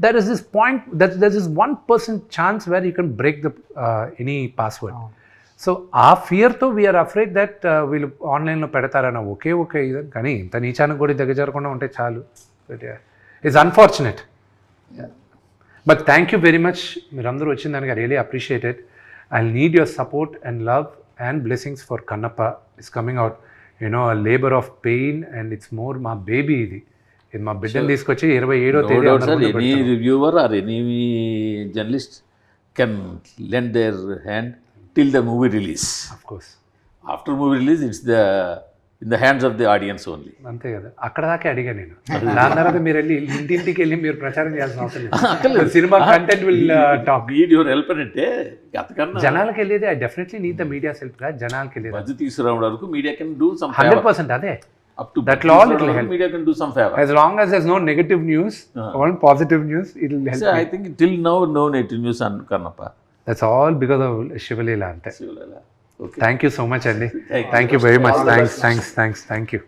There is this point there is 1% chance where you can break the any password. So ఆ ఫియర్తో వీఆర్ అఫ్రైడ్ దట్ వీళ్ళు ఆన్లైన్లో పెడతారన్న ఒకే ఇది. కానీ ఇంత నీచానికి కూడా దగ్గరకుండా ఉంటే చాలు. It's unfortunate. But thank you very much. మీరందరూ వచ్చిన దానికి I really appreciated. I need your support and love and blessings for Kannappa. It's coming out a labor of pain, and it's more మా బేబీ ఇది మా బిడ్డను తీసుకొచ్చి 27వ తేదీ any reviewer or any journalist can lend their hand till the movie release. Of course. After movie release, it's in the hands of the audience only. అంతే కదా. అక్కడ దాకా అడిగా నేను. దాని తర్వాత మీరు వెళ్ళి ఇంటింటికి వెళ్ళి మీరు ప్రచారం చేయాల్సిన అవసరం లేదు. Cinema content will talk. Need your help అంటే అంతకన్నా జనాలకు వెళ్ళేది. I definitely need the media help గా జనాలకు వెళ్ళేది. మధ్య తీసుకురావడం వరకు మీడియా కెన్ డూ సమ్ 100% అదే. Up to that all it will help. Media can do some favor. As long as there's no negative news, all positive news, it will help. So I think till now no negative news on Karnappa. That's all because of Shivalila ante. Shivalila. Okay. Thank you so much, Andy. Thank you very much. Thanks. Thank you.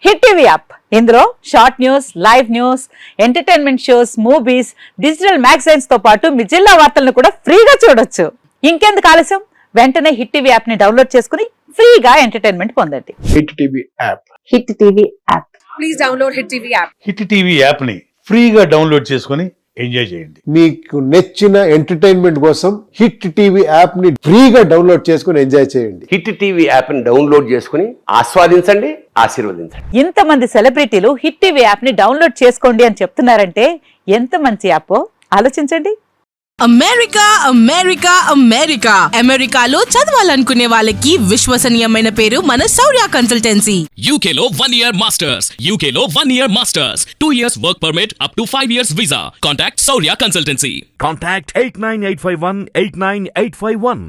Hit TV app, ఇందులో short news, live news, entertainment shows, movies, digital magazines తో పాటు మీ జిల్లా వార్తలను కూడా ఫ్రీగా చూడొచ్చు. ఇంకెందుకు ఆలస్యం, వెంటనే హిట్ టీవీ యాప్ ని డౌన్లోడ్ చేసుకుని ఫ్రీగా ఎంటర్టైన్మెంట్ పొందండి. Hit TV app. Hit TV app. Please download hit TV app. Hit TV యాప్ని ఫ్రీగా డౌన్లోడ్ చేసుకొని ఎంజాయ్ చేయండి. మీకు నచ్చిన ఎంటర్టైన్మెంట్ కోసం హిట్ టీవీ యాప్ ని ఫ్రీగా డౌన్లోడ్ చేసుకుని ఎంజాయ్ చేయండి. హిట్ టీవీ యాప్ ని డౌన్లోడ్ చేసుకుని ఆస్వాదించండి, ఆశీర్వదించండి. ఇంతమంది సెలబ్రిటీలు హిట్ టీవీ యాప్ ని డౌన్లోడ్ చేసుకోండి అని చెప్తున్నారంటే ఎంత మంచి యాప్ ఆలోచించండి. అమెరికాలో చదవాలనుకునే వాళ్ళకి విశ్వసనీయమైన పేరు మన శౌర్య కన్సల్టెన్సీ. UK లో 1 year masters, UK లో 1 year masters, 2 years work permit up to 5 years visa. Contact Saurya Consultancy. Contact 89851 89851.